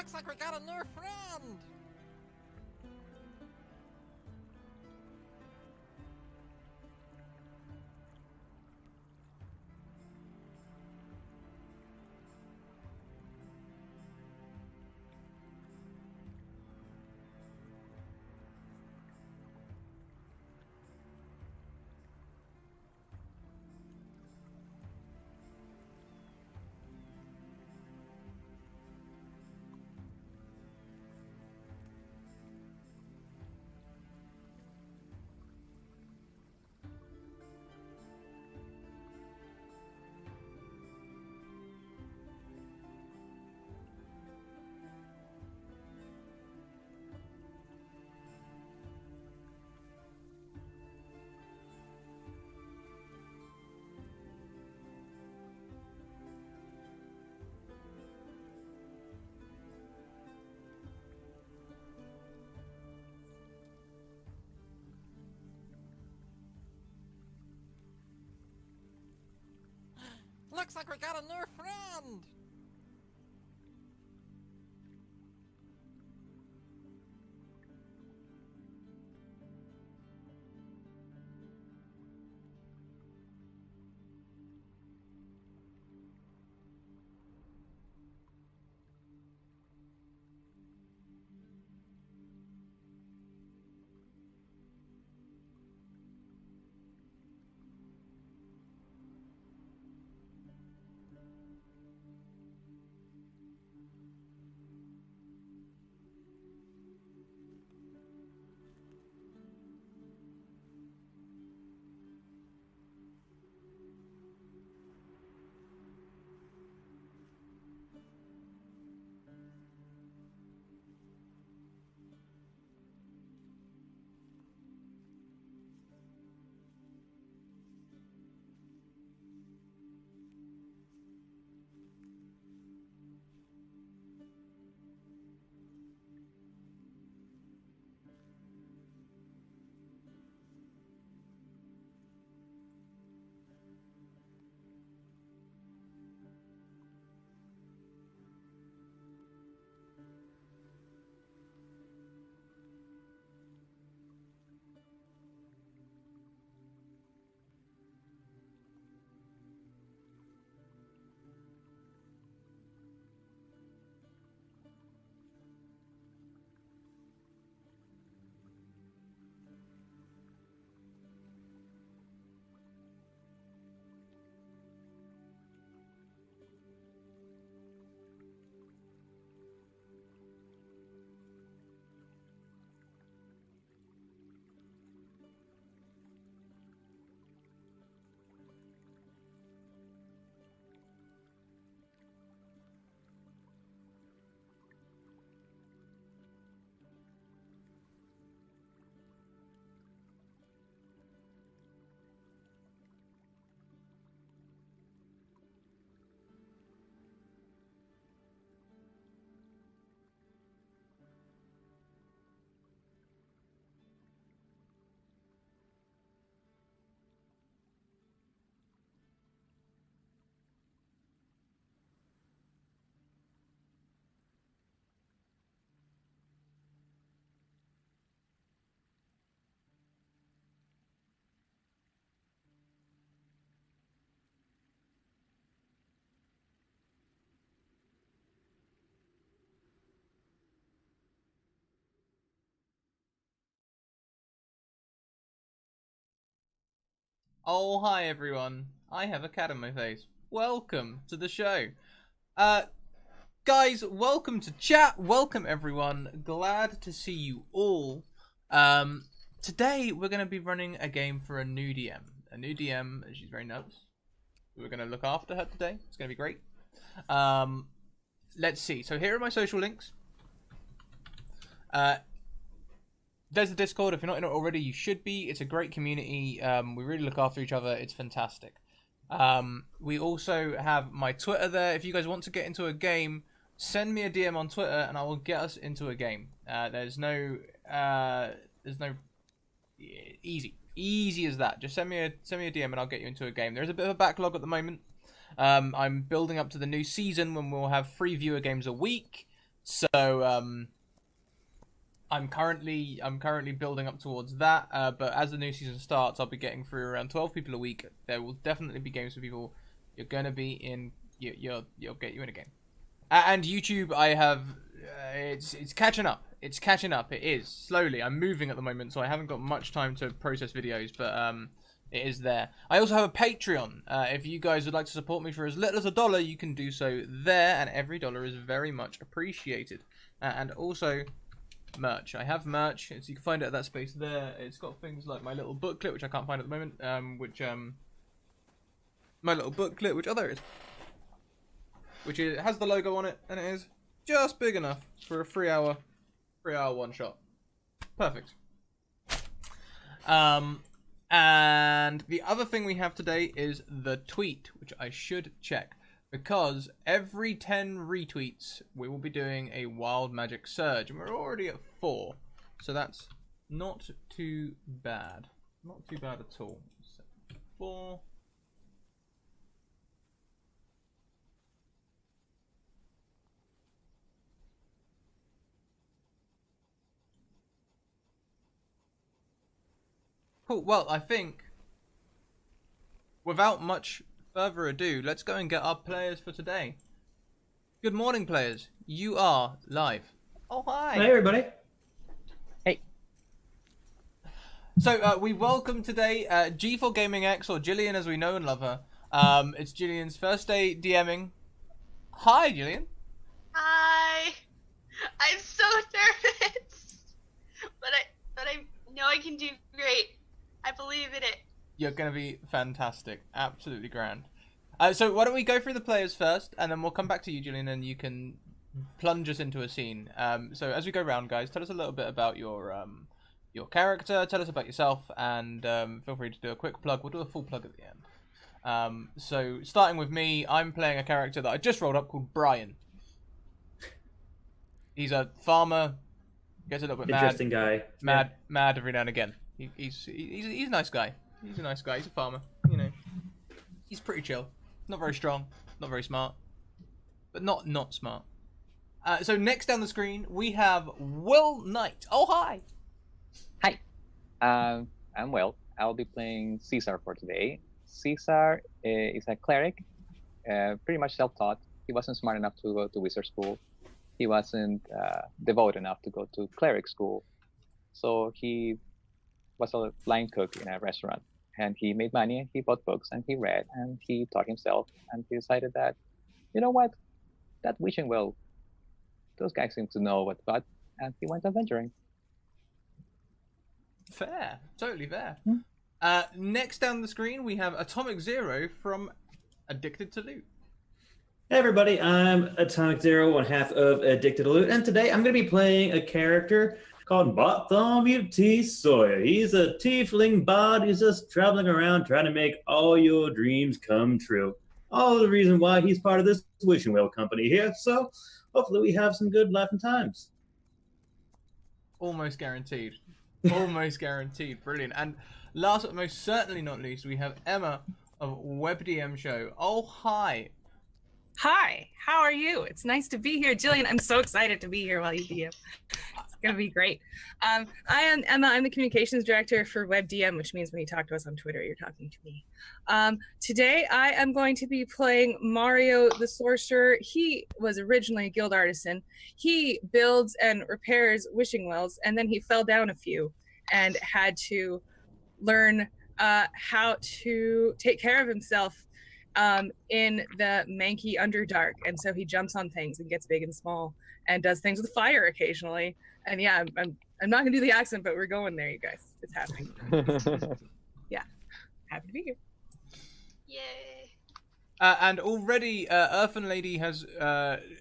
Looks like we got a new friend! Looks like we got a new friend! Oh, hi everyone. I have a cat on my face. Welcome to the show. Uh, guys, welcome to chat. Welcome everyone. Glad to see you all. Today we're going to be running a game for a new DM. A new DM, she's very nervous. We're going to look after her today. It's going to be great. Let's see. So here are my social links. There's the Discord. If you're not in it already, you should be. It's a great community. We really look after each other. It's fantastic. We also have my Twitter there. If you guys want to get into a game, send me a DM on Twitter, and I will get us into a game. There's no easy as that. Just send me a DM, and I'll get you into a game. There's a bit of a backlog at the moment. I'm building up to the new season when we'll have 3 viewer games a week. So I'm currently building up towards that. But as the new season starts, I'll be getting through around 12 people a week. There will definitely be games for people. You're gonna be in. You'll get you in a game. And YouTube, I have. It's catching up. It's catching up. It is slowly. I'm moving at the moment, so I haven't got much time to process videos. But it is there. I also have a Patreon. If you guys would like to support me for as little as $1, you can do so there, and every dollar is very much appreciated. And also merch. I have merch, so you can find it at that space there. It's got things like my little booklet, which I can't find at the moment. My little booklet, which there it is, which has the logo on it, and it is just big enough for a 3-hour one shot. Perfect. And the other thing we have today is the tweet, which I should check, because every 10 retweets we will be doing a wild magic surge, and we're already at 4, so that's not too bad. Not too bad at all. 4. Cool. Well, I think without much further ado, let's go and get our players for today. Good morning, players. You are live. Oh, hi. Hi, everybody. Hey. So, we welcome today G4 Gaming X, or Jillian as we know and love her. It's Jillian's first day DMing. Hi, Jillian. Hi. I'm so nervous, but I know I can do great. I believe in it. You're going to be fantastic. Absolutely grand. So why don't we go through the players first, and then we'll come back to you, Julian, and you can plunge us into a scene. So as we go round, guys, tell us a little bit about your character, tell us about yourself, and feel free to do a quick plug. We'll do a full plug at the end. So starting with me, I'm playing a character that I just rolled up called Brian. He's a farmer, gets a little bit Interesting guy. mad every now and again. He's a nice guy. He's a nice guy. He's a farmer. You know, he's pretty chill. Not very strong. Not very smart. But not smart. So next down the screen we have Will Knight. Oh hi. Hi. I'm Will. I'll be playing Caesar for today. Caesar is a cleric, pretty much self-taught. He wasn't smart enough to go to wizard school. He wasn't devoted enough to go to cleric school. So he was a line cook in a restaurant, and he made money, he bought books, and he read, and he taught himself, and he decided that, you know what, that wishing well, those guys seem to know what's what, and he went adventuring. Fair. Totally fair. Next down the screen we have Atomic Zero from Addicted to Loot. Hey, everybody. I'm Atomic Zero, one half of Addicted to Loot, and today I'm going to be playing a character called Bartholomew T. Sawyer. He's a tiefling bard. He's just traveling around trying to make all your dreams come true. All the reason why he's part of this wishing well company here. So hopefully we have some good laughing times. Almost guaranteed. Almost guaranteed. Brilliant. And last but most certainly not least, we have Emma of WebDM Show. Oh hi. Hi, how are you? It's nice to be here. Jillian, I'm so excited to be here while you DM. It's going to be great. I am Emma. I'm the communications director for WebDM, which means when you talk to us on Twitter, you're talking to me. Today, I am going to be playing Mario the Sorcerer. He was originally a guild artisan. He builds and repairs wishing wells, and then he fell down a few and had to learn how to take care of himself in the manky Underdark, and so he jumps on things and gets big and small and does things with fire occasionally. And yeah, I'm not gonna do the accent, but we're going there, you guys. It's happening. Yeah, happy to be here. Yay. And already Earthen Lady has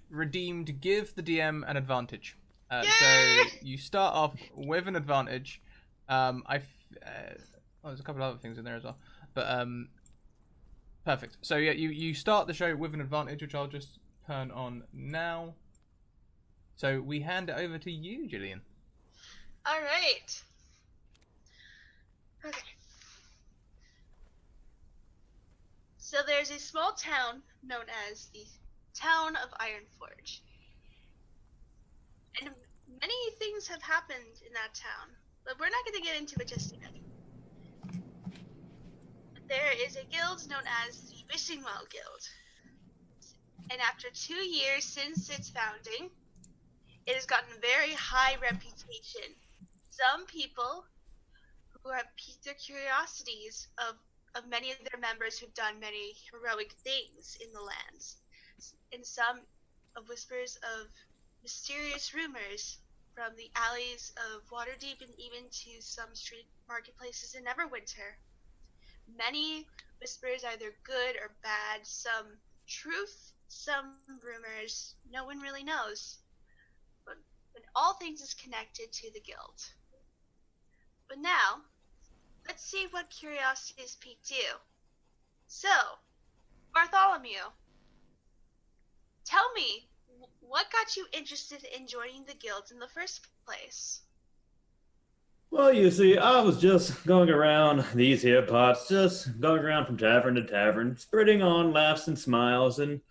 redeemed give the DM an advantage. So you start off with an advantage. There's a couple of other things in there as well, but perfect. So yeah, you start the show with an advantage, which I'll just turn on now. So we hand it over to you, Jillian. All right. Okay. So there's a small town known as the Town of Ironforge. And many things have happened in that town, but we're not going to get into it just yet. There is a guild known as the Wishing Well Guild. And after 2 years since its founding, it has gotten a very high reputation. Some people who have piqued their curiosities of many of their members who've done many heroic things in the lands, and some of whispers of mysterious rumors from the alleys of Waterdeep and even to some street marketplaces in Neverwinter. Many whispers, either good or bad, some truth, some rumors, no one really knows. But all things is connected to the guild. But now, let's see what curiosities piqued you. So, Bartholomew, tell me, what got you interested in joining the guild in the first place? Well, you see, I was just going around these here parts, just going around from tavern to tavern, spreading on laughs and smiles, and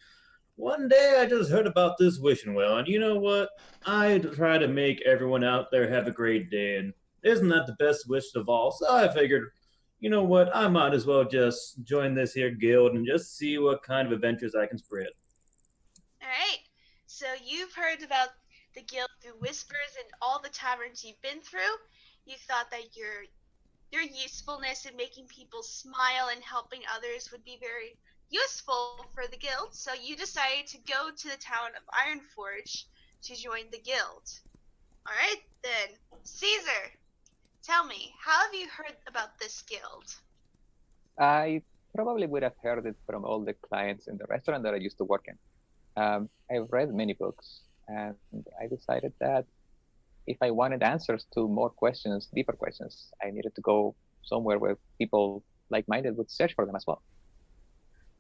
one day I just heard about this wishing well, and you know what? I try to make everyone out there have a great day, and isn't that the best wish of all? So I figured, you know what? I might as well just join this here guild and just see what kind of adventures I can spread. Alright, so you've heard about the guild through whispers and all the taverns you've been through. You thought that your usefulness in making people smile and helping others would be very useful for the guild, so you decided to go to the town of Ironforge to join the guild. Alright then, Caesar, tell me, how have you heard about this guild? I probably would have heard it from all the clients in the restaurant that I used to work in. I've read many books, and I decided that if I wanted answers to more questions, deeper questions, I needed to go somewhere where people like-minded would search for them as well.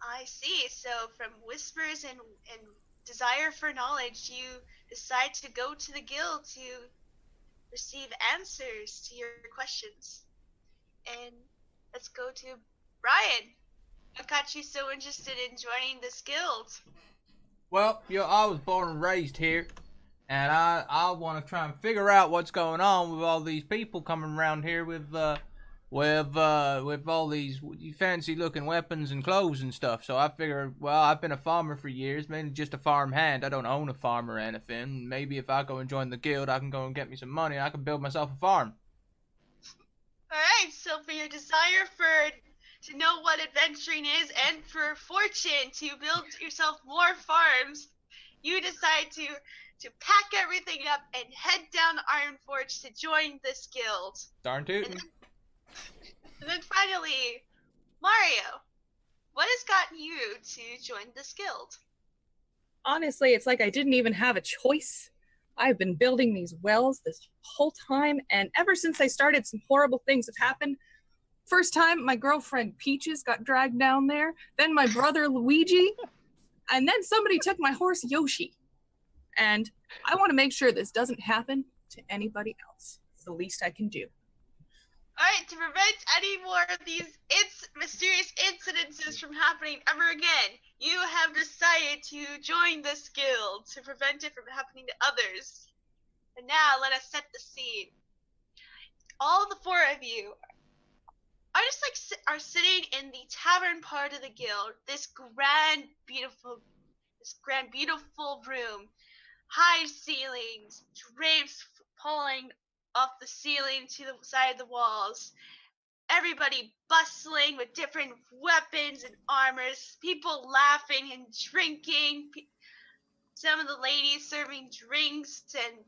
I see. So from whispers and desire for knowledge, you decide to go to the guild to receive answers to your questions. And let's go to Brian. What got you so interested in joining this guild? Well, I was born and raised here, and I want to try and figure out what's going on with all these people coming around here with all these fancy looking weapons and clothes and stuff. So I figured, well, I've been a farmer for years, mainly just a farm hand. I don't own a farm or anything. Maybe if I go and join the guild, I can go and get me some money. And I can build myself a farm. All right. So for your desire to know what adventuring is and for fortune to build yourself more farms, you decide to pack everything up and head down to Ironforge to join this guild. Darn tootin'. And then finally, Mario, what has gotten you to join this guild? Honestly, it's like I didn't even have a choice. I've been building these wells this whole time, and ever since I started, some horrible things have happened. First time, my girlfriend Peaches got dragged down there, then my brother Luigi, and then somebody took my horse Yoshi. And I want to make sure this doesn't happen to anybody else. It's the least I can do. Alright, to prevent any more of these mysterious incidences from happening ever again, you have decided to join this guild to prevent it from happening to others. And now let us set the scene. All the four of you are just are sitting in the tavern part of the guild, this grand beautiful room, high ceilings, drapes pulling off the ceiling to the side of the walls, everybody bustling with different weapons and armors, people laughing and drinking, some of the ladies serving drinks, and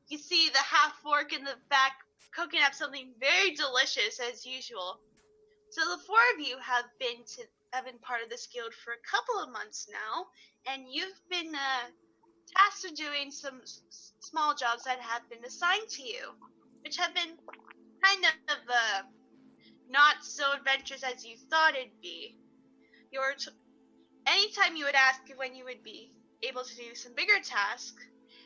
you see the half-orc in the back cooking up something very delicious as usual. So the four of you have been part of this guild for a couple of months now, and you've been tasked with doing some small jobs that have been assigned to you, which have been kind of not so adventurous as you thought it'd be. Anytime you would ask when you would be able to do some bigger tasks,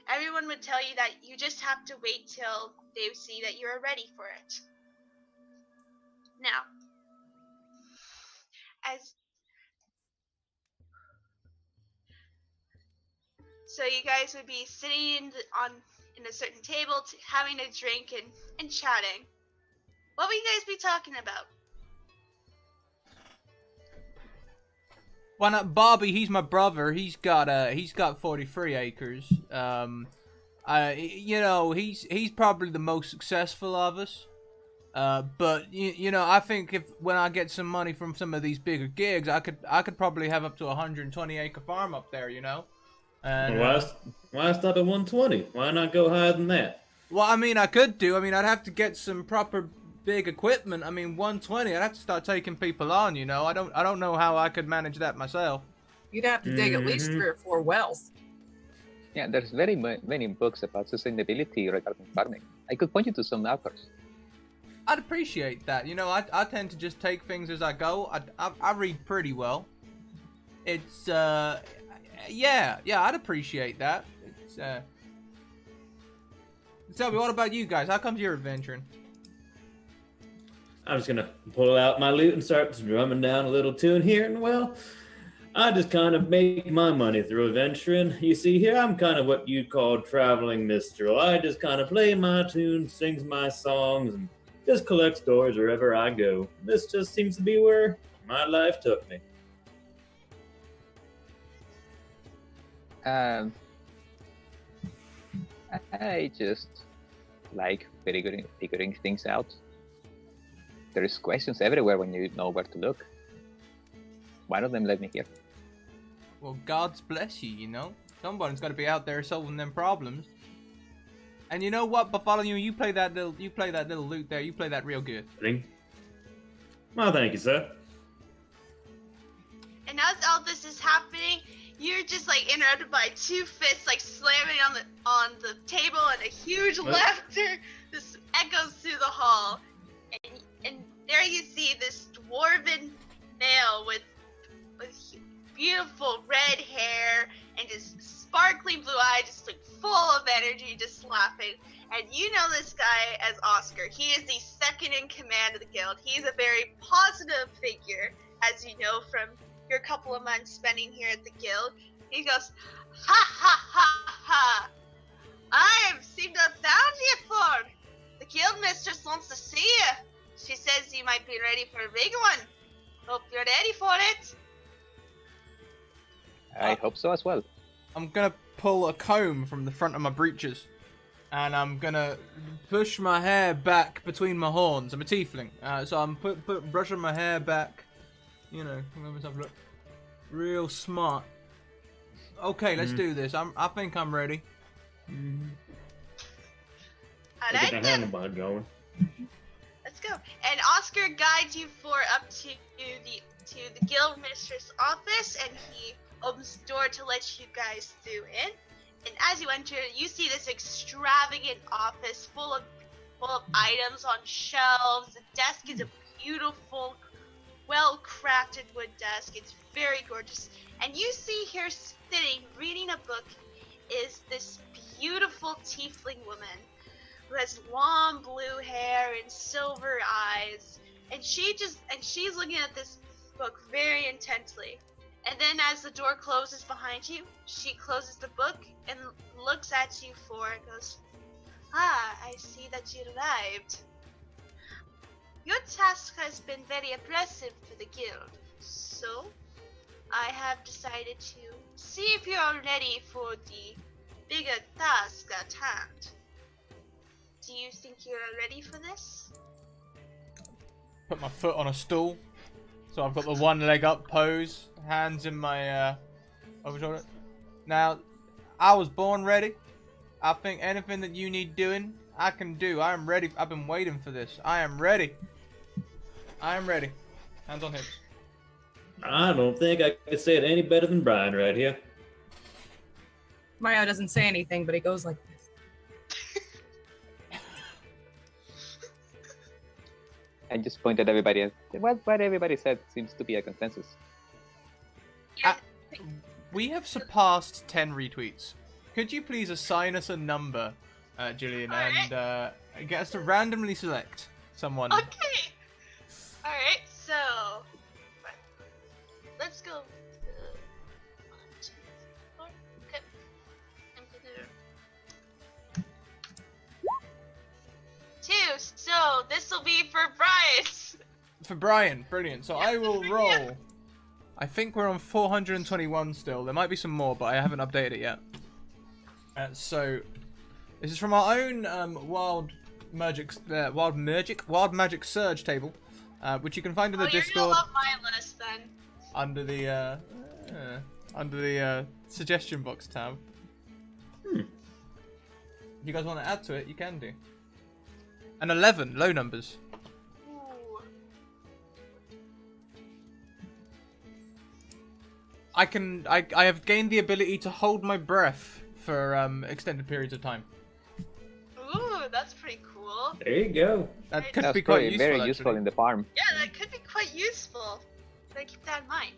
everyone would tell you that you just have to wait till they see that you're ready for it. Now, so you guys would be sitting in a certain table, having a drink and chatting. What will you guys be talking about? Why not Bobby? He's my brother. He's got 43 acres. He's probably the most successful of us. But I think when I get some money from some of these bigger gigs, I could probably have up to a 120-acre farm up there. And Why stop at 120? Why not go higher than that? well, I mean, I could do. I mean, I'd have to get some proper big equipment. I mean, 120. I'd have to start taking people on. I don't know how I could manage that myself. You'd have to dig at least 3 or 4 wells. Yeah, there's very many books about sustainability regarding farming. I could point you to some authors. I'd appreciate that. I tend to just take things as I go. I read pretty well. It's yeah, I'd appreciate that. It's Tell me, what about you guys? How come you're adventuring? I'm just gonna pull out my lute and start drumming down a little tune here, and well, I just kind of make my money through adventuring. You see, here I'm kind of what you'd call traveling minstrel. I just kind of play my tunes, sings my songs, and just collect stories wherever I go. This just seems to be where my life took me. I just like figuring things out. There's questions everywhere when you know where to look. One of them led me here. Well, God's bless you, Someone's got to be out there solving them problems. And you know what, Bartholomew, you play that little lute there. You play that real good. Well, thank you, sir. And as all this is happening, you're just like interrupted by 2 fists like slamming on the table, and a huge laughter just echoes through the hall. And there you see this dwarven male with beautiful red hair and just sparkling blue eyes, just like full of energy, just laughing. And you know this guy as Oscar. He is the second in command of the guild. He's a very positive figure, as you know from your couple of months spending here at the guild. He goes, ha ha ha ha! I seem to have found you for. The guild mistress wants to see you. She says you might be ready for a big one. Hope you're ready for it. I hope so as well. I'm gonna pull a comb from the front of my breeches, and I'm gonna push my hair back between my horns. I'm a tiefling, so I'm brushing my hair back. Make myself look real smart. Okay, let's do this. I think I'm ready. I Get like the it. handlebar going. Let's go. And Oscar guides you up to the guild mistress office, and he opens the door to let you guys through in. And as you enter, you see this extravagant office full of items on shelves. The desk is a beautiful, well-crafted wood desk. It's very gorgeous. And you see here sitting, reading a book, is this beautiful tiefling woman who has long blue hair and silver eyes. And she's looking at this book very intently. And then as the door closes behind you, she closes the book and looks at you and goes, "Ah, I see that you arrived. Your task has been very impressive for the guild, so I have decided to see if you are ready for the bigger task at hand. Do you think you are ready for this?" Put my foot on a stool, so I've got the one leg up pose, hands in my over shoulder. Now, I was born ready. I think anything that you need doing, I can do. I am ready. I've been waiting for this. I am ready. I am ready. Hands on hips. I don't think I could say it any better than Brian right here. Mario doesn't say anything, but he goes like this. I just pointed at everybody. What everybody said seems to be a consensus. We have surpassed 10 retweets. Could you please assign us a number, Jillian, and get us to randomly select someone? Okay. Alright, so let's go. 1, 2, 4. Okay. I'm gonna So this will be for Brian. For Brian, brilliant. So I will roll. I think we're on 421 still. There might be some more, but I haven't updated it yet. So this is from our own Wild Magic Surge table, which you can find in the You're Discord gonna love my list then. under the suggestion box tab. If you guys want to add to it, you can do. And 11, low numbers. Ooh. I have gained the ability to hold my breath for extended periods of time. Ooh, that's pretty cool. There you go. That could That's be quite probably useful. very useful actually. in the farm. Yeah, that could be quite useful. Gotta keep that in mind.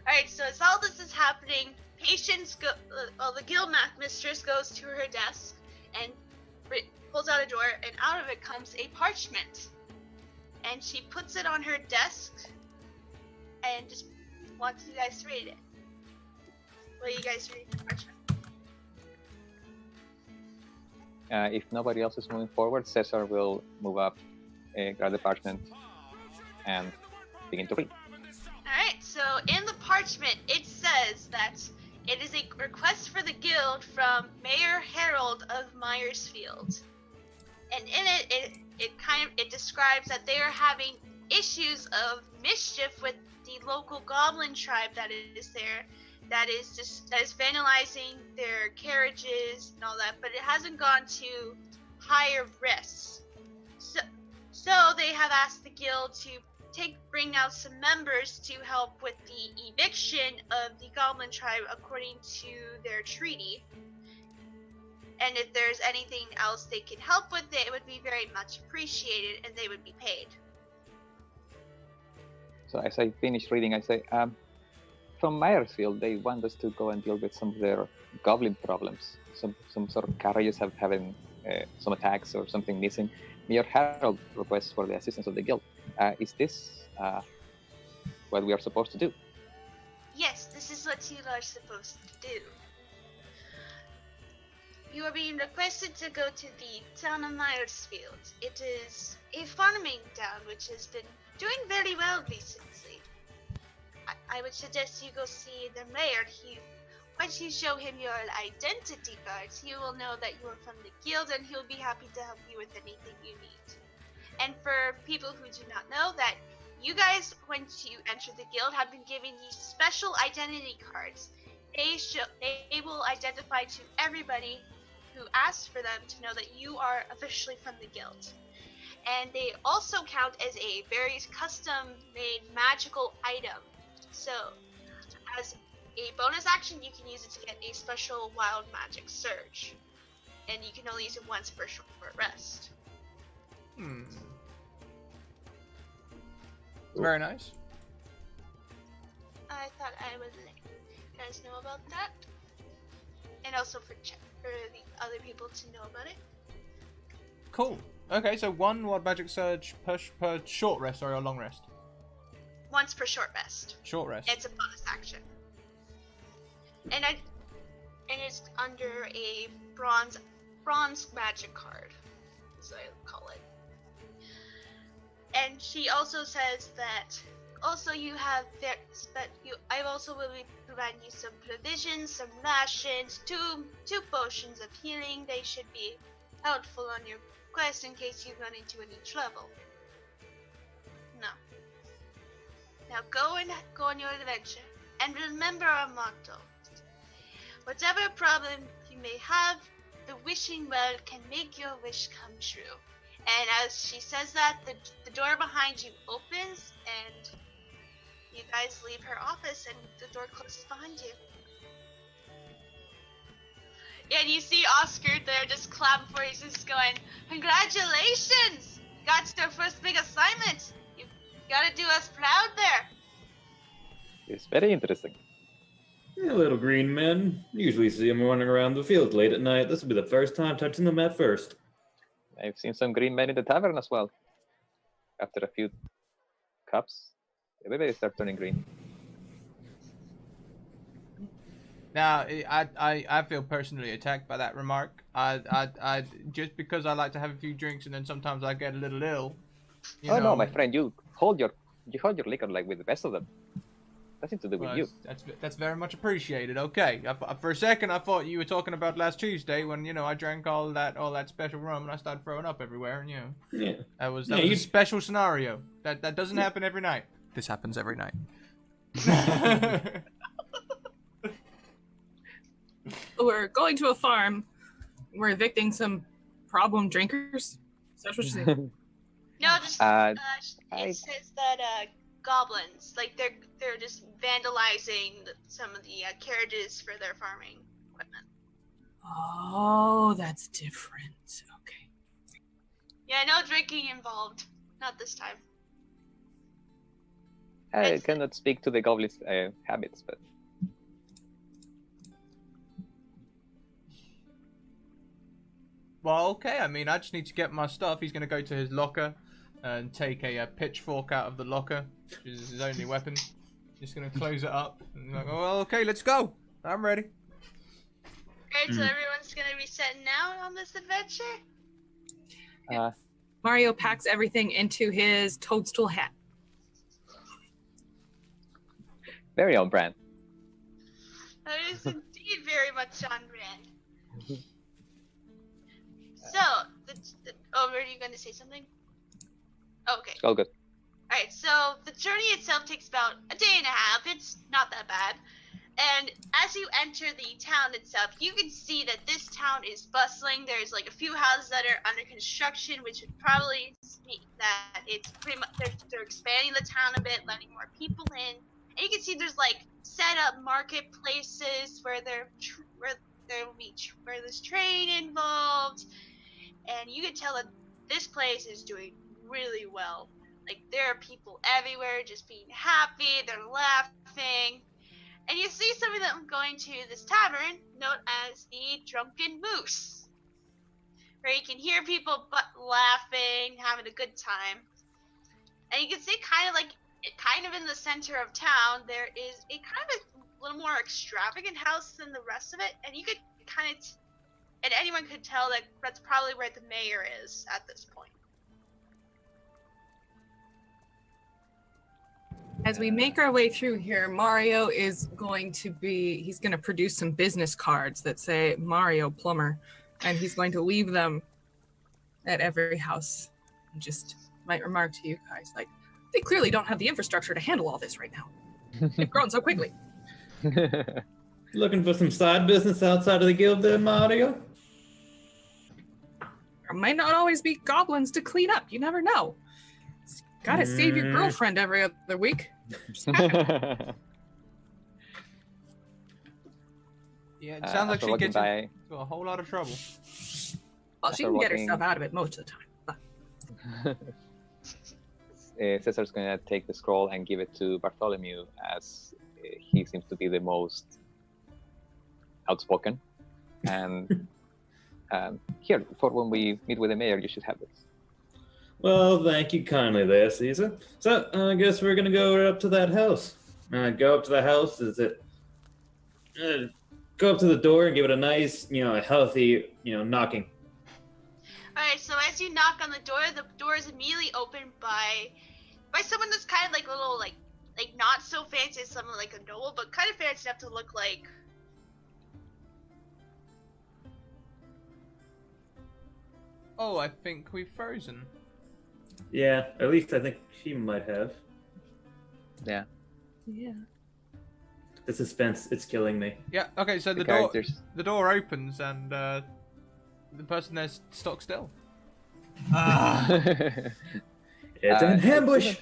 Alright, so as all this is happening, the guild mistress goes to her desk and pulls out a drawer, and out of it comes a parchment. And she puts it on her desk and just wants you guys to read it. Will you guys read the parchment? If nobody else is moving forward, Cesar will move up, grab the parchment, and begin to read. Alright, so in the parchment, it says that it is a request for the guild from Mayor Harold of Miresfield. And in it it describes that they are having issues of mischief with the local goblin tribe that is there, that is vandalizing their carriages and all that, but it hasn't gone to higher risks. So they have asked the guild to bring out some members to help with the eviction of the goblin tribe according to their treaty. And if there's anything else they can help with, it would be very much appreciated, and they would be paid. So as I finish reading, I say, from Miresfield, they want us to go and deal with some of their goblin problems. Some sort of carriages having some attacks or something missing. Mayor Harold requests for the assistance of the guild. Is this what we are supposed to do? Yes, this is what you are supposed to do. You are being requested to go to the town of Miresfield. It is a farming town which has been doing very well recently. I would suggest you go see the mayor. Once you show him your identity cards, he will know that you are from the guild, and he'll be happy to help you with anything you need. And for people who do not know, that you guys, once you enter the guild, have been given these special identity cards. They will identify to everybody who asks for them to know that you are officially from the guild. And they also count as a very custom-made magical item. So, as a bonus action, you can use it to get a special wild magic surge. And you can only use it once per short rest. Very nice. I thought I would let you guys know about that. And also for the other people to know about it. Cool. Okay, so one Wild Magic Surge per short rest or a long rest? Once per short rest. Short rest. It's a bonus action. And it's under a bronze magic card, as I call it. And she also says that I also will be providing you some provisions, some rations, two potions of healing. They should be helpful on your quest in case you run into any trouble. Now go on your adventure, and remember our motto. Whatever problem you may have, the wishing well can make your wish come true. And as she says that, the door behind you opens, and you guys leave her office, and the door closes behind you. And you see Oscar there just clapping for you, just going, "Congratulations! Got your first big assignment! You gotta do us proud there!" It's very interesting. Yeah, little green men. Usually see them running around the field late at night. This will be the first time touching them at first. I've seen some green men in the tavern as well. After a few cups, everybody starts turning green. Now, I feel personally attacked by that remark. I just because I like to have a few drinks and then sometimes I get a little ill. You know, no, my friend, you hold your liquor like with the best of them. Nothing to do with well, you. that's very much appreciated. Okay, for a second I thought you were talking about last Tuesday when I drank all that special rum and I started throwing up everywhere, and Yeah. that was a special scenario. That doesn't happen every night. This happens every night. We're going to a farm. We're evicting some problem drinkers. Is that what you're saying? No, just it says that goblins, like they're just vandalizing some of the carriages for their farming equipment. Oh, that's different. Okay. Yeah, no drinking involved. Not this time. I cannot speak to the goblins' habits, but Well, okay. I mean, I just need to get my stuff. He's gonna go to his locker and take a pitchfork out of the locker, which is his only weapon. Just gonna close it up. And like, oh, well, okay, let's go. I'm ready. Alright, so everyone's gonna be setting out on this adventure? Mario packs everything into his toadstool hat. very on brand. That is indeed very much on brand. So, were you going to say something? Okay. All good. Alright, so the journey itself takes about a day and a half. It's not that bad. And as you enter the town itself, you can see that this town is bustling. There's like a few houses that are under construction, which would probably mean that it's pretty much they're expanding the town a bit, letting more people in. And you can see there's like set up marketplaces where where there's trade involved, and you can tell that this place is doing really well. Like there are people everywhere just being happy, they're laughing. And you see some of them going to this tavern known as the Drunken Moose, where you can hear people laughing, having a good time. And you can see kind of in the center of town, there is a kind of a little more extravagant house than the rest of it. And you could and anyone could tell that that's probably where the mayor is at this point. As we make our way through here, Mario is going to he's going to produce some business cards that say Mario Plumber, and he's going to leave them at every house. And just might remark to you guys, like, they clearly don't have the infrastructure to handle all this right now. They've grown so quickly. Looking for some side business outside of the guild there, Mario? There might not always be goblins to clean up. You never know. Gotta save your girlfriend every other week. Yeah, it sounds like she gets into a whole lot of trouble. Well, she can get herself out of it most of the time. Cesar's gonna take the scroll and give it to Bartholomew, as he seems to be the most outspoken. And here, for when we meet with the mayor, you should have this. Well, thank you kindly there, Caesar. So, I guess we're gonna go up to that house. Go up to the house, go up to the door and give it a nice, healthy, knocking. Alright, so as you knock on the door is immediately opened by someone that's kind of like a little, like not so fancy as someone like a noble, but kind of fancy enough to look like... Oh, I think we've frozen. Yeah, at least I think she might have. Yeah. Yeah. The suspense, it's killing me. Yeah, okay, so the door opens and the person there's stock still. It's an ambush!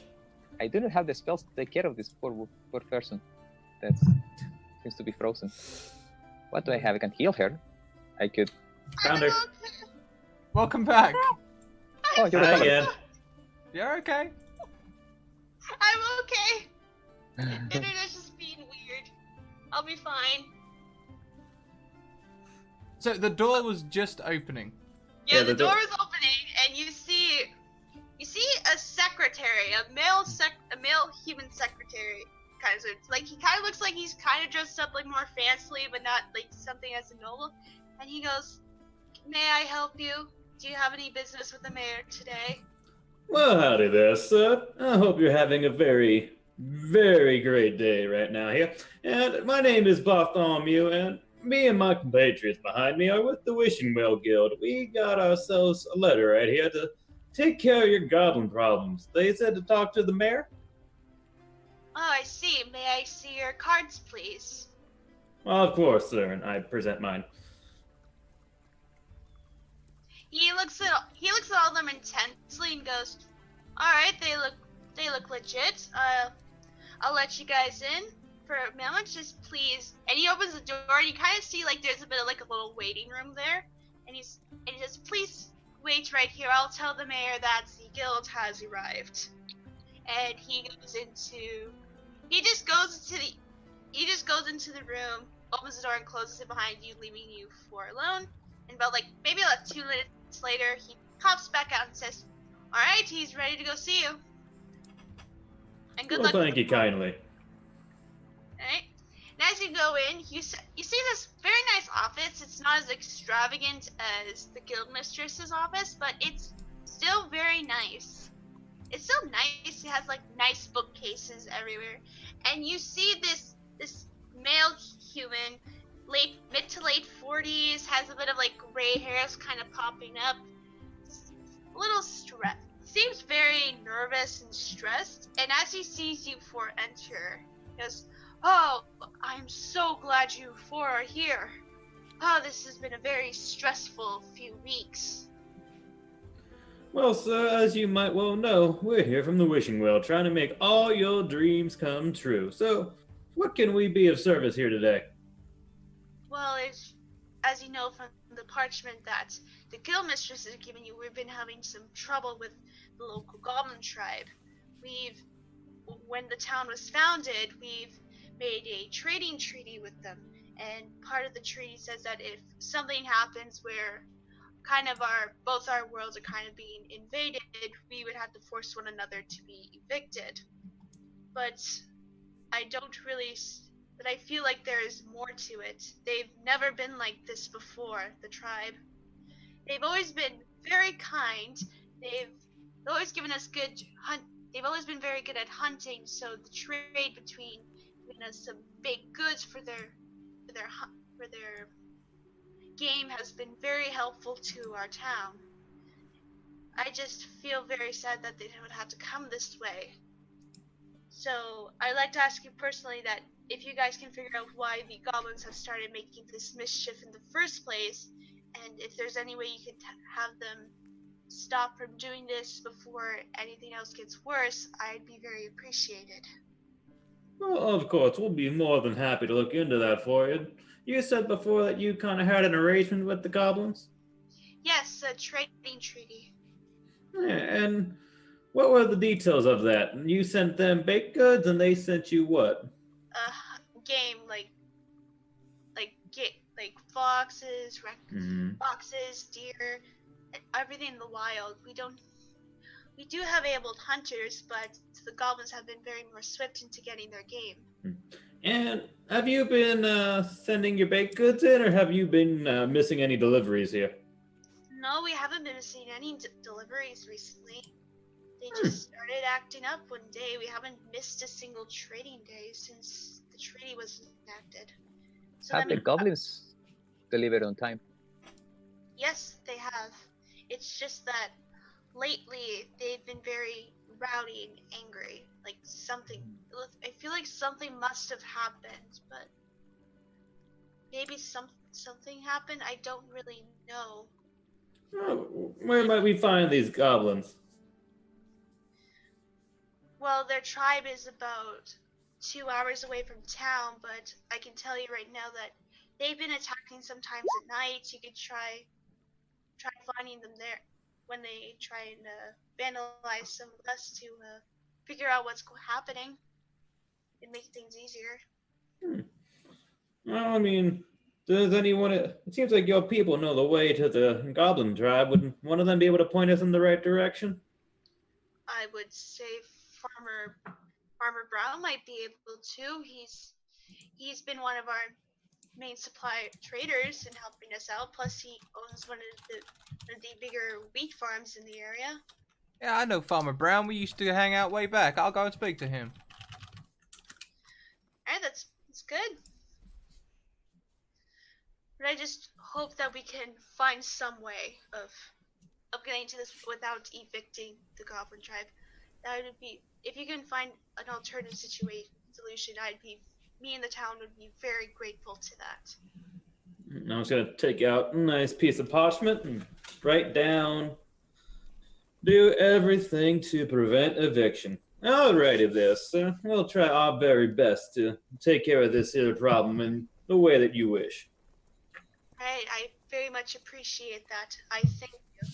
I do not have the spells to take care of this poor person that seems to be frozen. What do I have? I can heal her. I could... Found her. Welcome back. Oh, you're Hi recovered. again. You're okay. I'm okay. Internet's just being weird. I'll be fine. So the door was just opening. Yeah, Yeah, the the door door- is opening, and you see a secretary, a male human secretary, kind of like he kind of looks like he's kind of dressed up like more fancily, but not like something as a noble. And he goes, "May I help you? Do you have any business with the mayor today?" Well, howdy there, sir. I hope you're having a very, very great day right now here. And my name is Bartholomew, and me and my compatriots behind me are with the Wishing Well Guild. We got ourselves a letter right here to take care of your goblin problems. They said to talk to the mayor. Oh, I see. May I see your cards, please? Well, of course, sir, and I present mine. He looks at all of them intensely and goes, "All right, they look legit. I'll let you guys in for a moment, just please." And he opens the door, and you kind of see like there's a bit of like a little waiting room there, and he says, "Please wait right here. I'll tell the mayor that the guild has arrived." And he just goes into the room, opens the door, and closes it behind you, leaving you alone. And about 2 minutes later, he pops back out and says, "All right, he's ready to go see you. And good luck." Thank you kindly. Alright. And as you go in, you see this very nice office. It's not as extravagant as the guildmistress's office, but it's still very nice. It's still nice. It has like nice bookcases everywhere. And you see this male human, mid to late 40s, has a bit of like gray hairs kind of popping up. A little stressed. Seems very nervous and stressed. And as he sees you enter, he goes, "Oh, I'm so glad you four are here. Oh, this has been a very stressful few weeks." Well, sir, as you might well know, we're here from the Wishing Well, trying to make all your dreams come true. So, what can we be of service here today? Well, as you know from the parchment that the guildmistress has given you, we've been having some trouble with the local goblin tribe. When the town was founded, we've made a trading treaty with them, and part of the treaty says that if something happens where both our worlds are kind of being invaded, we would have to force one another to be evicted. But I feel like there is more to it. They've never been like this before, the tribe. They've always been very kind. They've always given us they've always been very good at hunting, so the trade between giving us some baked goods for their game has been very helpful to our town. I just feel very sad that they would have to come this way. So I'd like to ask you personally that if you guys can figure out why the goblins have started making this mischief in the first place, and if there's any way you could have them stop from doing this before anything else gets worse, I'd be very appreciated. Well, of course, we'll be more than happy to look into that for you. You said before that you kind of had an arrangement with the goblins? Yes, a trading treaty. Yeah, and what were the details of that? You sent them baked goods and they sent you what? Game, like foxes, foxes, deer, everything in the wild. We do have able hunters, but the goblins have been very more swift into getting their game. And have you been sending your baked goods in, or have you been missing any deliveries here? No, we haven't been missing any deliveries recently. They just started acting up one day. We haven't missed a single trading day since the treaty was enacted. So Have the goblins delivered on time? Yes, they have. It's just that lately they've been very rowdy and angry. Like I feel like something must have happened, but maybe something happened. I don't really know. Oh, where might we find these goblins? Well, their tribe is about 2 hours away from town, but I can tell you right now that they've been attacking sometimes at night. You could try finding them there when they try and vandalize some of us to figure out what's happening and make things easier. Well, I mean, does anyone... It seems like your people know the way to the goblin tribe. Would one of them be able to point us in the right direction? I would say Farmer Farmer Brown might be able to. He's been one of our main supply traders and helping us out. Plus, he owns one of the bigger wheat farms in the area. Yeah, I know Farmer Brown. We used to hang out way back. I'll go and speak to him. Alright, that's good. But I just hope that we can find some way of getting to this without evicting the Goblin tribe. That would be, if you can find an alternative solution, me and the town would be very grateful to that. I'm just gonna take out a nice piece of parchment and write down. Do everything to prevent eviction. Alrighty, this. We'll try our very best to take care of this here problem in the way that you wish. Alright, I very much appreciate that. I thank you.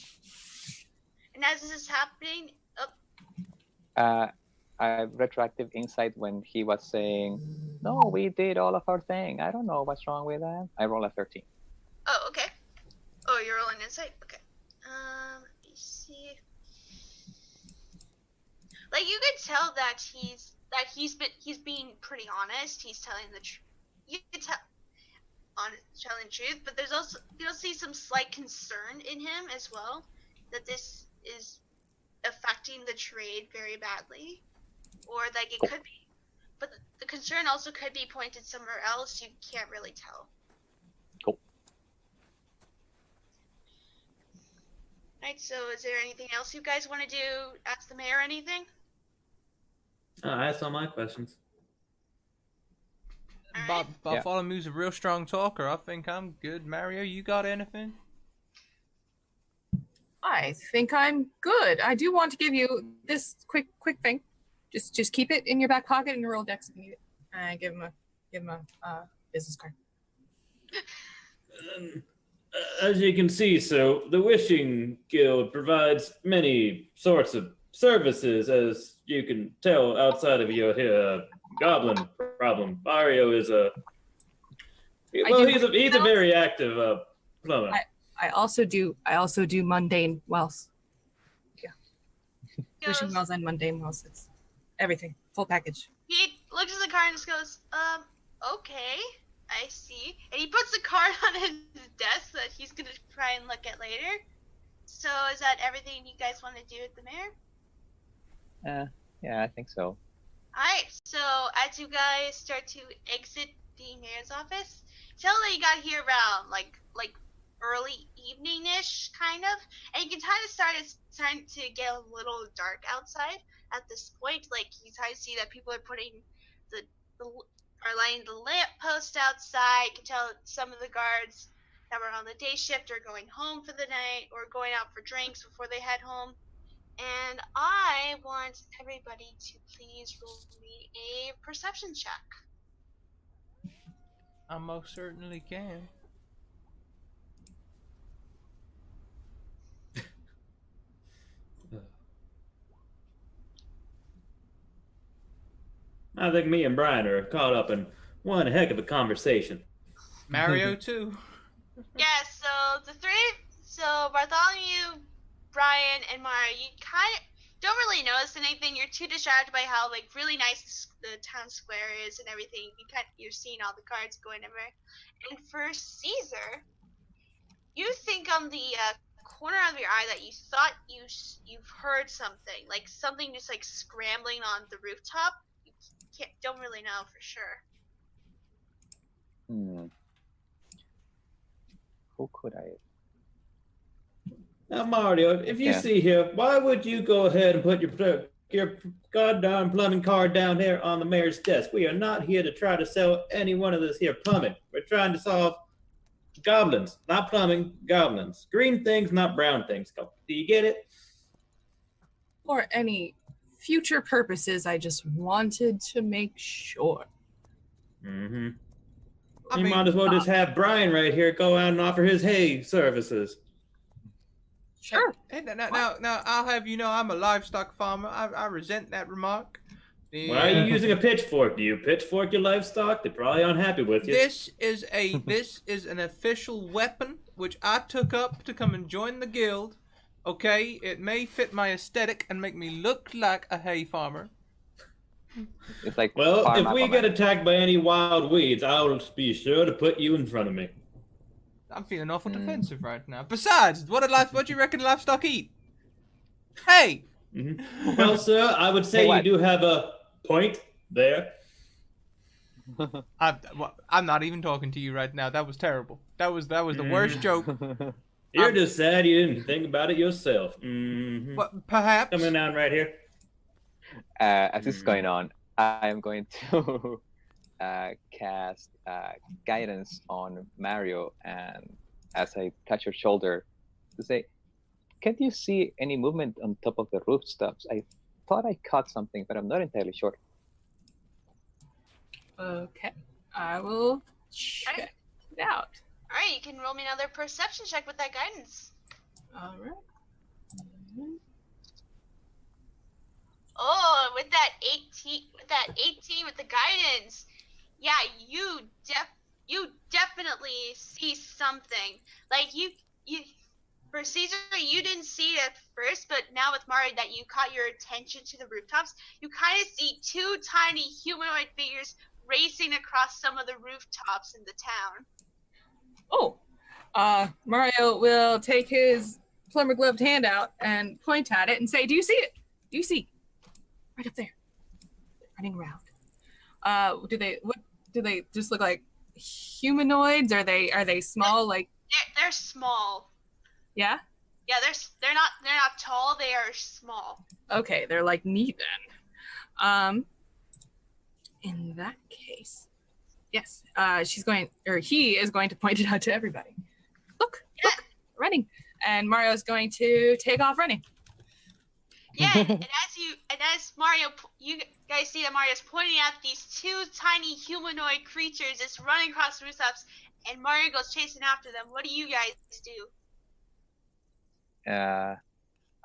And as this is happening, I have retroactive insight when he was saying, "No, we did all of our thing. I don't know what's wrong with that." I roll a 13. oh, okay. Oh, you're rolling insight? Okay. Let me see. Like, you could tell that he's being pretty honest. He's telling the truth. You could tell telling the truth, but there's also, you'll see some slight concern in him as well, that this is affecting the trade very badly, or like it could be, but the concern also could be pointed somewhere else. You can't really tell. Cool. Right, so is there anything else you guys want to do? Ask the mayor anything? That's all my questions. Alright. Bartholomew's a real strong talker. I think I'm good. Mario, you got anything? I think I'm good. I do want to give you this quick thing. Just keep it in your back pocket and roll Dex if you need it. I give him a business card. As you can see, so the Wishing Guild provides many sorts of services, as you can tell outside of your goblin problem. Mario is he's a very active plumber. I also do mundane wealth. Yeah. Wishing wells and mundane wells. It's everything. Full package. He looks at the card and just goes, okay, I see. And he puts the card on his desk that he's gonna try and look at later. So is that everything you guys want to do at the mayor? Yeah, I think so. Alright, so as you guys start to exit the mayor's office, tell that you got here around like early evening-ish, kind of, and you can kind of it's starting to get a little dark outside at this point. Like, you kind of see that people are putting are lighting the lamp post outside. You can tell some of the guards that were on the day shift are going home for the night or going out for drinks before they head home. And I want everybody to please roll me a perception check. I most certainly can. I think me and Brian are caught up in one heck of a conversation. Mario too. Yeah, so Bartholomew, Brian, and Mara, you kind of don't really notice anything. You're too distracted by how really nice the town square is and everything. You're seeing all the cards going everywhere. And for Caesar, you think on the corner of your eye that you thought you've heard something, like something just scrambling on the rooftop. You don't really know for sure. Who could I? Now, Mario, if you see here, why would you go ahead and put your goddamn plumbing card down there on the mayor's desk? We are not here to try to sell any one of this here plumbing. We're trying to solve goblins, not plumbing, goblins. Green things, not brown things. Do you get it? For any future purposes, I just wanted to make sure. Mm-hmm. You might as well just have Brian right here go out and offer his hay services. Sure. Hey, now, I'll have you know I'm a livestock farmer. I resent that remark. Why are you using a pitchfork? Do you pitchfork your livestock? They're probably unhappy with you. This is an official weapon which I took up to come and join the guild. Okay, it may fit my aesthetic and make me look like a hay farmer, It's like Well, farm if we Aquaman. get attacked by any wild weeds, I'll be sure to put you in front of me. I'm feeling awful Mm. defensive right now. Besides, what do you reckon livestock eat? Hey! Mhm. Well, sir, I would say Hey, you what? do have a point there. I'm not even talking to you right now. That was terrible. That was the worst joke. You're just sad you didn't think about it yourself. Mm-hmm. But perhaps. Coming down right here. As this is going on, I am going to cast guidance on Mario, and as I touch your shoulder, to say, "Can't you see any movement on top of the rooftops? I thought I caught something, but I'm not entirely sure." Okay, I will check it out. All right, you can roll me another perception check with that guidance. All right. Oh, with that 18 with the guidance, yeah, you definitely see something. Like you for Caesar, you didn't see it at first, but now with Mario that you caught your attention to the rooftops, you kind of see two tiny humanoid figures racing across some of the rooftops in the town. Oh, Mario will take his plumber gloved hand out and point at it and say, "Do you see it? Do you see? Right up there, they're running around. What do they just look like? Humanoids? Are they small? Like They're small. yeah? Yeah, they're not tall. They are small. Okay, they're like me then. In that case, yes. He is going to point it out to everybody. Look, running, and Mario's going to take off running. Yeah, and as Mario, you guys see that Mario's pointing at these two tiny humanoid creatures just running across the rooftops, and Mario goes chasing after them. What do you guys do?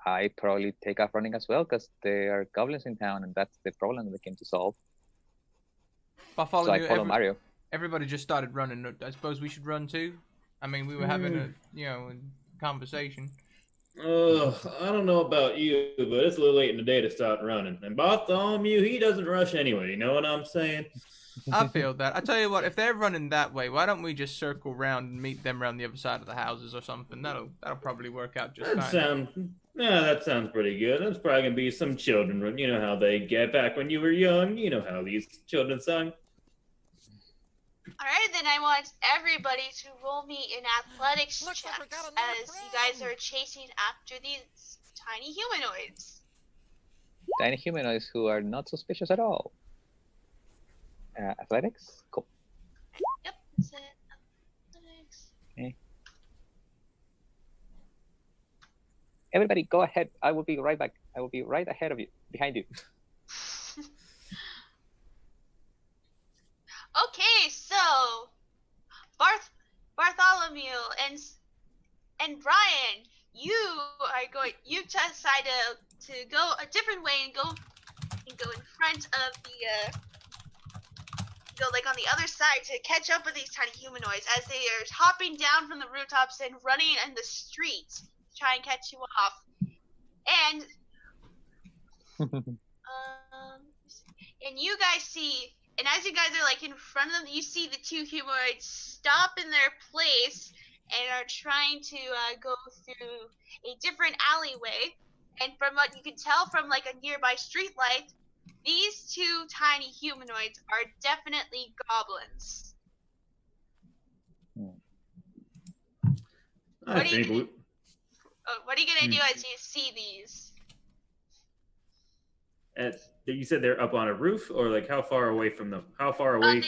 I probably take off running as well because there are goblins in town, and that's the problem we came to solve. So I follow Mario. Everybody just started running. I suppose we should run too. I mean, we were having a conversation. I don't know about you, but it's a little late in the day to start running. And Bartholomew, he doesn't rush anyway. You know what I'm saying? I feel that. I tell you what, if they're running that way, why don't we just circle around and meet them around the other side of the houses or something? That'll probably work out just fine. That sounds pretty good. That's probably gonna be some children. You know how they get back when you were young. You know how these children sung. All right, then I want everybody to roll me an athletics Looks like check we got a new as you guys friend. are chasing after these tiny humanoids. Tiny humanoids who are not suspicious at all. Athletics? Cool. Yep, that's it. Athletics. Okay. Everybody, go ahead. I will be right back. I will be right ahead of you, behind you. Okay, so Bartholomew and Brian, you decide to go a different way and go in front of the go like on the other side to catch up with these tiny humanoids as they are hopping down from the rooftops and running in the streets to try and catch you off. And and you guys see, and as you guys are like in front of them, you see the two humanoids stop in their place and are trying to go through a different alleyway. And from what you can tell from like a nearby street light, these two tiny humanoids are definitely goblins. I think we. What are you gonna do as you see these? You said they're up on a roof, or like how far away from them? How far away?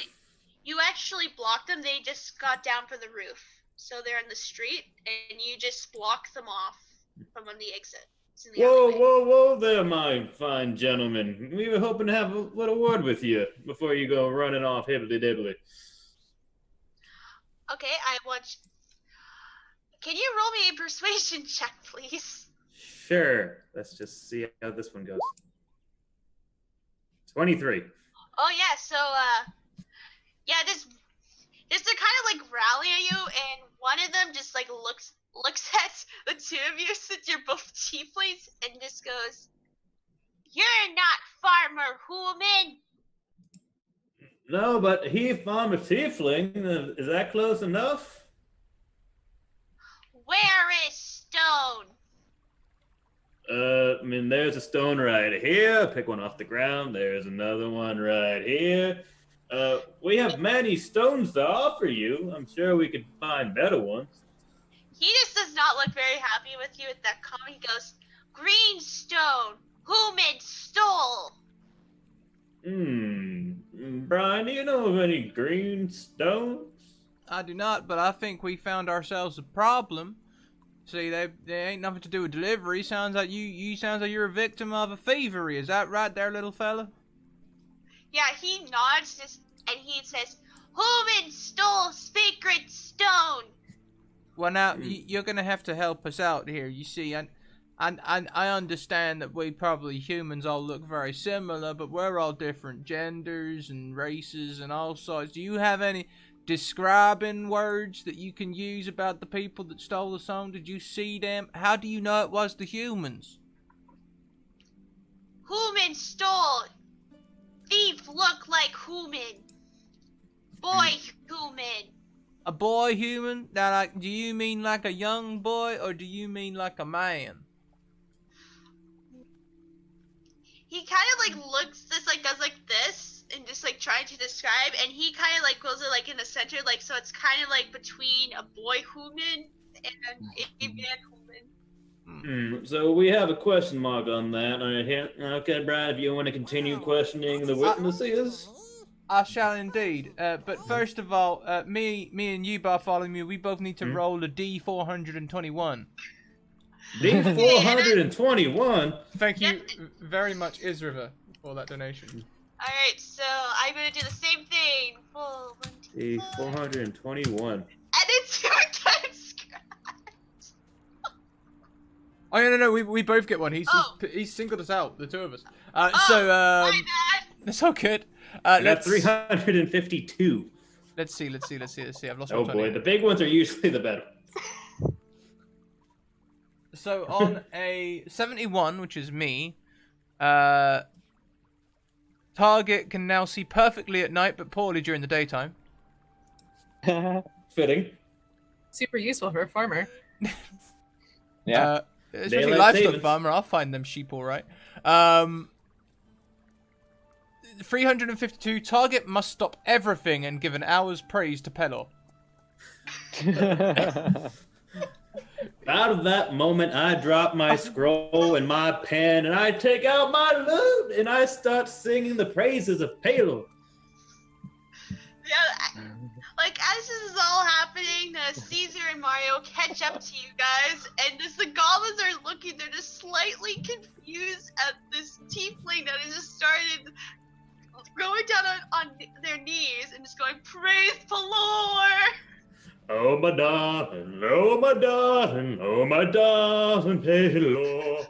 You actually blocked them. They just got down from the roof, so they're in the street, and you just block them off from on the exit. Whoa there, my fine gentleman. We were hoping to have a little word with you before you go running off hibbly-dibbly. Okay, Can you roll me a persuasion check, please? Sure. Let's just see how this one goes. 23. Oh yeah, so just they're kind of like rallying you, and one of them just like looks at the two of you since you're both tieflings and just goes, "You're not farmer human. No, but he farm a tiefling. Is that close enough? Where is stone? I mean, there's a stone right here. Pick one off the ground. There's another one right here. We have many stones to offer you. I'm sure we could find better ones. He just does not look very happy with you at that comment. He goes, green stone, human stole. Brian, do you know of any green stones? I do not, but I think we found ourselves a problem. See, they ain't nothing to do with delivery. Sounds like you're a victim of a thievery. Is that right there, little fella? Yeah, he nods and he says, human stole sacred stone. Well, now you're gonna have to help us out here. You see, I understand that we probably humans all look very similar, but we're all different genders and races and all sorts. Do you have any describing words that you can use about the people that stole the song? Did you see them? How do you know it was the humans? Human stole. Thief look like human. Boy human. A boy human? Now, like, do you mean like a young boy or do you mean like a man? He kind of like looks this like does like this and just like trying to describe, and he kind of like goes like in the center, like so it's kind of like between a boy human and a man human. So we have a question mark on that. Okay, Brad, if you want to continue questioning the witnesses. I shall indeed. But first of all, me and you, Bartholomew, we both need to roll a D421. D421? Thank you very much, Isriva, for that donation. Alright, so I'm gonna do the same thing. D421. And it's your turn, Scratch. Oh, no, we both get one. He's singled us out, the two of us. My bad. That's all good. That's 352. Let's see. I've lost Oh my boy, the big ones are usually the better. So on a 71, which is me, target can now see perfectly at night but poorly during the daytime. Fitting. Super useful for a farmer. Yeah. Especially Daylight livestock savings. farmer, I'll find them sheep all right. 352, target must stop everything and give an hour's praise to Pelor. Out of that moment, I drop my scroll and my pen, and I take out my lute, and I start singing the praises of Pelor. Yeah, like as this is all happening, Caesar and Mario catch up to you guys, and as the goblins are looking, they're just slightly confused at this tiefling that has just started going down on their knees and just going, praise Pelor! Oh my darling, oh my darling, oh my darling Pelor.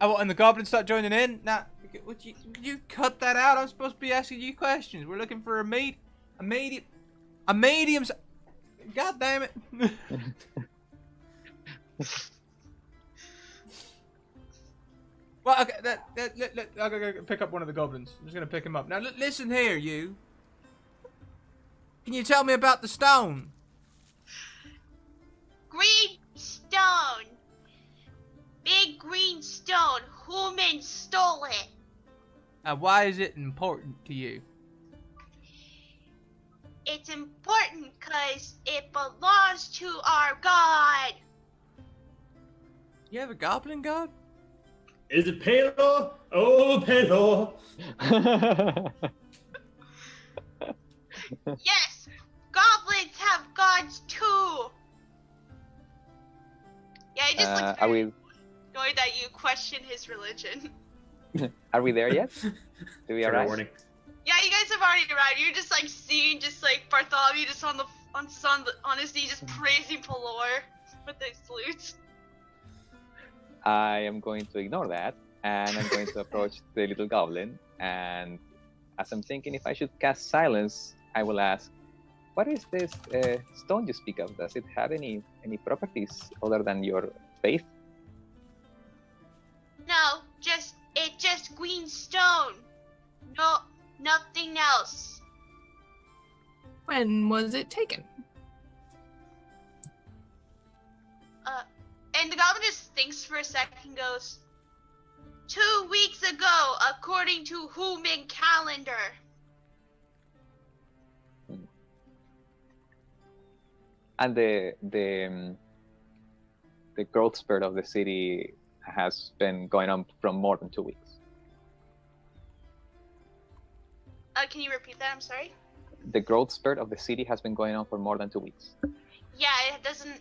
Oh, and the goblins start joining in? Now, would you cut that out? I'm supposed to be asking you questions. We're looking for a medium. God damn it. Well, okay, I'm gonna pick up one of the goblins. I'm just gonna pick him up. Now, listen here, you. Can you tell me about the stone? Green stone! Big green stone! Human stole it! Why is it important to you? It's important because it belongs to our god! You have a goblin god? Is it Pelor? Oh, Pelor. Yes! Goblins have gods too! Yeah, it just looks Are very we annoyed that you question his religion. are we there yet? Do we Fair arrive? warning. Yeah, you guys have already arrived. You're just like seeing just like Bartholomew just on his knee just praising Pelor with his salutes. I am going to ignore that, and I'm going to approach the little goblin. And as I'm thinking if I should cast silence, I will ask, "What is this stone you speak of? Does it have any properties other than your faith?" No, it just stone. No, nothing else. When was it taken? And the goblin just thinks for a second and goes, 2 weeks ago, according to human calendar. And the growth spurt of the city has been going on from more than 2 weeks. Can you repeat that? I'm sorry. The growth spurt of the city has been going on for more than 2 weeks. Yeah, it doesn't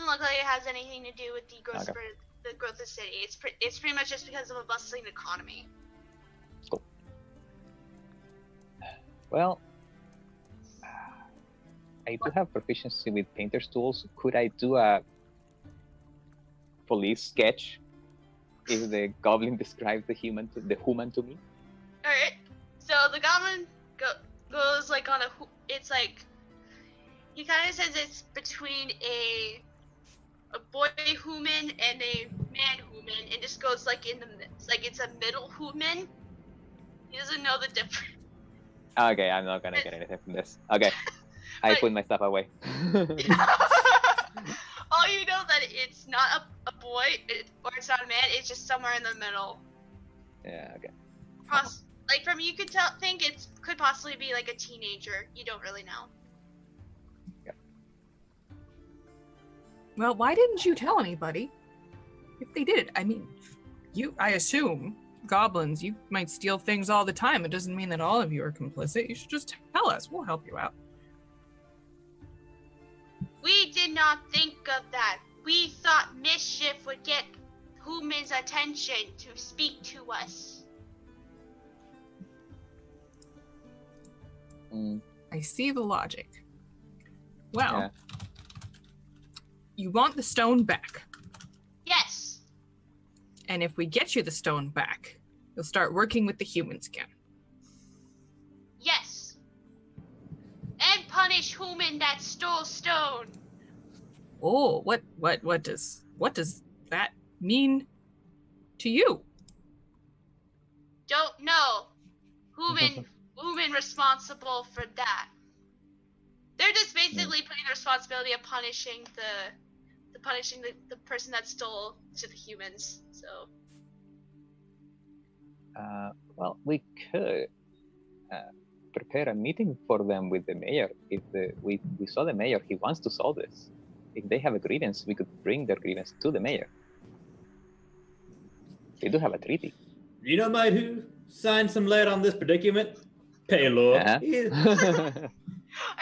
look like it has anything to do with the growth Okay. spurt, the growth of the city. It's pretty much just because of a bustling economy. Cool. Well, I do have proficiency with painter's tools. Could I do a police sketch if the goblin describes the human to me? All right. So the goblin goes like on a. It's like he kind of says it's between a boy human and a man human, and just goes like in the like it's a middle human. He doesn't know the difference. Okay, I'm not gonna get anything from this. Okay, I But- put my stuff away. Oh, you know that it's not a boy or it's not a man. It's just somewhere in the middle. Yeah, okay. Like from you could think it could possibly be like a teenager. You don't really know. Well, why didn't you tell anybody? If they did, I mean, I assume, goblins, you might steal things all the time. It doesn't mean that all of you are complicit. You should just tell us. We'll help you out. We did not think of that. We thought mischief would get humans' attention to speak to us. Mm, I see the logic. Well, yeah. you want the stone back. Yes. And if we get you the stone back, you'll start working with the humans again. Yes. And punish human that stole stone. Oh, what does that mean to you? Don't know. Human responsible for that. They're just basically putting the responsibility of punishing the person that stole to the humans. So Well, we could prepare a meeting for them with the mayor. If we saw the mayor, he wants to solve this. If they have a grievance, we could bring their grievance to the mayor. They do have a treaty. You know, mate, who signed some lead on this predicament? Paylor. Uh-huh.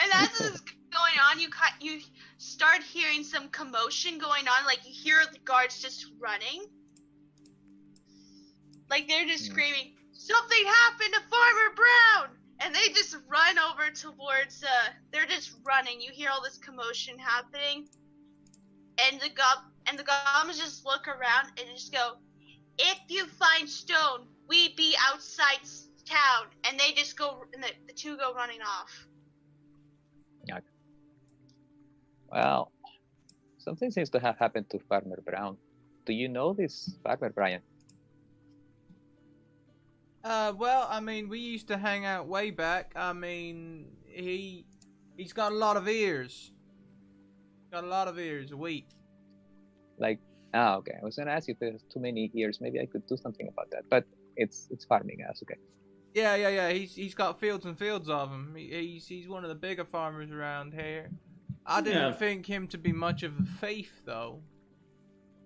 and as this is going on, you start hearing some commotion going on. Like you hear the guards just running. Like they're just screaming, "Something happened to Farmer Brown!" And they just run over towards. They're just running. You hear all this commotion happening, and the goblins just look around and just go, "If you find stone, we be outside town." And they just go, and the two go running off. Well, something seems to have happened to Farmer Brown. Do you know this Farmer Brian? Well, I mean, we used to hang out way back. I mean, he's got a lot of ears. Got a lot of ears, a week. Like, okay. I was gonna ask you if there's too many ears. Maybe I could do something about that. But it's farming. That's okay. Yeah. He's got fields and fields of them. He's one of the bigger farmers around here. I didn't think him to be much of a thief, though.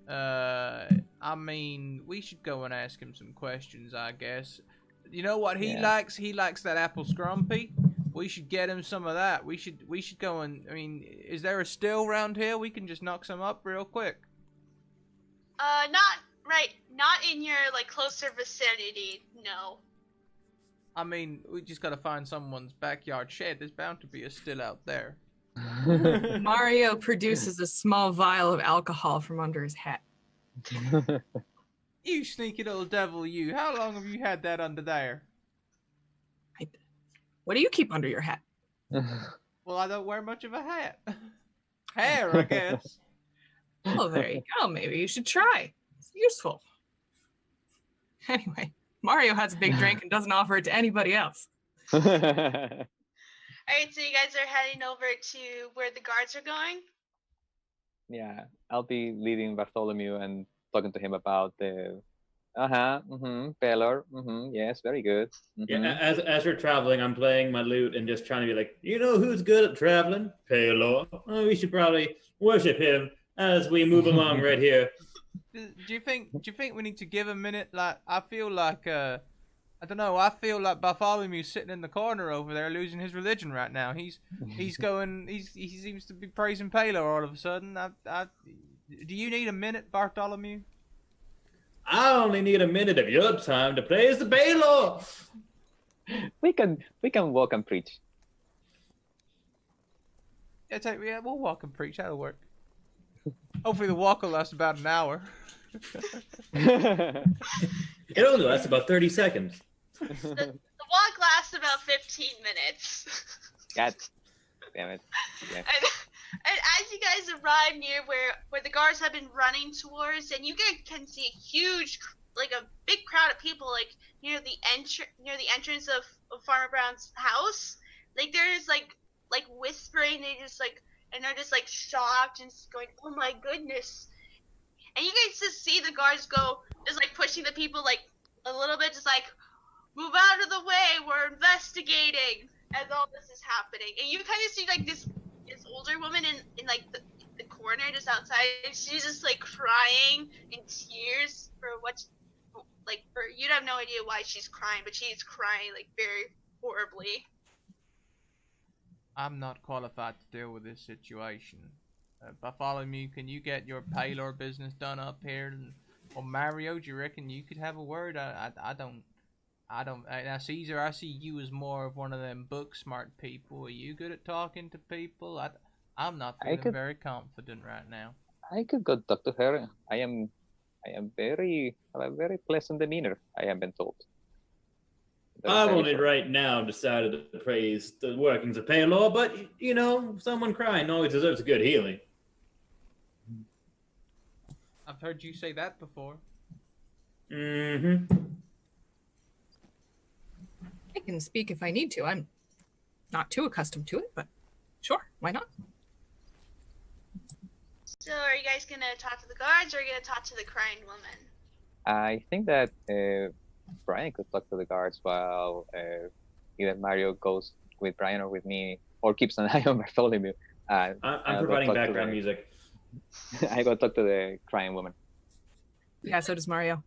I mean, we should go and ask him some questions, I guess. You know what he likes? He likes that apple scrumpy. We should get him some of that. We should go and, I mean, is there a still around here? We can just knock some up real quick. Not in your like closer vicinity. No. I mean, we just gotta find someone's backyard shed. There's bound to be a still out there. Mario produces a small vial of alcohol from under his hat. You sneaky little devil, you. How long have you had that under there? What do you keep under your hat? Well, I don't wear much of a hat. Hair, I guess. Oh, there you go. Maybe you should try. It's useful. Anyway, Mario has a big drink and doesn't offer it to anybody else. All right, so you guys are heading over to where the guards are going. Yeah, I'll be leading Bartholomew and talking to him about the Pelor. Yes, very good. Yeah, as we're traveling, I'm playing my lute and just trying to be like, you know who's good at traveling? Paylor. Oh, we should probably worship him as we move along right here. Do you think we need to give a minute? Like, I feel like I don't know. I feel like Bartholomew's sitting in the corner over there, losing his religion right now. He seems to be praising Paylor all of a sudden. Do you need a minute, Bartholomew? I only need a minute of your time to praise the Paylor. We can walk and preach. Yeah, we'll walk and preach. That'll work. Hopefully the walk will last about an hour. It only lasts about 30 seconds. The walk lasts about 15 minutes. God damn it. Yeah. And as you guys arrive near where the guards have been running towards, and you guys can see a huge, like a big crowd of people, like near the entrance of Farmer Brown's house. Like they're just like whispering, they're just like shocked and just going, oh my goodness. And you guys just see the guards go, just like pushing the people like a little bit, just like, move out of the way, we're investigating, as all this is happening. And you kind of see like this older woman in like the corner just outside, and she's just like crying in tears for you'd have no idea why she's crying, but she's crying like very horribly. I'm not qualified to deal with this situation. Bartholomew, can you get your Paylor business done up here? Or Mario, do you reckon you could have a word? I don't. Now, Caesar, I see you as more of one of them book smart people. Are you good at talking to people? I'm not feeling very confident right now. I could go talk to her. I have a very pleasant demeanor, I have been told. I've only right now decided to praise the workings of Paylor, but, you know, someone crying always deserves a good healing. I've heard you say that before. Mm-hmm. I can speak if I need to. I'm not too accustomed to it, but sure, why not? So are you guys gonna talk to the guards, or are you gonna talk to the crying woman? I think that Brian could talk to the guards while either Mario goes with Brian or with me, or keeps an eye on Bartholomew. I'm providing background music. I go talk to the crying woman. Yeah, so does Mario.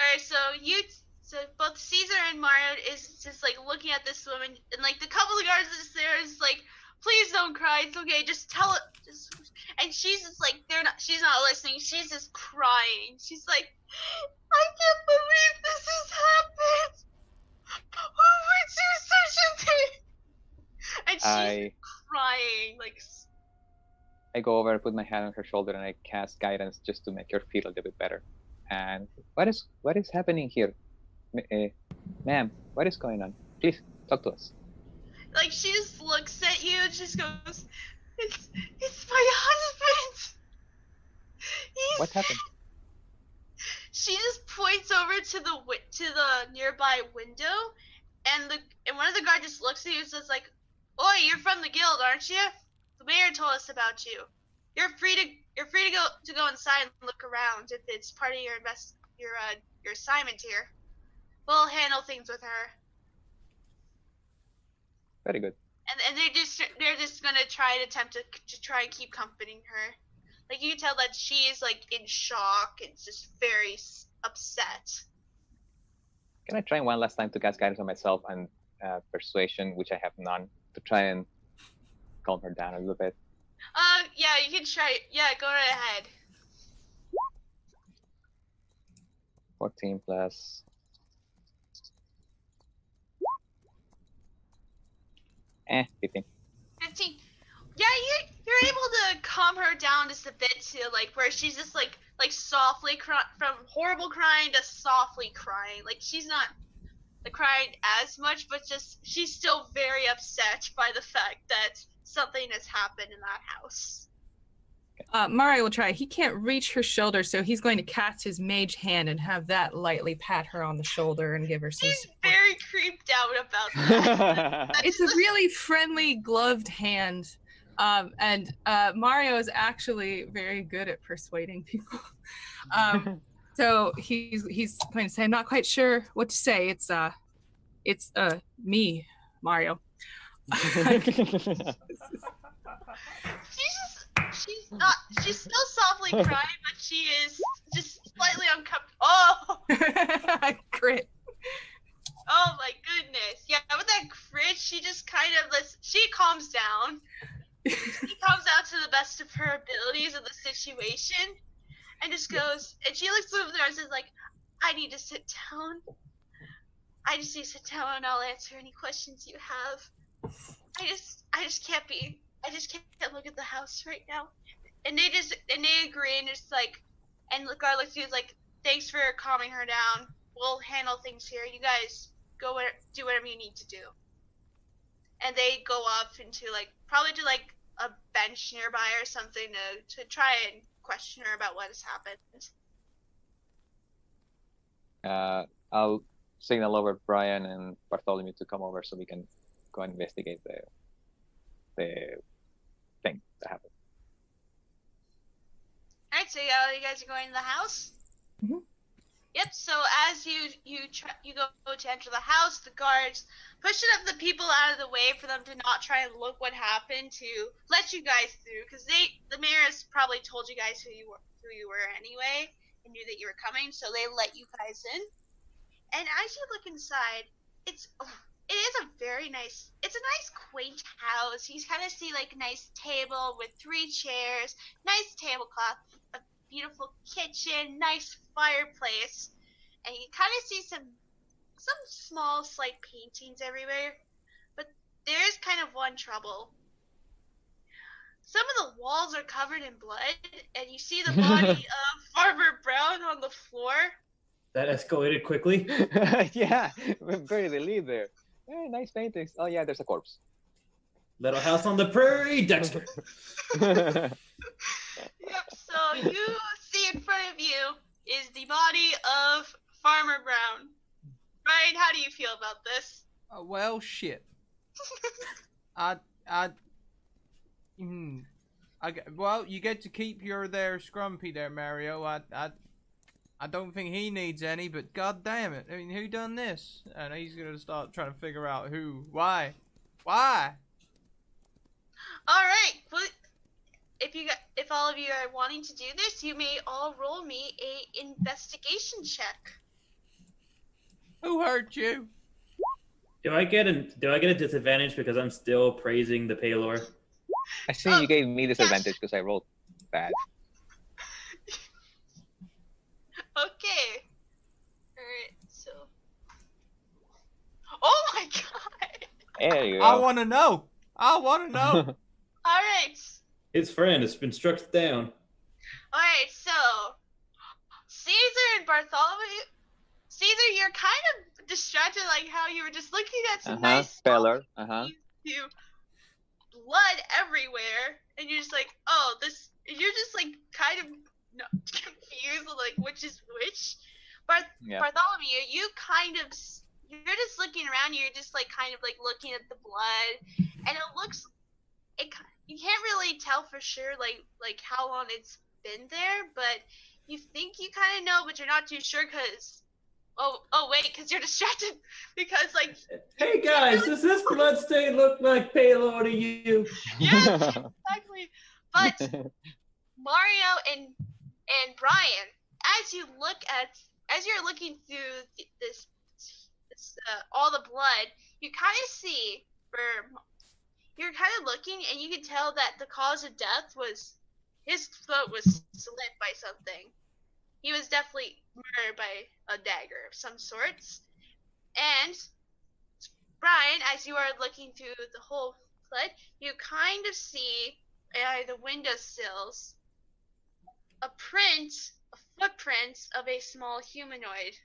Alright, so both Caesar and Mario is just like looking at this woman, and like the couple of guards is there is like, please don't cry, it's okay, just tell it. And she's just like, she's not listening, she's just crying. She's like, I can't believe this has happened. Who would do such a thing? And she's crying, like. I go over, put my hand on her shoulder, and I cast guidance just to make her feel a little bit better. And what is happening here, ma'am? What is going on? Please talk to us. Like she just looks at you and just goes, "It's my husband." What happened? She just points over to the nearby window, and one of the guards just looks at you and says like, "Oi, you're from the guild, aren't you? The mayor told us about you. You're free to go inside and look around if it's part of your assignment here. We'll handle things with her." Very good. And they're just gonna attempt to try and keep comforting her. Like you can tell that she is like in shock and just very upset. Can I try one last time to cast guidance on myself and persuasion, which I have none, to try and calm her down a little bit? Yeah, you can try. Yeah, go right ahead. 14 plus. 15. 15. Yeah, you're able to calm her down just a bit to like where she's just like softly from horrible crying to softly crying. Like she's not crying as much, but just she's still very upset by the fact that something has happened in that house. Mario will try. He can't reach her shoulder, so he's going to cast his mage hand and have that lightly pat her on the shoulder and give her some He's support. very creeped out about that. It's a really friendly gloved hand. And Mario is actually very good at persuading people. So he's going to say, I'm not quite sure what to say. It's me, Mario. She's still softly crying, but she is just slightly uncomfortable. Oh! Crit. Oh my goodness. Yeah, with that crit, she just kind of she calms down. She comes out to the best of her abilities in the situation and just goes, and she looks over there and says, like, I need to sit down. I just need to sit down and I'll answer any questions you have. I just can't look at the house right now. And they agree, and it's like, and the guard looks at you like, thanks for calming her down. We'll handle things here. You guys do whatever you need to do. And they go off into probably to a bench nearby or something to try and question her about what has happened. I'll signal over Brian and Bartholomew to come over so we can go and investigate the thing that happened. Alright, so you guys are going to the house? Mm-hmm. Yep, so as you go to enter the house, the guards pushing up the people out of the way for them to not try and look what happened, to let you guys through, because the mayoress probably told you guys who you were anyway, and knew that you were coming, so they let you guys in. And as you look inside, it is a nice quaint house. You kind of see a nice table with 3 chairs, nice tablecloth, a beautiful kitchen, nice fireplace, and you kind of see some small slight paintings everywhere. But there's kind of one trouble. Some of the walls are covered in blood, and you see the body of Farmer Brown on the floor. That escalated quickly. Yeah, we're very relieved there. Hey, nice paintings. Oh yeah, there's a corpse. Little house on the prairie, Dexter. Yep, so you see in front of you is the body of Farmer Brown. Ryan, how do you feel about this? Well, shit. Well, you get to keep your scrumpy there, Mario. I don't think he needs any, but god damn it. I mean, who done this? And he's gonna start trying to figure out why. Alright, well, if all of you are wanting to do this, you may all roll me a investigation check. Who hurt you? Do I get a disadvantage because I'm still praising the Paylor? I see you gave me disadvantage because I rolled bad. Okay. Alright, so. Oh my god! There you go. I wanna know. Alright. His friend has been struck down. Alright, so. Caesar and Bartholomew. Caesar, you're kind of distracted, like how you were just looking at some nice speller. You blood everywhere, and you're just like, oh, this. You're just kind of confused, which is which. Bartholomew, you're just looking around. You're just kind of looking at the blood, and you can't really tell for sure how long it's been there, but you think you kind of know, but you're not too sure because. Oh wait, because you're distracted because Hey guys, does this blood stain look like Paylor to you? Yeah, exactly. But Mario and Brian, as you're looking through this all the blood, you kind of see you're kind of looking, and you can tell that the cause of death was his throat was slit by something. He was definitely murdered by a dagger of some sorts. And Brian, as you are looking through the whole blood, you kind of see the windowsills a footprint of a small humanoid.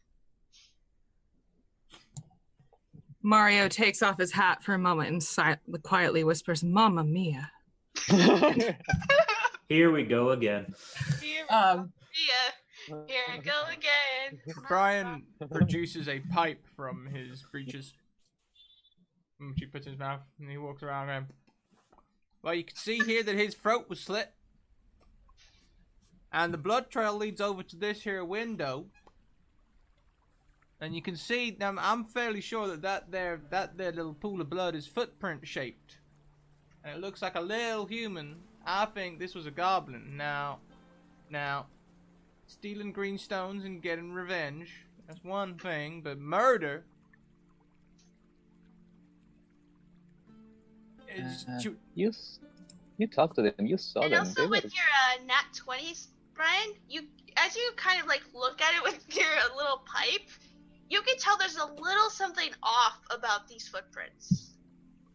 Mario takes off his hat for a moment and quietly whispers, "Mamma mia." Here we go again. Here, Um, here we go again. Brian produces a pipe from his breeches, which he puts in his mouth, and he walks around going, well, you can see here that his throat was slit. And the blood trail leads over to this here window. And you can see, I'm fairly sure that there little pool of blood is footprint shaped. And it looks like a little human. I think this was a goblin. Now, stealing green stones and getting revenge, that's one thing, but murder is... You talked to them, you saw And them. also with your nat 20s, Brian, as you kind of like look at it with your little pipe, you can tell there's a little something off about these footprints.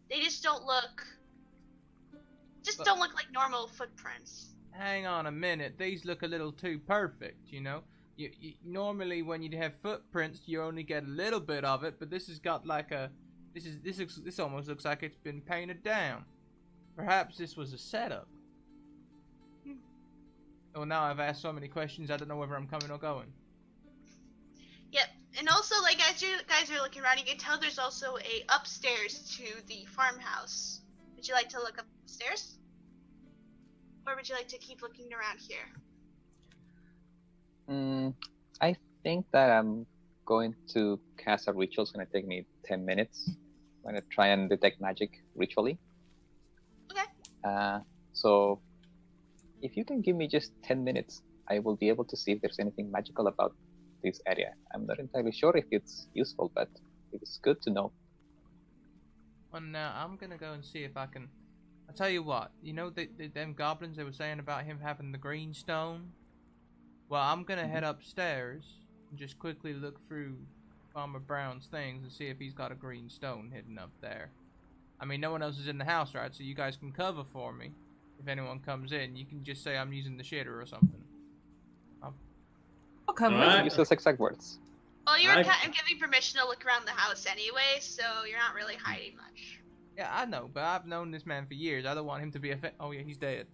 They just don't look like normal footprints. Hang on a minute, these look a little too perfect, you know? You normally when you have footprints, you only get a little bit of it, but this has got like a... This almost looks like it's been painted down. Perhaps this was a setup. Well, now I've asked so many questions, I don't know whether I'm coming or going. Yep, and also like as you guys are looking around, you can tell there's also a upstairs to the farmhouse. Would you like to look upstairs? Or would you like to keep looking around here? I think that I'm going to cast a ritual. It's going to take me 10 minutes. I'm going to try and detect magic ritually. Okay. So if you can give me just 10 minutes, I will be able to see if there's anything magical about this area. I'm not entirely sure if it's useful, but it's good to know. Well, now I'm gonna go and see if I can... I'll tell you what, you know them goblins they were saying about him having the green stone? Well, I'm gonna head upstairs and just quickly look through Farmer Brown's things and see if he's got a green stone hidden up there. I mean, no one else is in the house, right? So you guys can cover for me. If anyone comes in, you can just say I'm using the shitter or something. I'll come Alright. with Use those exact words. Well, you were I- kind of giving permission to look around the house anyway, so you're not really hiding much. Yeah, I know, but I've known this man for years. I don't want him to be Oh yeah, he's dead.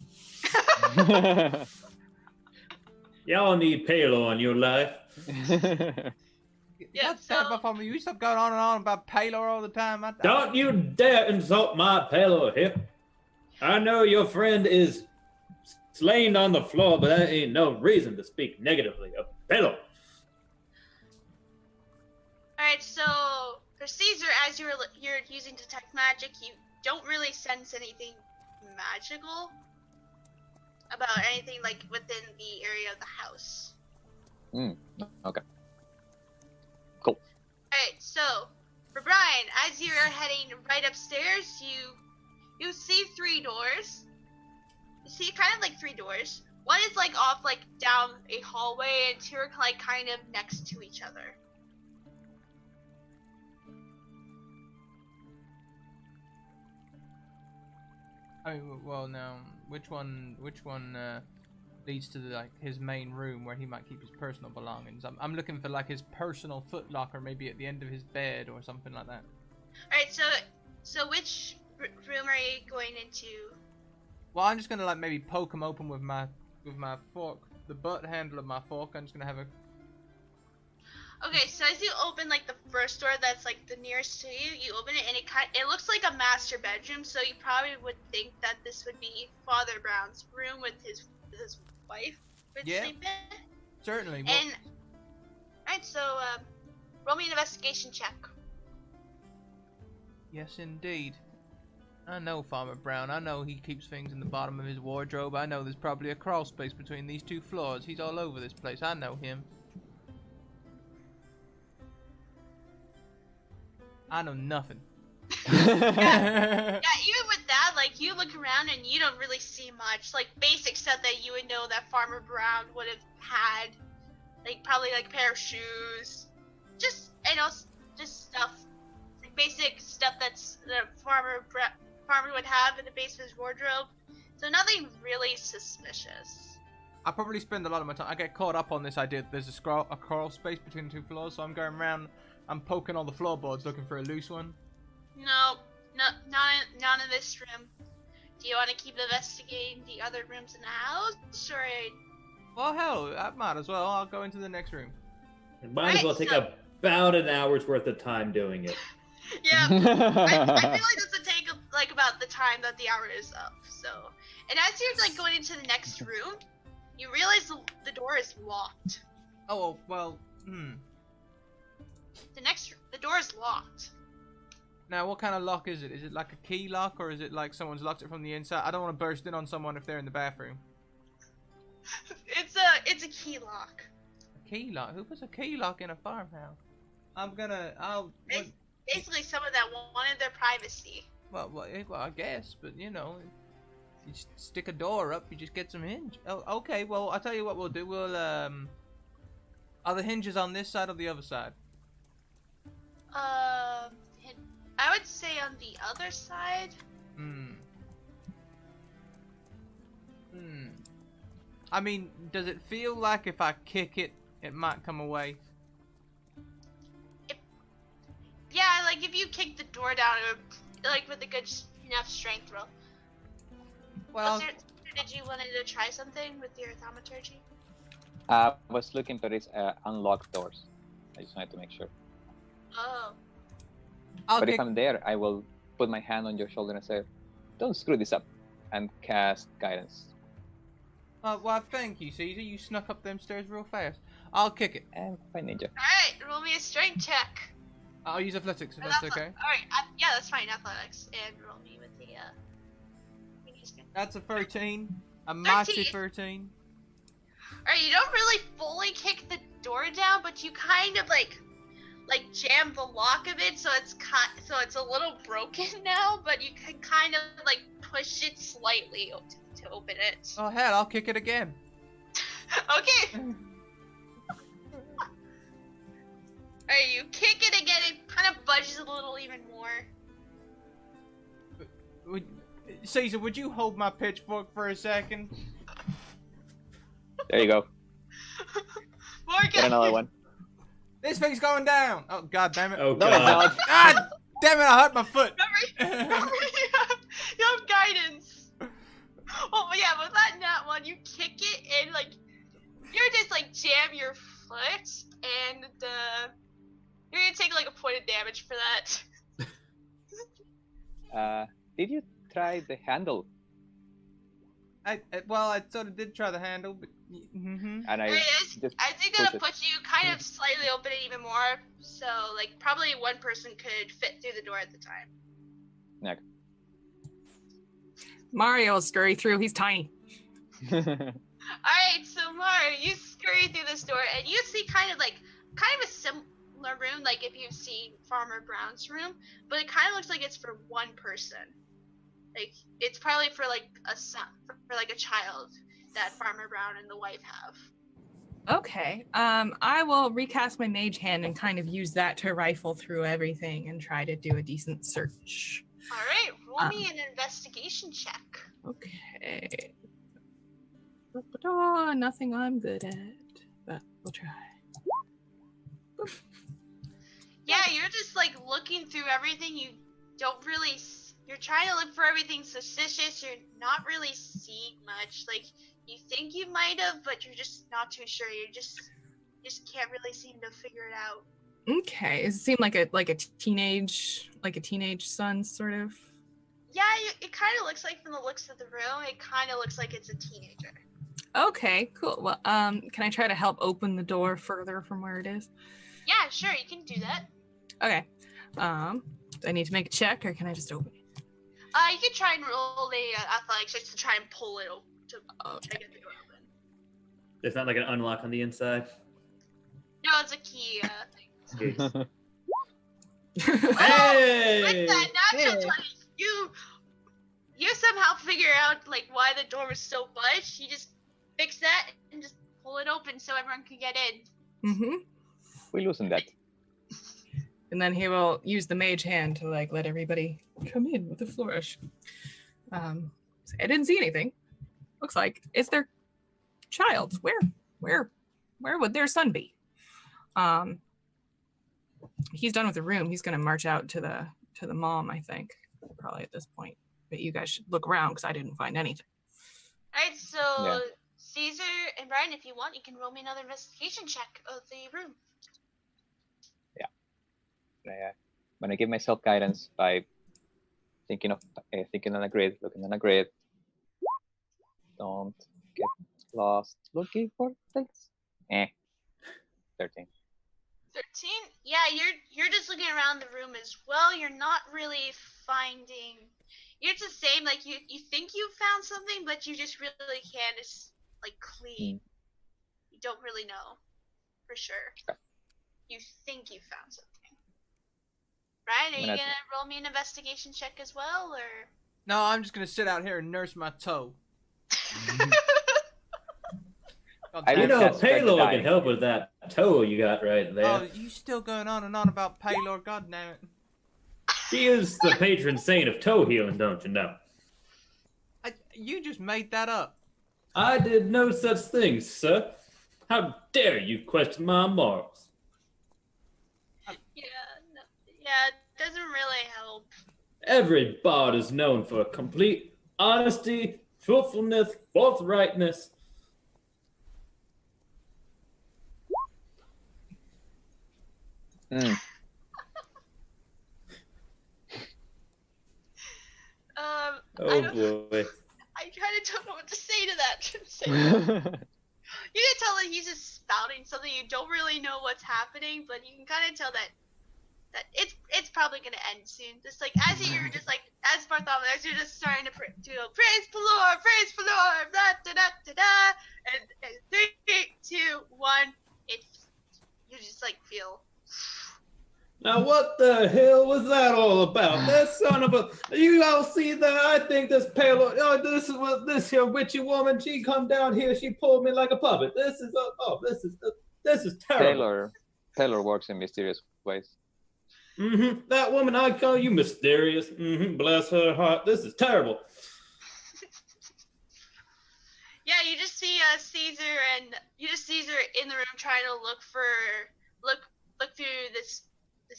Y'all need Palo in your life. Yeah, God damn it, Farmer, you stop going on and on about Paylor all the time. Don't you dare insult my Palo here. I know your friend is slain on the floor, but that ain't no reason to speak negatively of Palo. Alright, so for Caesar, as you're using detect magic, you don't really sense anything magical about anything like within the area of the house. Okay. Cool. Alright, so for Brian, as you're heading right upstairs, you see 3 doors. You see kind of like 3 doors. One is like off like down a hallway, and 2 are like kind of next to each other. I mean, well, now, which one leads to his main room where he might keep his personal belongings? I'm looking for like his personal footlocker, maybe at the end of his bed or something like that. Alright, so which room are you going into? Well, I'm just gonna like maybe poke him open with my fork, the butt handle of my fork. I'm just gonna have a... Okay, so as you open like the first door that's like the nearest to you, you open it and it looks like a master bedroom, so you probably would think that this would be Father Brown's room with his wife would Yeah. sleep in. Certainly. Well, And alright, so roll me an investigation check. yes, indeed. I know Farmer Brown. I know he keeps things in the bottom of his wardrobe. I know there's probably a crawl space between these 2 floors. He's all over this place. I know him. I know nothing. Yeah, even with that, like you look around and you don't really see much. Like basic stuff that you would know that Farmer Brown would have had, like probably like a pair of shoes, just stuff, like basic stuff that's the farmer would have in the base of his wardrobe. So nothing really suspicious. I probably spend a lot of my time. I get caught up on this idea that there's a crawl space between 2 floors, so I'm going around. I'm poking all the floorboards looking for a loose one. No, not in this room. Do you want to keep investigating the other rooms in the house, or? Well, hell, I might as well. I'll go into the next room. It might as well take about an hour's worth of time doing it. Yeah, I feel like this would take like about the time that the hour is up. So, and as you're like going into the next room, you realize the door is locked. Oh, well, The door is locked. Now, what kind of lock is it? Is it like a key lock, or is it like someone's locked it from the inside? I don't want to burst in on someone if they're in the bathroom. It's a key lock. A key lock? Who puts a key lock in a farmhouse? Basically, someone that wanted their privacy. Well, I guess, but you know, you just stick a door up, you just get some hinge. Oh, okay. Well, I'll tell you what we'll do. We'll are the hinges on this side or the other side? I would say on the other side. I mean, does it feel like if I kick it, it might come away? Yeah, like if you kick the door down, it would, like with a good enough strength roll. Well, did you want to try something with your thaumaturgy? I was looking for these unlocked doors. I just wanted to make sure. Oh. But if I'm there, I will put my hand on your shoulder and say, "Don't screw this up," and cast guidance. Well, thank you, Caesar. You snuck up them stairs real fast. I'll kick it. And by ninja. Alright, roll me a strength check. I'll use athletics if that's okay. Alright, yeah, that's fine. Athletics. And roll me with the, That's a 13. A mighty 13. Alright, you don't really fully kick the door down, but you kind of like jam the lock of it, so it's a little broken now, but you can kind of like push it slightly to open it. Oh hell, I'll kick it again. Okay. Alright, you kick it again, it kind of budges a little even more. Caesar, would you hold my pitchfork for a second? There you go. More Get another one. This thing's going down! Oh, god damn it. Oh, No, God. it's not. God damn it, I hurt my foot! Remember, you have guidance. Oh, but yeah, with that one, you kick it and, like, you're just, like, jam your foot, and, you're gonna take, like, a point of damage for that. Did you try the handle? I sort of did try the handle, but... And I As just you're gonna push it. push, you kind of slightly open it even more, so, like, probably one person could fit through the door at the time. Next. Mario will scurry through. He's tiny. Alright, so Mario, you scurry through this door, and you see kind of a similar room, like if you've seen Farmer Brown's room, but it kind of looks like it's for one person. Like, it's probably for, like, a son, for like, a child that Farmer Brown and the wife have. Okay. I will recast my mage hand and kind of use that to rifle through everything and try to do a decent search. Alright, roll me an investigation check. Okay. Nothing I'm good at, but we'll try. Yeah, you're just, like, looking through everything. You don't really... You're trying to look for everything suspicious. You're not really seeing much. Like, you think you might have, but you're just not too sure. You just can't really seem to figure it out. Okay. Does it seem like a teenage son, sort of? Yeah, it kind of looks like, from the looks of the room, it kind of looks like it's a teenager. Okay, cool. Well, can I try to help open the door further from where it is? Yeah, sure, you can do that. Okay. Do I need to make a check, or can I just open it? You can try and roll the athletics just to try and pull it open, to get the door open. It's not like an unlock on the inside. No, it's a key thing. Jeez. Hey! Hey! With that natural 20, you somehow figure out, like, why the door was so budged. You just fix that and just pull it open so everyone can get in. Mm-hmm. We loosened that. And then he will use the mage hand to, like, let everybody come in with a flourish. I didn't see anything. Looks like it's their child. Where would their son be? He's done with the room. He's gonna march out to the mom, I think, probably at this point. but you guys should look around because I didn't find anything. Alright, so Yeah. Caesar and Brian, if you want, you can roll me another investigation check of the room. I'm gonna give myself guidance by thinking on a grid, looking on a grid. Don't get lost looking for things. 13. 13? Yeah, you're just looking around the room as well. You're not really finding. You're just saying like you think you found something, but you just really can't. It's like clean. You don't really know for sure. Okay. You think you found something. Ryan, are you gonna- gonna roll me an investigation check as well, or? No, I'm just gonna sit out here and nurse my toe. God I damn You it. know, That's spread the Paylor die. can help with that toe you got right there. Oh, you still going on and on about Paylor? God damn it! She is the patron saint of toe healing, don't you know? You just made that up. I did no such thing, sir. How dare you question my morals? Yeah, it doesn't really help. Every bard is known for complete honesty, truthfulness, forthrightness. I Oh don't. boy. I kind of don't know what to say to that. You can tell that he's just spouting something. You don't really know what's happening, but you can kind of tell that it's probably gonna end soon. Just like as you're just like as Bartholomew, as you're just starting to go praise the Lord, da da da da da, and 3, 2, 1, it's you just like feel. Now what the hell was that all about? That son of a... You all see that? I think this pale... Oh, this is what this here witchy woman, she come down here, she pulled me like a puppet. This is terrible. Taylor works in mysterious ways. That woman, I call you mysterious. Bless her heart. This is terrible. Yeah, you just see Caesar in the room trying to look through this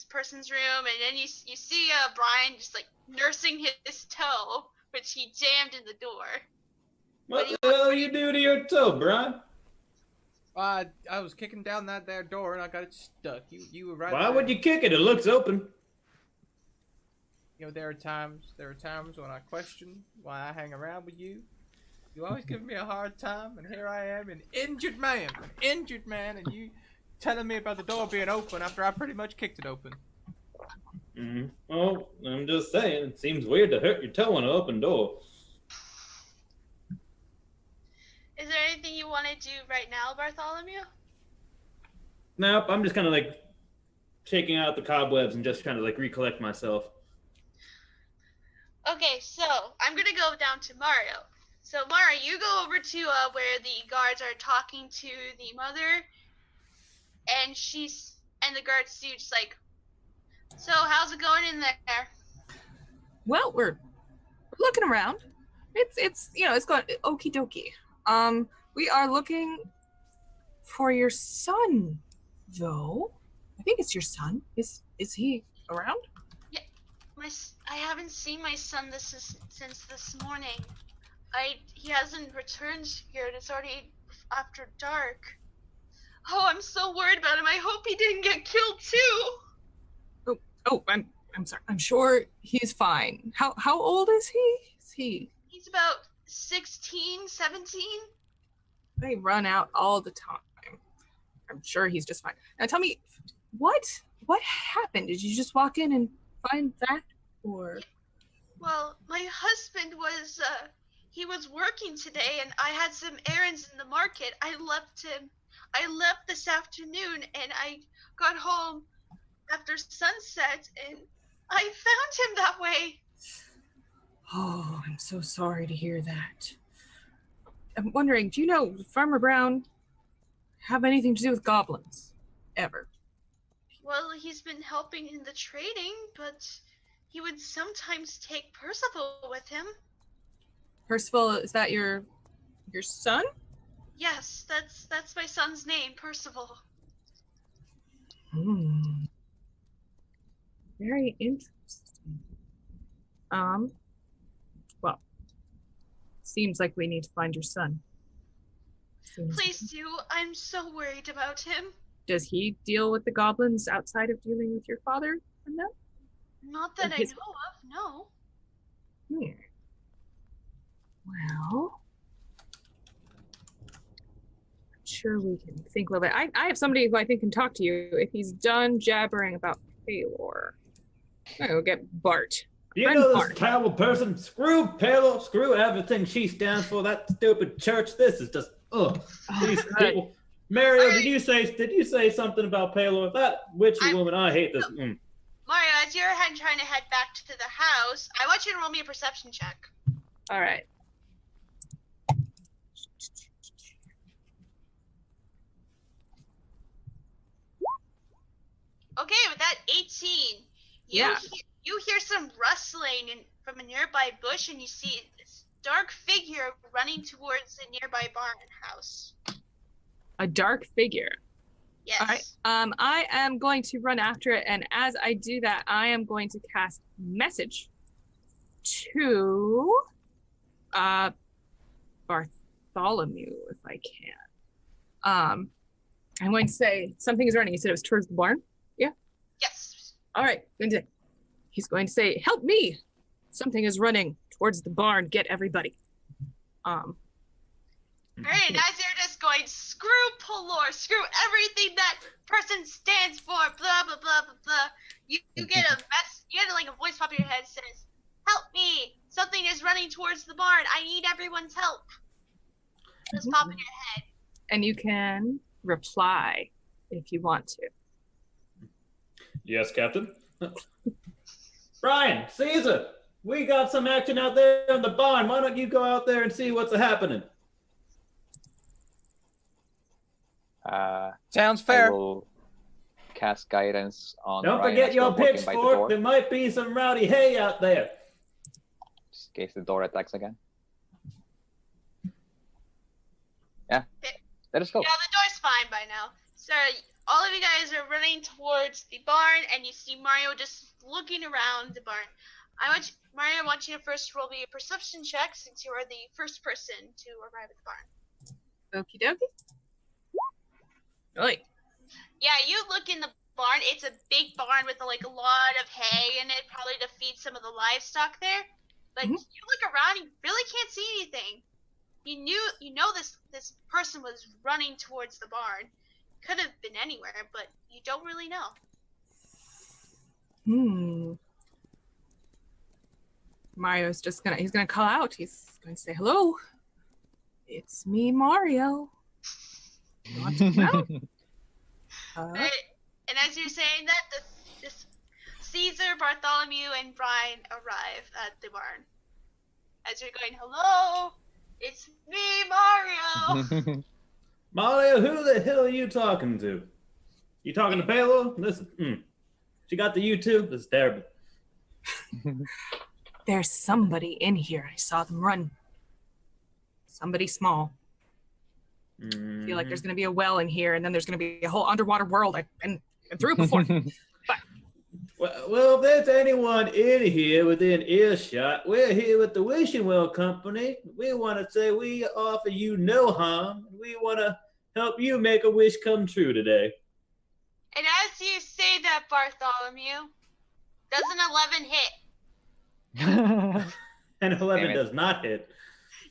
person's room, and then you see Brian just like nursing his toe, which he jammed in the door. What the hell you do to your toe, Brian? I was kicking down that there door and I got it stuck. You were right. Why there. would you kick it? It looks open. You know, there are times when I question why I hang around with you. You always give me a hard time, and here I am, an injured man, and you telling me about the door being open after I pretty much kicked it open. Well, I'm just saying, it seems weird to hurt your toe on an open door. Is there anything you want to do right now, Bartholomew? Nope, I'm just kind of like shaking out the cobwebs and just trying to like recollect myself. Okay, so I'm gonna go down to Mario. So Mario, you go over to where the guards are talking to the mother, and the guards see you just like, so how's it going in there? Well, we're looking around. It's going okie dokie. We are looking for your son, though. I think it's your son. Is he around? Yeah, I haven't seen my son since this morning. He hasn't returned here, and it's already after dark. Oh, I'm so worried about him. I hope he didn't get killed too. Oh, I'm sorry. I'm sure he's fine. How old is he? He's about 16, 17. They run out all the time. I'm sure he's just fine. Now tell me, what happened? Did you just walk in and find that, or? Well, my husband was he was working today, and I had some errands in the market. I left this afternoon, and I got home after sunset, and I found him that way. Oh, I'm so sorry to hear that. I'm wondering, do you know Farmer Brown have anything to do with goblins? Ever? Well, he's been helping in the trading, but he would sometimes take Percival with him. Percival, is that your son? Yes, that's my son's name, Percival. Very interesting. Seems like we need to find your son. Please do. I'm so worried about him. Does he deal with the goblins outside of dealing with your father? No. Not that I know of, no. Here. Well, I'm sure we can think a little bit. I have somebody who I think can talk to you if he's done jabbering about Paylor. I'm gonna go get Bart. You know this terrible person? Screw Palo, screw everything she stands for. That stupid church. This is just these people. Mario, did you say something about Palo? That witchy woman. I hate this. Mario, as you're trying to head back to the house, I want you to roll me a perception check. All right. Okay, with that 18, you hear some rustling from a nearby bush, and you see this dark figure running towards a nearby barn house. A dark figure. Yes. All right. I am going to run after it, and as I do that, I am going to cast message to Bartholomew, if I can. I'm going to say something is running. You said it was towards the barn? Yeah? Yes. All right. He's going to say, help me. Something is running towards the barn. Get everybody. All right, and as you're just going, screw Polor, screw everything that person stands for, blah, blah, blah, blah, blah. You get like a voice pop in your head that says, help me. Something is running towards the barn. I need everyone's help. Just pop in your head. And you can reply if you want to. Yes, Captain. Brian, Caesar, we got some action out there in the barn. Why don't you go out there and see what's happening? Sounds fair. I will cast guidance on. Don't Ryan forget as your well, walking by the door, pitchfork. There might be some rowdy hay out there. just in case the door attacks again. Yeah, let us go. Yeah, the door's fine by now. So all of you guys are running towards the barn, and you see Mario just looking around the barn. Mario, I want you to first roll me a perception check, since you are the first person to arrive at the barn. Okie dokie. Oi. Yeah, you look in the barn. It's a big barn with like a lot of hay in it, probably to feed some of the livestock there. But you look around, you really can't see anything. You know this person was running towards the barn. Could have been anywhere, but you don't really know. Mario's he's gonna call out. He's going to say, hello. It's me, Mario. You want to come out? And as you're saying that, this Caesar, Bartholomew, and Brian arrive at the barn. As you're going, hello, it's me, Mario. Mario, who the hell are you talking to? You talking to Palo? Listen, she got the you too? This is terrible. There's somebody in here. I saw them run. Somebody small. I feel like there's going to be a well in here, and then there's going to be a whole underwater world. I've been through it before. Well, if there's anyone in here within earshot, we're here with the Wishing Well Company. We want to say we offer you no harm. We want to help you make a wish come true today. And as you say that, Bartholomew, does an 11 hit? And 11 does not hit.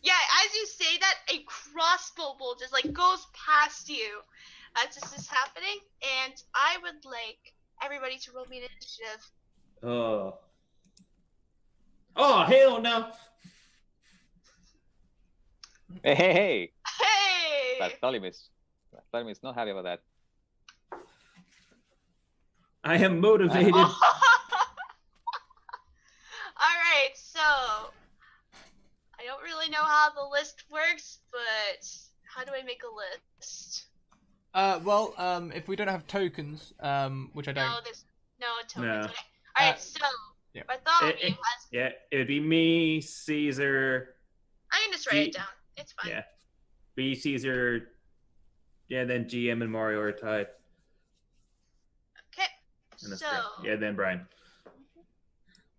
Yeah, as you say that, a crossbow bolt just like goes past you as this is happening, and I would like everybody to roll me an initiative. Oh, hell no. Hey! Hey! Bartholomew is not happy about that. I am motivated. All right, so I don't really know how the list works, but how do I make a list? Well, if we don't have tokens, which I don't. No, there's no tokens. No. Okay. All right, so yeah. Bartholomew has. Yeah, it'd be me, Caesar. I can just write it down. It's fine. Yeah. B, Caesar. Yeah, then GM and Mario are tied. Okay. And So. yeah, then Brian.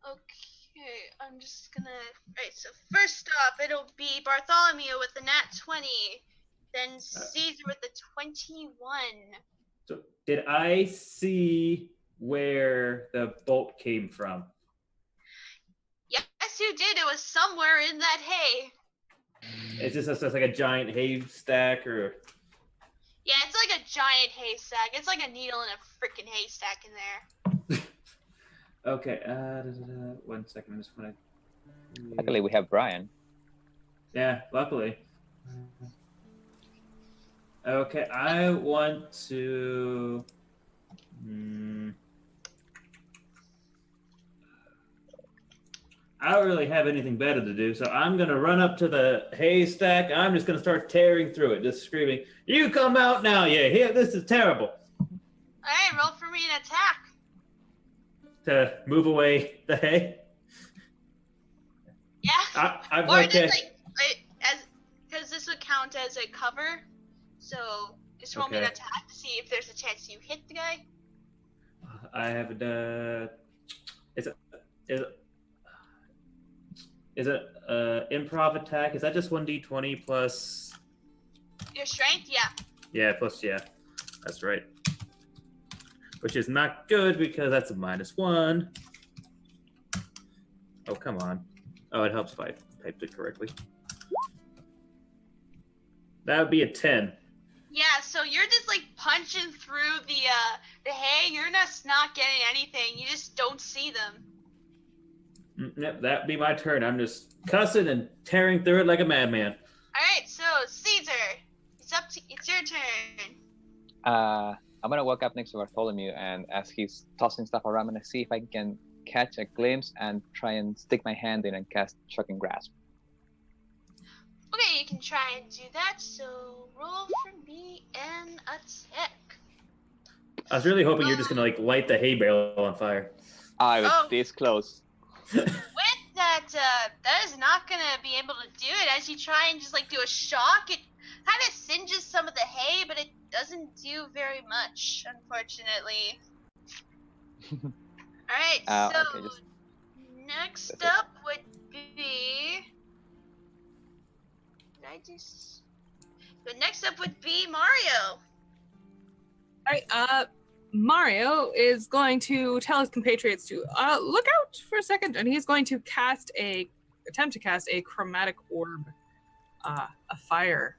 Okay. Okay, I'm just gonna. Alright, so first off, it'll be Bartholomew with the nat 20, then Caesar with the 21. So did I see where the bolt came from? Yes, you did. It was somewhere in that hay. Is this just like a giant haystack or? Yeah, it's like a giant haystack. It's like a needle in a freaking haystack in there. Okay. 1 second. I just want to. Luckily, we have Brian. Yeah. Luckily. Okay. I want to. I don't really have anything better to do, so I'm gonna run up to the haystack. I'm just gonna start tearing through it, just screaming, "You come out now, you hear? This is terrible!" Alright, roll for me an attack. To move away the hay. Yeah. I'm Or okay. just because this would count as a cover. So just roll me an Okay. attack to see if there's a chance you hit the guy. I have is it improv attack? Is that just 1d20 plus? Your strength, yeah. Yeah, plus that's right. Which is not good because that's a -1. Oh, come on. Oh, it helps if I typed it correctly. That would be a 10. Yeah, so you're just like punching through the hay. You're just not getting anything. You just don't see them. Yep, that'd be my turn. I'm just cussing and tearing through it like a madman. All right, so Caesar, it's your turn. I'm gonna walk up next to Bartholomew, and as he's tossing stuff around, I'm gonna see if I can catch a glimpse and try and stick my hand in and cast Shocking Grasp. Okay, you can try and do that. So roll for me an attack. I was really hoping you're just gonna like light the hay bale on fire. I was Oh. this close. With that, that is not gonna be able to do it. As you try and just like do a shock, it kind of singes some of the hay, but it doesn't do very much, unfortunately. All right, so Okay, next that's it. up would be. The next up would be Mario. All right, Mario is going to tell his compatriots to look out for a second, and he's going to attempt to cast a chromatic orb, a fire.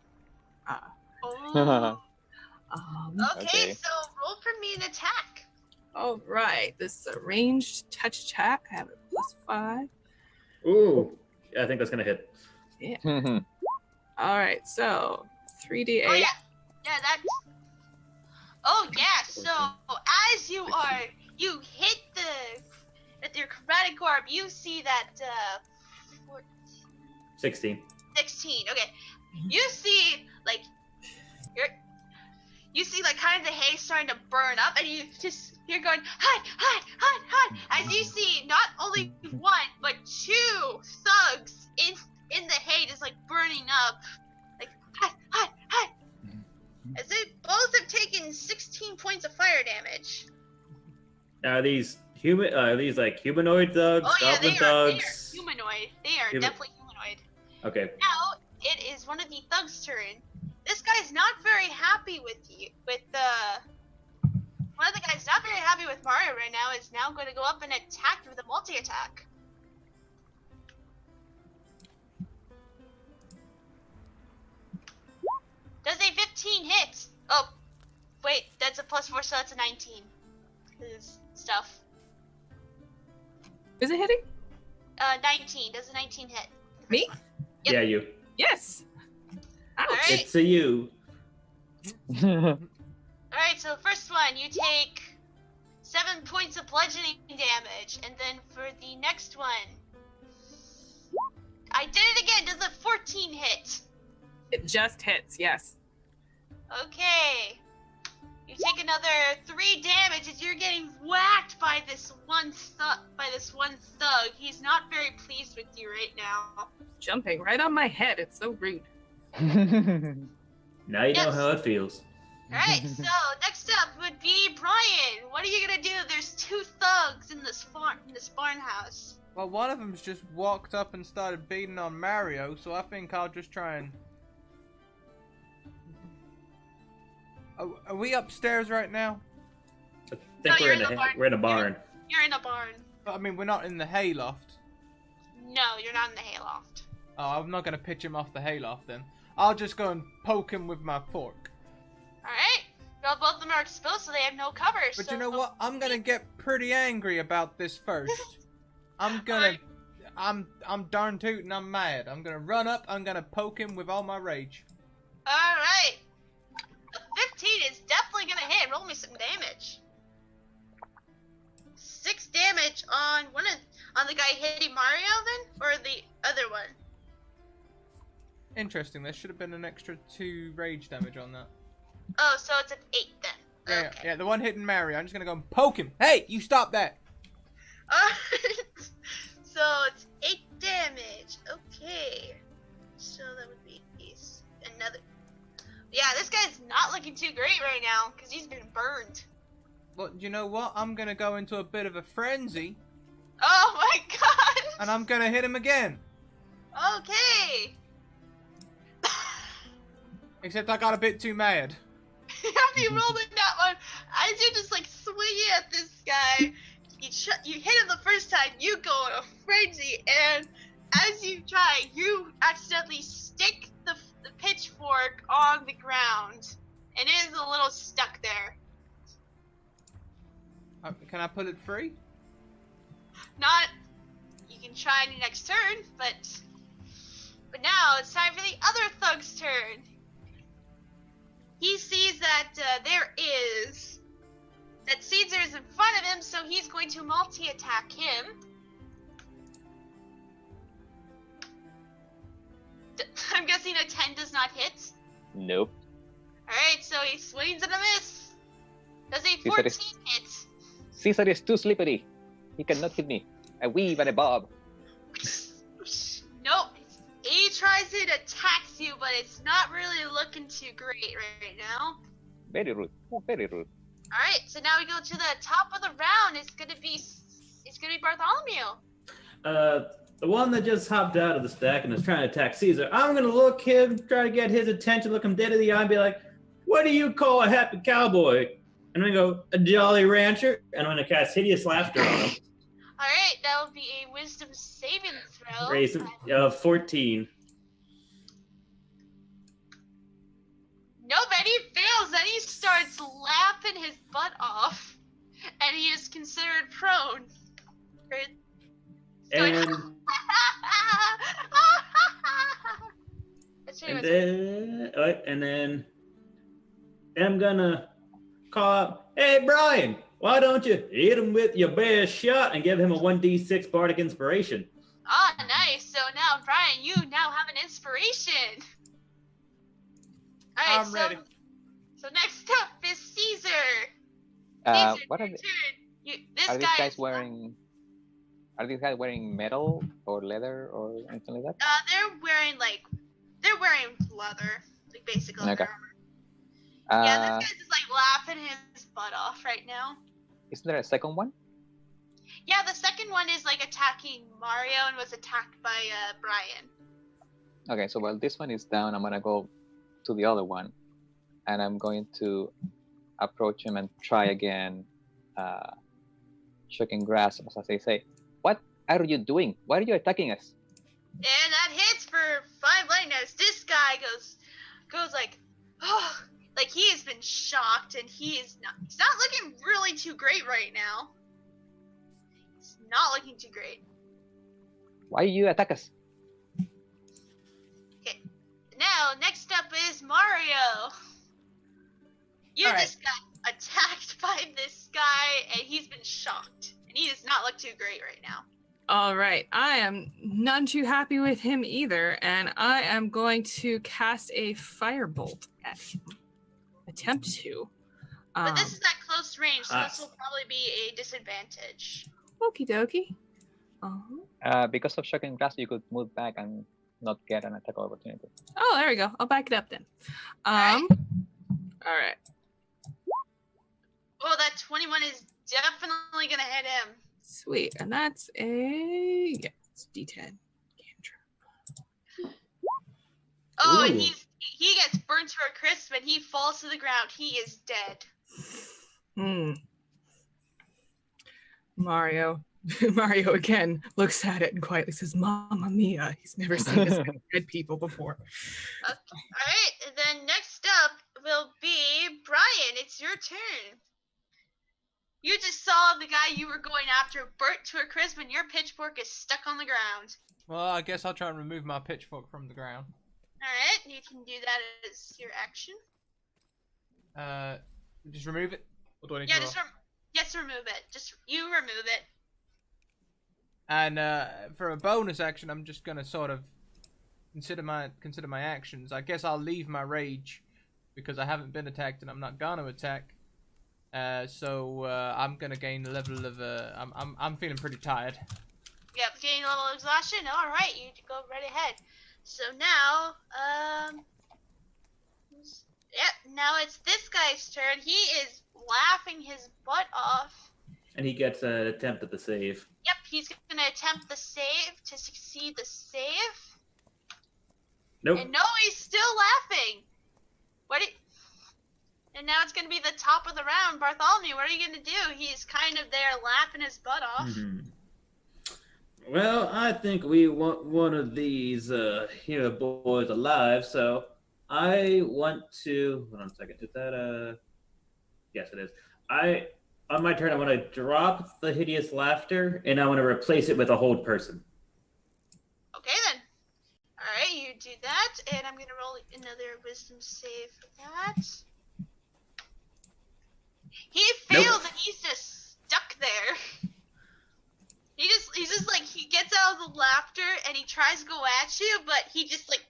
Oh. Okay, Okay. so roll for me an attack. All right, this is a ranged touch attack. I have a +5. Ooh, I think that's gonna hit. All right, so 3d8. Oh yeah, that's. Oh yeah, so as you hit with your chromatic orb, you see that 16. 16. Okay, you see like kind of the hay starting to burn up, and you're going hide, as you see not only one but two thugs in the hay just like burning up, like hide. As they both have taken 16 points of fire damage. Are these human? Are these like humanoid thugs? Oh yeah, Goblin they are thugs? humanoid. They are definitely humanoid. Okay. Now it is one of the thugs' turn. This guy's not very happy with you. One of the guys not very happy with Mario right now is now going to go up and attack with a multi-attack. Does a 15 hit? Oh, wait, that's a +4, so that's a 19. His stuff. Is it hitting? 19. Does a 19 hit? Me? Yep. Yeah, you. Yes. Ouch. All right. It's a you. Alright, so first one, you take 7 points of bludgeoning damage, and then for the next one, I did it again. Does a 14 hit? It just hits, yes. Okay. You take another 3 damage as you're getting whacked by this one thug. He's not very pleased with you right now. Jumping right on my head. It's so rude. Now you know Yes. how it feels. Alright, so next up would be Brian. What are you gonna do? There's 2 thugs in this farmhouse. Well, one of them's just walked up and started beating on Mario, so I think I'll just try and... Are we upstairs right now? I think No, we're you're in the barn. we're in a barn. You're in a barn. But, I mean, we're not in the hayloft. No, you're not in the hayloft. Oh, I'm not going to pitch him off the hayloft then. I'll just go and poke him with my fork. Alright. Well, both of them are exposed, so they have no cover. But so you know what? I'm going to get pretty angry about this first. I'm going to... I'm darn tootin', I'm mad. I'm going to run up, I'm going to poke him with all my rage. Alright. A 15 is definitely going to hit. Roll me some damage. 6 damage on on the guy hitting Mario then? Or the other one? Interesting, there should have been an extra 2 rage damage on that. Oh, so it's an 8 then. Yeah, Okay. yeah, the one hitting Mario. I'm just going to go and poke him. Hey, you stop that. Alright. So it's 8 damage. Okay. So that would be another. Yeah, this guy's not looking too great right now because he's been burned. Well, you know what? I'm going to go into a bit of a frenzy, Oh my god! and I'm going to hit him again. Okay. Except I got a bit too mad. Have you rolled in that one? As you're just like swinging at this guy, you hit him the first time, you go in a frenzy, and as you try, you accidentally stick the pitchfork on the ground, and it is a little stuck there. Can I put it free? Not. You can try on your next turn, but now it's time for the other thug's turn. He sees that Caesar is in front of him, so he's going to multi-attack him. I'm guessing a 10 does not hit. Nope. Alright, so he swings and a miss. Does a Caesar 14 is- hit? Caesar is too slippery. He cannot hit me. I weave and I bob. Nope. He tries it, attacks you, but it's not really looking too great right now. Very rude. Very rude. Alright, so now we go to the top of the round. It's gonna be Bartholomew. The one that just hopped out of the stack and is trying to attack Caesar. I'm gonna look him, try to get his attention, look him dead in the eye, and be like, "What do you call a happy cowboy?" And I'm gonna go, "A jolly rancher," and I'm gonna cast hideous laughter on him. Alright, that will be a wisdom saving throw. Raise him 14. Nope, and he fails, and he starts laughing his butt off. And he is considered prone. And then I'm gonna call out, "Hey Brian, why don't you hit him with your best shot and give him a 1d6 bardic inspiration?" Ah, nice. So now, Brian, you now have an inspiration. Alright, I'm ready. So next up is Caesar. Caesar, What are your they, turn. This are these guy guys is- wearing? Are these guys wearing metal or leather or anything like that? They're wearing leather, like basically Okay. leather armor. Yeah, Uh, this guy's just like laughing his butt off right now. isn't there a second one? Yeah, the second one is like attacking Mario and was attacked by Brian. Okay, so while this one is down, I'm gonna go to the other one, and I'm going to approach him and try again, shooking grass, as they say. What are you doing? Why are you attacking us? And that hits for 5 lightning damage. This guy goes like, oh, like he has been shocked, and he's not looking really too great right now. He's not looking too great. Why you attack us? Okay, now next up is Mario. You All right. just got attacked by this guy, and he's been shocked, and he does not look too great right now. All right, I am none too happy with him either, and I am going to cast a firebolt at him. Attempt to. But this is at close range, so Ah. this will probably be a disadvantage. Okie dokie. Because of shocking grass, you could move back and not get an attack opportunity. Oh, there we go. I'll back it up then. Alright. All right. Oh, that 21 is definitely gonna hit him. Sweet. And that's a it's D10. Cantrip. Oh, and Ooh. he gets burnt to a crisp and he falls to the ground. He is dead. Mario. Mario again looks at it and quietly says, Mamma mia. He's never seen this many dead people before. Okay. All right, and then next up will be Brian. It's your turn. You just saw the guy you were going after burnt to a crisp and your pitchfork is stuck on the ground. Well, I guess I'll try and remove my pitchfork from the ground. Alright, you can do that as your action. Just remove it? Or do I need Yeah, to roll? just remove it. Just, you remove it. And for a bonus action, I'm just gonna sort of consider my actions. I guess I'll leave my rage because I haven't been attacked and I'm not gonna attack. So I'm gonna gain a level of I'm feeling pretty tired. Yep, gain a level of exhaustion. Alright, you go right ahead. So now, yep, now it's this guy's turn. He is laughing his butt off. And he gets an attempt at the save. Yep, he's gonna attempt the save to succeed the save. Nope. And no, he's still laughing. And now it's gonna be the top of the round. Bartholomew, what are you gonna do? He's kind of there laughing his butt off. Mhm. Well, I think we want one of these here boys alive, so I want to. Hold on a second. Is that Yes, it is. On my turn, I want to drop the hideous laughter, and I want to replace it with a hold person. Okay then. Alright, you do that, and I'm gonna roll another wisdom save for that. He failed and he's just stuck there. He's just like, he gets out of the laughter and he tries to go at you, but he just like,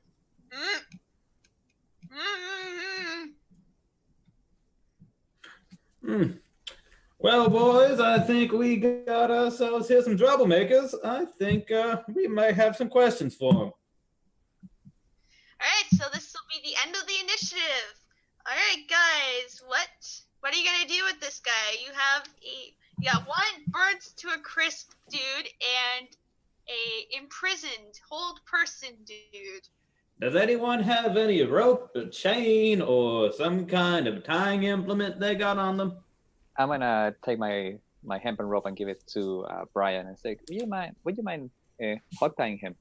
Well, boys, I think we got ourselves here some troublemakers. I think we might have some questions for them. Alright, so this will be the end of the initiative. Alright, guys, what are you gonna do with this guy? You got one burnt to a crisp dude and a imprisoned hold person dude. Does anyone have any rope or chain or some kind of tying implement they got on them? I'm gonna take my hempen rope and give it to Brian and say, would you mind hog tying him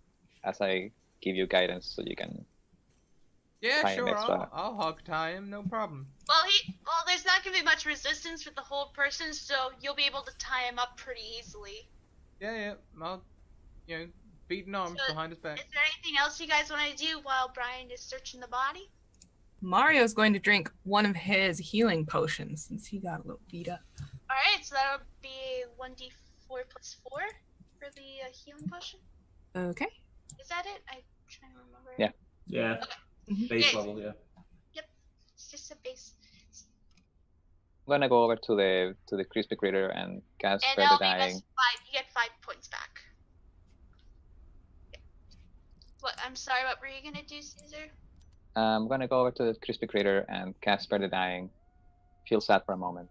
as I give you guidance so you can Yeah, tie him sure. extra? I'll hog tie him, no problem. Well, there's not gonna be much resistance with the hold person, so you'll be able to tie him up pretty easily. Yeah. I'll, beating arms So, behind his back. Is there anything else you guys want to do while Brian is searching the body? Mario's going to drink one of his healing potions since he got a little beat up. Alright, so that'll be 1d4 plus 4 for the healing potion. Okay. Is that it? I'm trying to remember. Yeah. Yeah. Mhm. Base Yeah. level, yeah. It's just a base. I'm gonna go over to the crispy critter and cast And Spread that'll the be Dying. plus 5. You get 5 points back. What? I'm sorry, what were you gonna do, Caesar? I'm gonna go over to the crispy critter and cast Spread the Dying. Feel sad for a moment,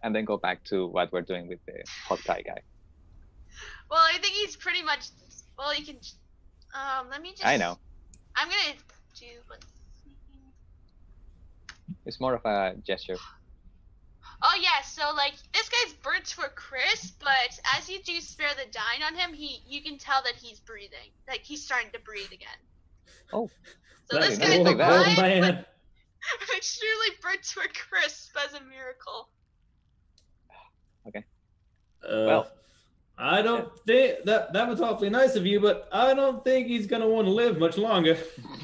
and then go back to what we're doing with the hog tie guy. Well, I think he's pretty much. Well, you can. Let me just. I know. I'm gonna do. It's more of a gesture. Oh yeah, so like this guy's burnt to a crisp, but as you do spare the dying on him, you can tell that he's breathing. Like he's starting to breathe again. Oh. So this Nice. guy's Like that. alive, man. but extremely burnt to a crisp as a miracle. Well. I don't think that was awfully nice of you, but I don't think he's gonna want to live much longer.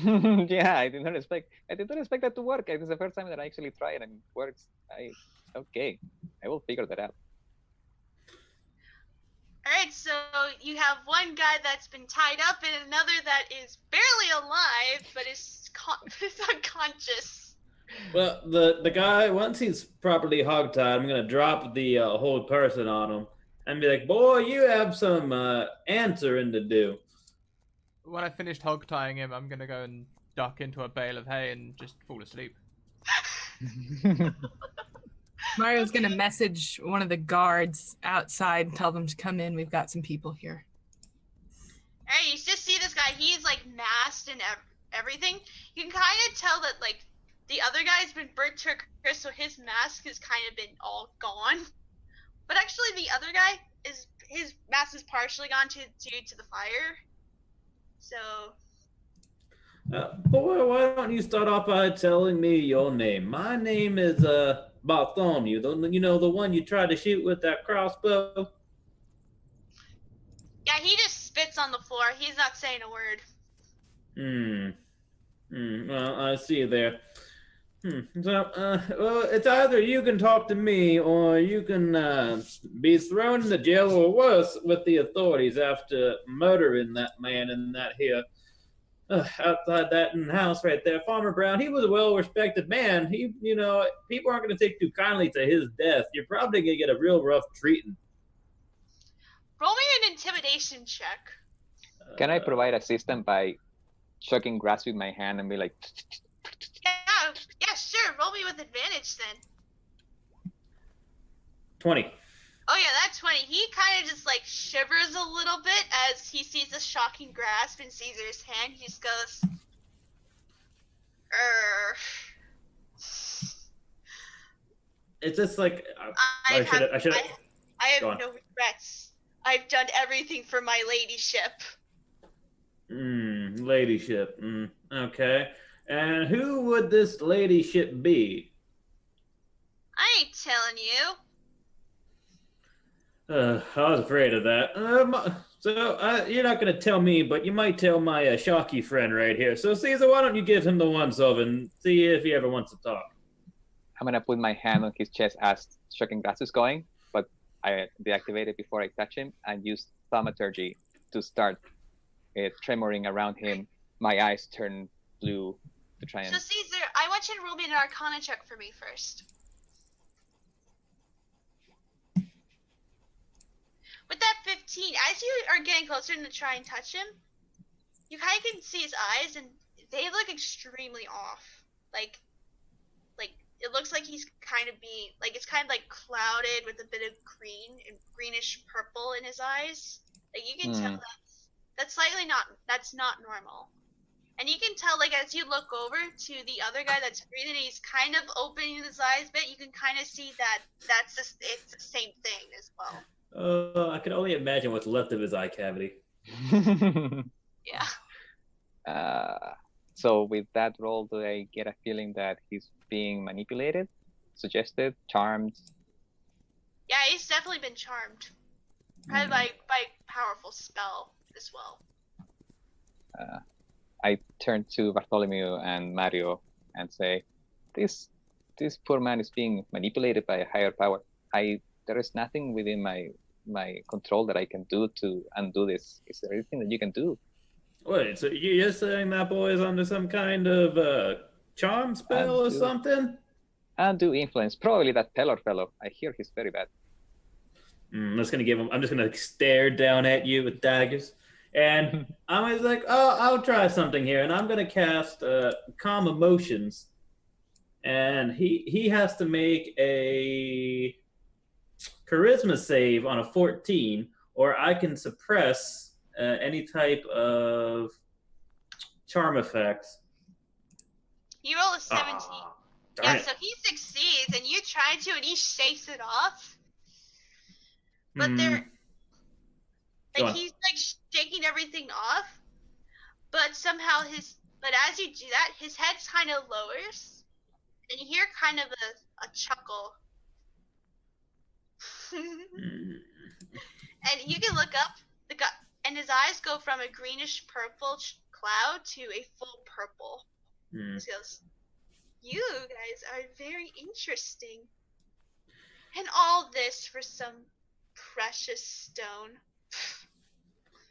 Yeah, I did not expect that to work. It is the first time that I actually try it and it works. Okay, I will figure that out. Alright, so you have one guy that's been tied up and another that is barely alive, but is unconscious. Well, the guy, once he's properly hogtied, I'm gonna drop the hold person on him and be like, "Boy, you have some answering to do." When I finished hog tying him, I'm gonna go and duck into a bale of hay and just fall asleep. Mario's gonna message one of the guards outside and tell them to come in. We've got some people here. Alright, you just see this guy. He's like masked and everything. You can kind of tell that like the other guy's been burnt to a crisp, so his mask has kind of been all gone. But actually, the other guy his mask is partially gone due to the fire. So Boy, why don't you start off by telling me your name? My name is Bartholomew. The one you tried to shoot with that crossbow. yeah, he just spits on the floor. He's not saying a word. Well, I see there. Well, it's either you can talk to me or you can be thrown in the jail or worse with the authorities after murdering that man in that here outside that house right there. Farmer Brown, he was a well-respected man. People aren't going to take too kindly to his death. You're probably going to get a real rough treatment. Roll me an intimidation check. Can I provide assistance by chucking grass with my hand and be like, Yeah, sure. Roll me with advantage then. 20. Oh yeah, that's 20. He kind of just like shivers a little bit as he sees the shocking grasp in Caesar's hand. He just goes, It's just like I have Go on. no regrets. I've done everything for my ladyship. Ladyship. Okay. And who would this ladyship be? I ain't telling you. I was afraid of that. You're not going to tell me, but you might tell my Shocky friend right here. So, Caesar, why don't you give him the once over and see if he ever wants to talk? I'm gonna put my hand on his chest as chucking grass is going, but I deactivate it before I touch him and use thaumaturgy to start tremoring around him. My eyes turn blue to try and. So, Caesar, I want you to roll me an Arcana check for me first. With that 15, as you are getting closer to try and touch him, you kind of can see his eyes, and they look extremely off. Like it looks like he's kind of being like it's kind of like clouded with a bit of green and greenish purple in his eyes. Like you can tell that's not normal. And you can tell, like, as you look over to the other guy that's breathing, he's kind of opening his eyes a bit. You can kind of see that it's the same thing as well. I can only imagine what's left of his eye cavity. Yeah. So with that roll, do I get a feeling that he's being manipulated, suggested, charmed? Yeah, he's definitely been charmed. Probably by powerful spell as well. I turn to Bartholomew and Mario and say, this poor man is being manipulated by a higher power. There is nothing within my control that I can do to undo this. Is there anything that you can do? Wait, so you're saying that boy is under some kind of charm spell or something? Undo influence. Probably that Pelor fellow. I hear he's very bad. I'm just gonna stare down at you with daggers. And I'm just like, oh, I'll try something here, and I'm gonna cast Calm Emotions, and he has to make a Charisma save on a 14, or I can suppress any type of charm effects. You roll a 17. Darn Yeah, it. so he succeeds, and you try to, and he shakes it off. But he's like shaking everything off, but somehow but as you do that, his head kind of lowers, and you hear kind of a chuckle. And you can look up and his eyes go from a greenish purple cloud to a full purple. He goes, "You guys are very interesting, and all this for some precious stone."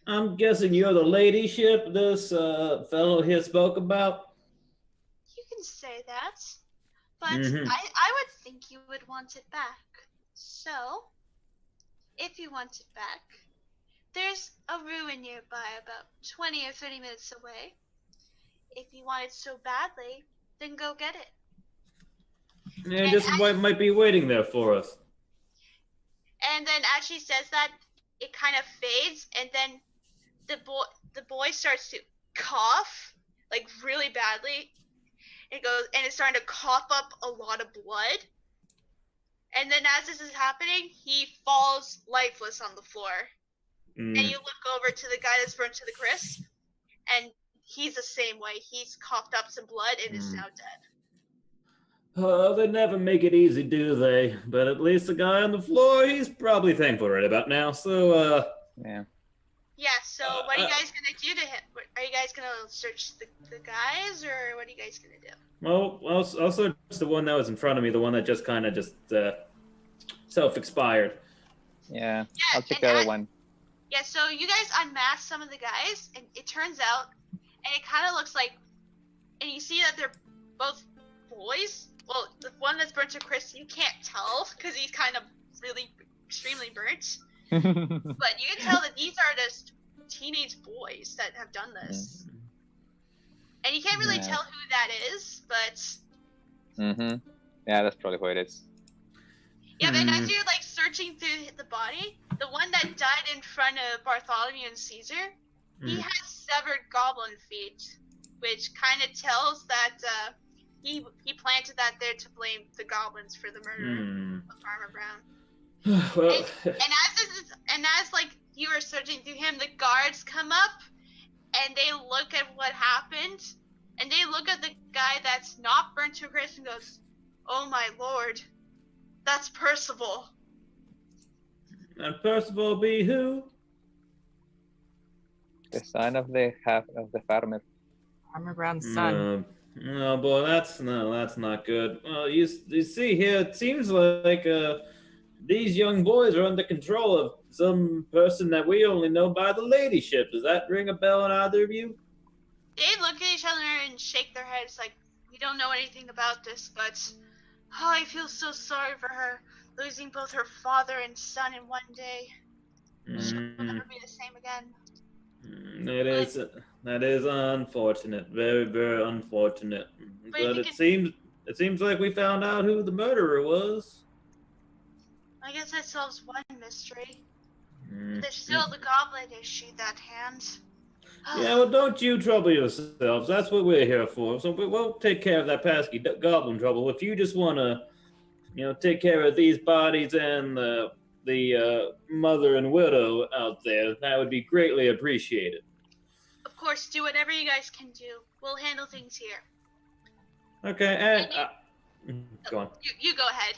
I'm guessing you're the ladyship this fellow here spoke about? You can say that, but Mhm. I would think you would want it back. So, if you want it back, there's a ruin nearby about 20 or 30 minutes away. If you want it so badly, then go get it. Yeah, just might be waiting there for us. And then as she says that, it kind of fades, and then the boy starts to cough like really badly. It goes, and it's starting to cough up a lot of blood. And then as this is happening, he falls lifeless on the floor. And you look over to the guy that's burnt to the crisp, and he's the same way. He's coughed up some blood and is now dead. Oh, they never make it easy, do they? But at least the guy on the floor, he's probably thankful right about now. So, Yeah. Yeah, so what are you guys gonna do to him? Are you guys gonna search the guys, or what are you guys gonna do? well, I'll search the one that was in front of me, the one that just kind of self-expired. Yeah. Yeah, I'll check and the other one. Yeah, so you guys unmask some of the guys, and it turns out, and it kind of looks like, and you see that they're both boys. Well, the one that's burnt to crisp, you can't tell, because he's kind of really extremely burnt. But you can tell that these are just teenage boys that have done this. And you can't really Yeah. tell who that is, but... Yeah, that's probably who it is. Yeah, but as you're, like, searching through the body, the one that died in front of Bartholomew and Caesar, he has severed goblin feet, which kind of tells that he planted that there to blame the goblins for the murder of Farmer Brown. Well, And as like you were searching through him, the guards come up and they look at what happened, and they look at the guy that's not burnt to a crisp and goes, "Oh my lord, that's Percival." and Percival be who? The son of the farmer. Farmer Brown's son. Oh boy, that's not good. Well, you see here, it seems like these young boys are under control of some person that we only know by the ladyship. Does that ring a bell in either of you? They look at each other and shake their heads like, "We don't know anything about this, but I feel so sorry for her, losing both her father and son in one day. She will never be the same again." That is unfortunate. Very, very unfortunate. But it seems like we found out who the murderer was. I guess that solves one mystery. But there's still the goblin issue that hand. Yeah, well, don't you trouble yourselves. That's what we're here for. So we'll take care of that pesky goblin trouble. If you just want to, take care of these bodies and the mother and widow out there, that would be greatly appreciated. Of course, do whatever you guys can do. We'll handle things here. Okay, and go on. You go ahead.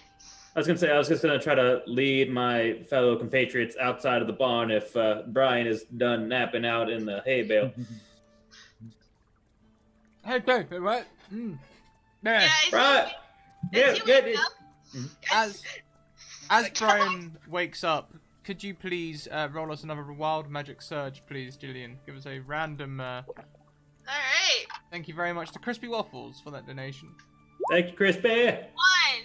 I was just gonna try to lead my fellow compatriots outside of the barn if Brian is done napping out in the hay bale. Hey, baby, what? Yeah, Right. as you wake up, As Brian wakes up, could you please roll us another wild magic surge, please, Jillian? Give us a random. Alright. Thank you very much to Crispy Waffles for that donation. Thank you, Crispy. 1.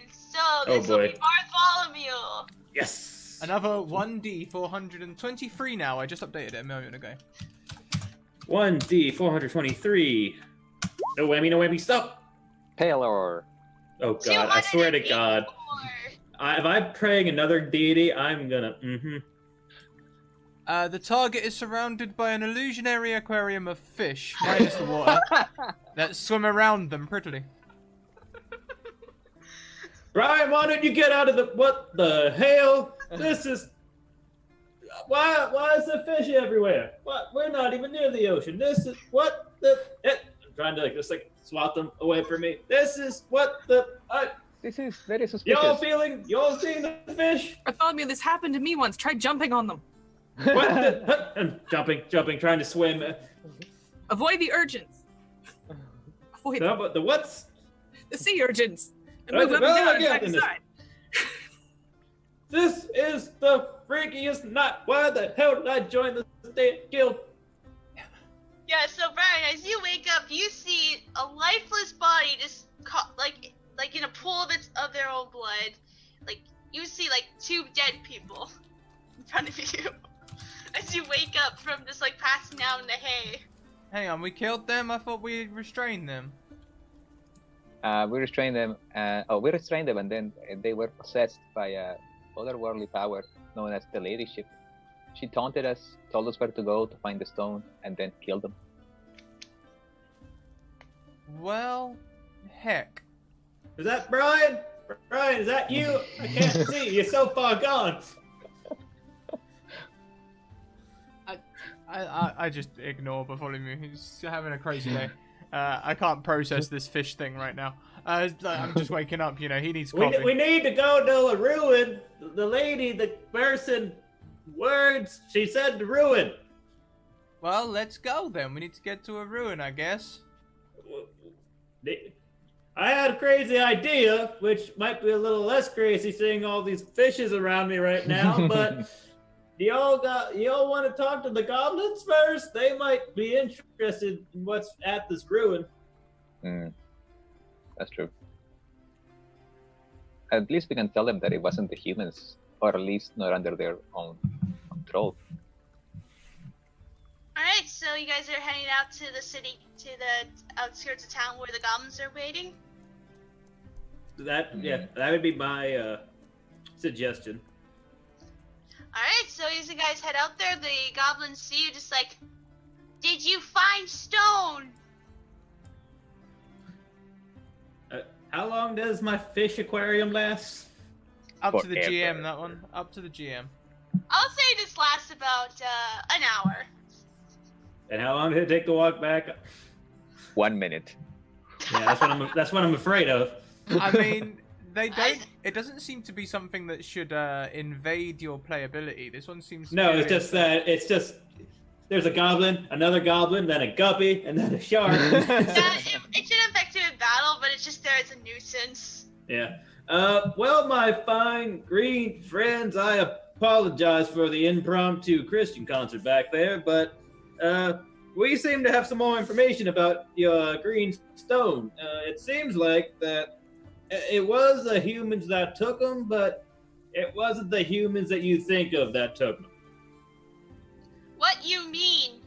So this will boy. be Bartholomew. Yes. Another 1D 423 now. I just updated it a moment ago. 1D 423. No whammy, stop. Paylor. Oh God, I swear to God. 284. If I'm praying another deity, I'm gonna. The target is surrounded by an illusionary aquarium of fish, minus the water, that swim around them prettily. Brian, why don't you get out of the? What the hell? This is. Why is there fish everywhere? What? We're not even near the ocean. This is what the. I'm trying to just swat them away from me. This is what the. This is very suspicious. Y'all seeing the fish? Bartholomew, this happened to me once. Try jumping on them. What the? And jumping, trying to swim. Avoid the urchins. Avoid No, but the what's? the sea urchins. And Oh, move up and well, down again, side to in this- side. This is the freakiest night. Why the hell did I join this damn guild? Yeah, so Brian, as you wake up, you see a lifeless body just like in a pool of their own blood. Like you see like 2 dead people in front of you as you wake up from just passing out in the hay. Hang on, we killed them? I thought we restrained them. We restrained them. We restrained them, and then they were possessed by a otherworldly power known as the Ladyship. She taunted us, told us where to go to find the stone, and then killed them. Well, heck. Is that Brian? Brian, is that you? I can't see. You're so far gone. I just ignore Bartholomew. He's having a crazy day. I can't process this fish thing right now. I'm just waking up, you know, he needs coffee. We need to go to a ruin. The lady, the person, words, she said the ruin. Well, let's go then. We need to get to a ruin, I guess. I had a crazy idea, which might be a little less crazy seeing all these fishes around me right now, but y'all want to talk to the goblins first? They might be interested in what's at this ruin. That's true. At least we can tell them that it wasn't the humans, or at least not under their own control. Alright, so you guys are heading out to the city, to the outskirts of town where the goblins are waiting? That would be my suggestion. Alright, so as you guys head out there, the goblins see you just like, did you find stone? How long does my fish aquarium last? Up to the Forever. GM, that one. Up to the GM. I'll say this lasts about an hour. And how long did it take to walk back? 1 minute. Yeah, that's what I'm afraid of. I mean, they don't. It doesn't seem to be something that should invade your playability. This one seems. No, it's just that there's a goblin, another goblin, then a guppy, and then a shark. Yeah, it should affect you in battle, but it's just there as a nuisance. Yeah. Well, my fine green friends, I apologize for the impromptu Christian concert back there, but we seem to have some more information about your green stone. It seems like that it was the humans that took them, but it wasn't the humans that you think of that took them. What you mean?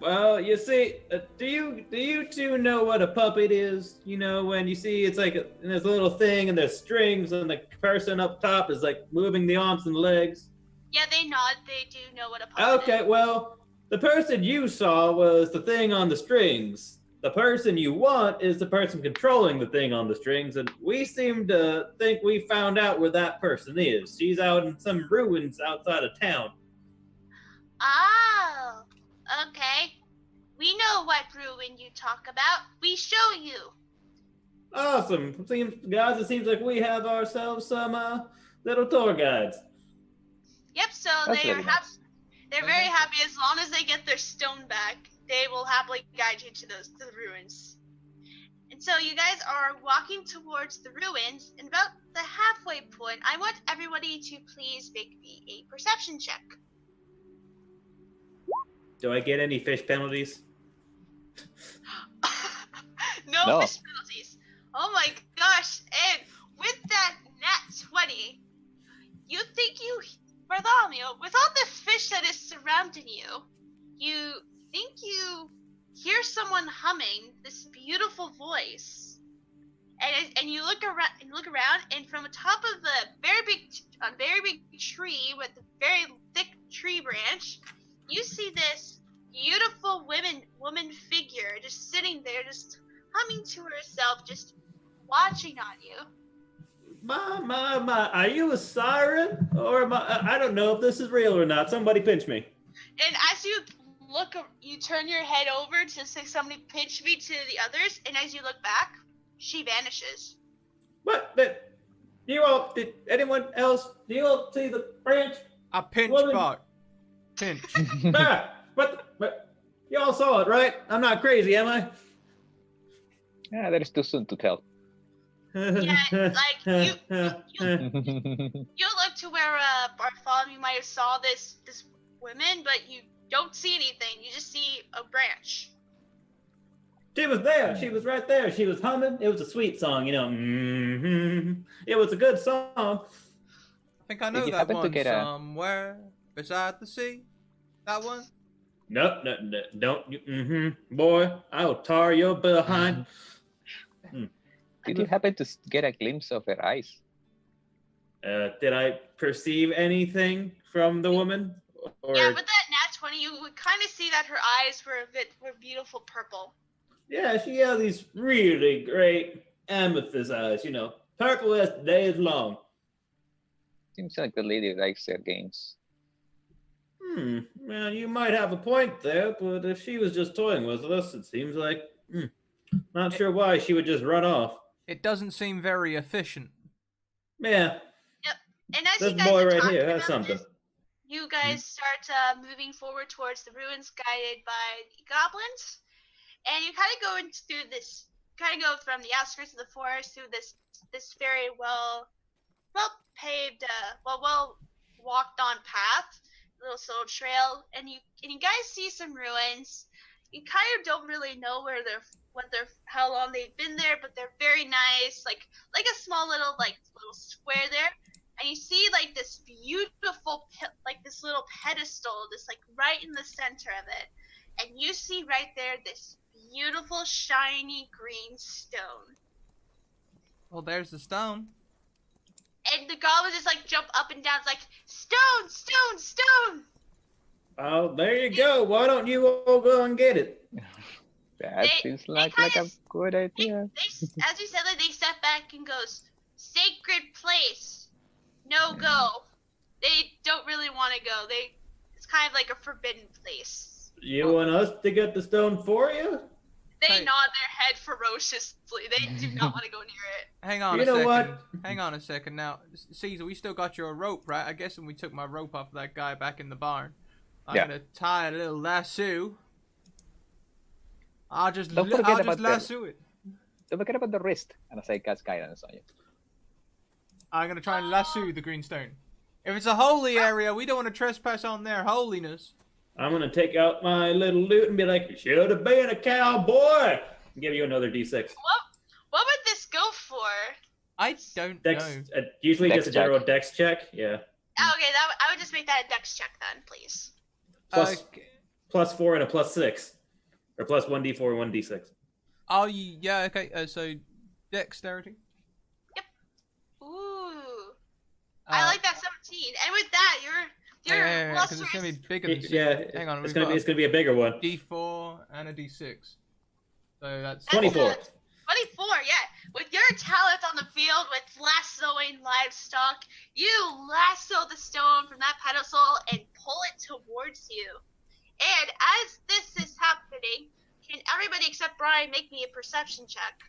Well, you see, do you two know what a puppet is? You know, when you see it's like there's a little thing and there's strings and the person up top is like moving the arms and legs. Yeah, they nod. They do know what a puppet Okay, is. well, the person you saw was the thing on the strings. The person you want is the person controlling the thing on the strings, and we seem to think we found out where that person is. She's out in some ruins outside of town. Oh, okay. We know what ruin you talk about. We show you. Awesome. Guys, it seems like we have ourselves some little tour guides. Yep, so That's they are really nice. they're very happy as long as they get their stone back. They will happily guide you to the ruins. And so you guys are walking towards the ruins, and about the halfway point, I want everybody to please make me a perception check. Do I get any fish penalties? No fish penalties. Oh my gosh, and with that nat 20, you think Bartholomew, with all the fish that is surrounding you, you think you hear someone humming this beautiful voice. And you look around, and from the top of the very big tree with a very thick tree branch, you see this beautiful woman figure just sitting there, just humming to herself, just watching on you. My, are you a siren? Or am I don't know if this is real or not. Somebody pinch me. And as you turn your head over to say somebody pinch me to the others, and as you look back, she vanishes. What? Did anyone else, do you all see the branch? A pinch Woman. bug. Pinch. What? You all saw it, right? I'm not crazy, am I? Yeah, that is too soon to tell. Yeah, like, you look to where Bartholomew might have saw this woman, but you don't see anything. You just see a branch. She was there. She was right there. She was humming. It was a sweet song, you know. It was a good song. I think I know you that happen to one. get a- Somewhere beside the sea. That one? Nope, no, don't. Boy, I will tar your behind. Did you happen to get a glimpse of her eyes? Did I perceive anything from the woman? Or Yeah, with that nat 20, you would kind of see that her eyes were beautiful purple. yeah, she has these really great amethyst eyes. Purple as the day is long. Seems like the lady likes their games. Well, you might have a point there, but if she was just toying with us, it seems like not sure why she would just run off. It doesn't seem very efficient. Yeah, Yep. And as this you guys boy are right talking here has about something. this, you guys start moving forward towards the ruins, guided by the goblins, and you kind of go through this. Kind of go from the outskirts of the forest through this very well paved, well walked on path, little trail, and you guys see some ruins. You kind of don't really know how long they've been there, but they're very nice, like a small little square there. And you see like this beautiful this little pedestal, just like right in the center of it. And you see right there this beautiful shiny green stone. Well, there's the stone. And the goblins just like jump up and down. It's like, stone, stone, stone. Oh, there you go. Why don't you all go and get it? That seems like a good idea. They, as you said, they step back and goes, sacred place, no go. They don't really want to go. It's kind of like a forbidden place. You want us to get the stone for you? They Hey. nod their head ferociously. They do not want to go near it. Hang on You a know second. what? Hang on a second. Now, Caesar, we still got your rope, right? I guess when we took my rope off that guy back in the barn, I'm Yeah. gonna tie a little lasso. I'll just Don't forget about the- lasso it. Don't forget about the wrist. And as I cast guidance on you. I'm gonna try and lasso the green stone. If it's a holy area, we don't want to trespass on their holiness. I'm gonna take out my little loot and be like, you should have been a cowboy. And give you another D6. What would this go for? I don't Dex, know. usually Dex just a general check. dex check. Yeah. Oh, okay, I would just make that a dex check then, please. Plus, Okay. +4 and a +6, or plus 1d4 and 1d6. Oh, yeah, okay. So, dexterity. Ooh, I like that 17. And with that, you're Because it's gonna be bigger than Yeah, Hang on, it's we've got gonna be a bigger one. a D4 and a D6. So that's 24. 24, yeah. With your talent on the field with lassoing livestock, you lasso the stone from that pedestal and pull it towards you. And as this is happening, can everybody except Brian make me a perception check?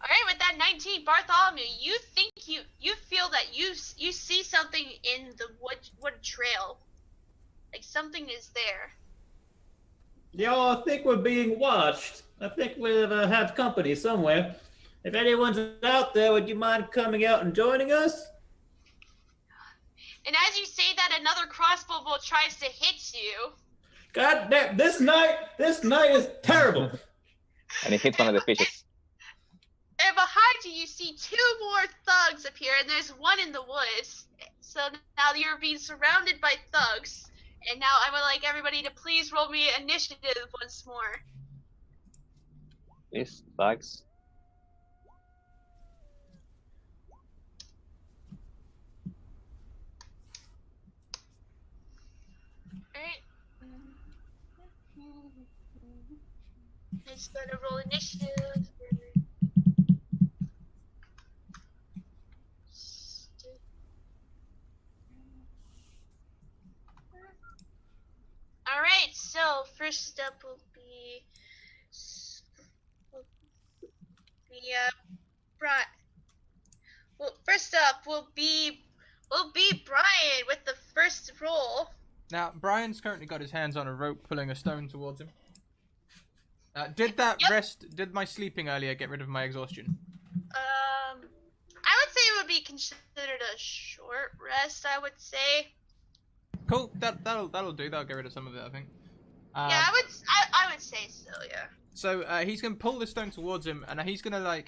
Alright, with that 19, Bartholomew, you think you feel that you see something in the wood trail. Like something is there. Y'all think we're being watched. I think we'll have company somewhere. If anyone's out there, would you mind coming out and joining us? And as you say that, another crossbow bolt tries to hit you. God damn, this night is terrible. And it hits one of the fishes. And behind you, you see two more thugs appear, and there's one in the woods. So now you're being surrounded by thugs. And now I would like everybody to please roll me initiative once more. This sucks. Alright. I just gotta roll initiative. Alright, so first up will be Brian. Well, first up will be Brian with the first roll. Now, Brian's currently got his hands on a rope pulling a stone towards him. Did my sleeping earlier get rid of my exhaustion? I would say it would be considered a short rest. I would say. Cool, that'll do. That'll get rid of some of it, I think. Yeah, I would say so. Yeah. So he's gonna pull the stone towards him, and he's gonna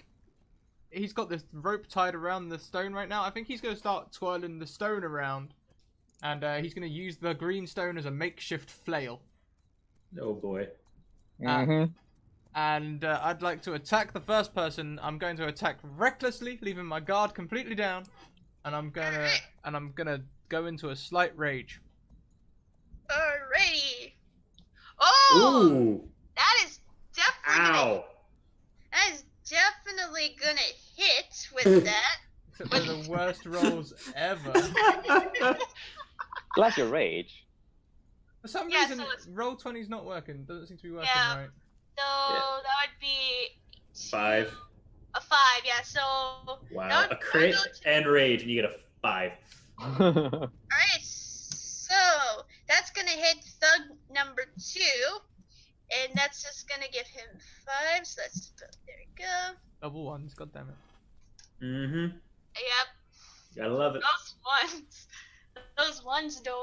he's got this rope tied around the stone right now. I think he's gonna start twirling the stone around, and he's gonna use the green stone as a makeshift flail. Oh boy. Mhm. And I'd like to attack the first person. I'm going to attack recklessly, leaving my guard completely down, and I'm gonna go into a slight rage. Alrighty. Oh, Ooh. that is definitely Ow. that is definitely gonna hit with that. Except they're the worst rolls ever. Plus your rage. For some Yeah, reason, so it's- roll 20's not working. Doesn't seem to be working Yeah. right. So that would be 5. a 5. Yeah. So Wow. That A crit would go to- and rage, and you get a 5. all right. So that's gonna hit thug number 2, and that's just gonna give him 5. So that's there we go. Double ones, god damn it. Mm-hmm. Yep. Gotta love it. Those ones do.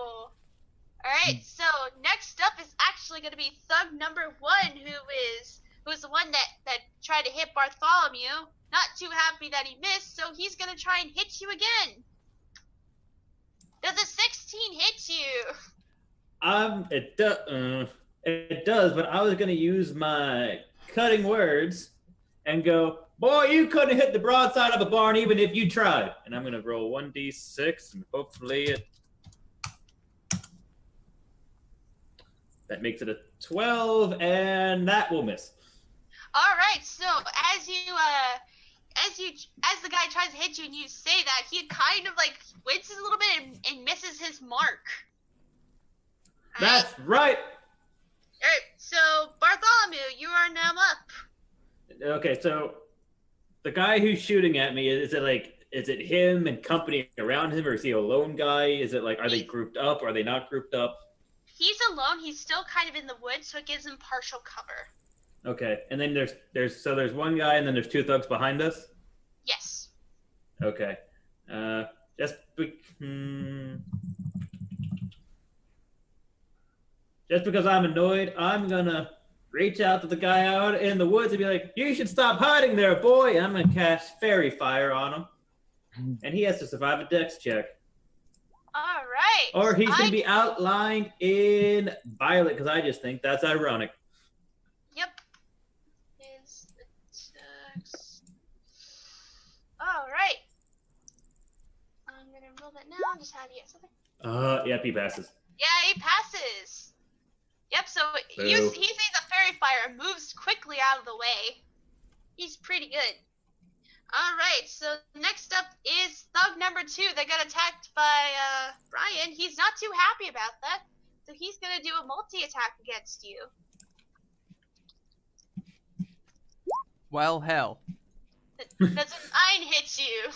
Alright, so next up is actually gonna be thug number 1, who's the one that tried to hit Bartholomew. Not too happy that he missed, so he's gonna try and hit you again. Does a 16 hit you? It does, but I was gonna use my cutting words and go, boy, you couldn't hit the broadside of a barn even if you tried. And I'm gonna roll 1d6 and hopefully that makes it a 12, and that will miss. Alright, so as the guy tries to hit you and you say that, he kind of like winces a little bit and misses his mark. That's right. Alright, so Bartholomew, you are now up. Okay, so the guy who's shooting at me, is it him and company around him, or is he a lone guy? Is it like, are they grouped up, or are they not grouped up? He's alone. He's still kind of in the woods, so it gives him partial cover. Okay, and then there's one guy, and then there's 2 thugs behind us. Yes. Okay, just because I'm annoyed, I'm gonna reach out to the guy out in the woods and be like, "You should stop hiding there, boy!" And I'm gonna cast Fairy Fire on him, and he has to survive a Dex check, All right. or he's gonna be outlined in violet, because I just think that's ironic. Yep. Is attacks. All right. I'm gonna roll that now. Just how to get something. Yep, he passes. Yeah, he passes. Yep. So Boo. he sees a fairy fire, moves quickly out of the way. He's pretty good. All right. So next up is thug number 2 that got attacked by Brian. He's not too happy about that, so he's gonna do a multi-attack against you. Well, hell. Does an 9 hit you?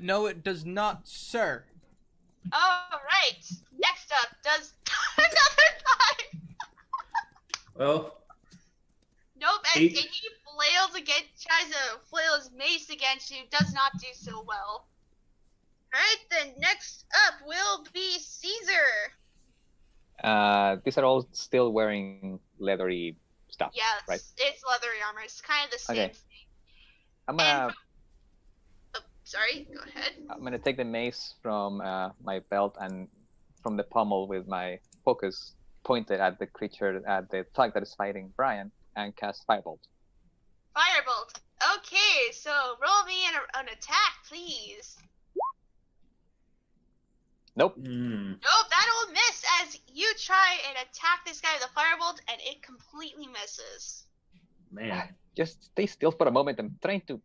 No, it does not, sir. All right. Next up, does another 9? Well, Nope. And 8. he tries to flail his mace against you. Does not do so well. All right. Then next up will be Caesar. These are all still wearing leathery stuff, Yeah, right? it's leathery armor. It's kind of the same Okay. thing. I'm gonna Sorry. Go ahead. take the mace from my belt and from the pommel with my focus pointed at the creature, at the thug that is fighting Brian, and cast Firebolt. Firebolt. Okay. So roll me an attack, please. Nope. Nope, that'll miss as you try and attack this guy with a firebolt, and it completely misses. Man. Just stay still for a moment. I'm trying to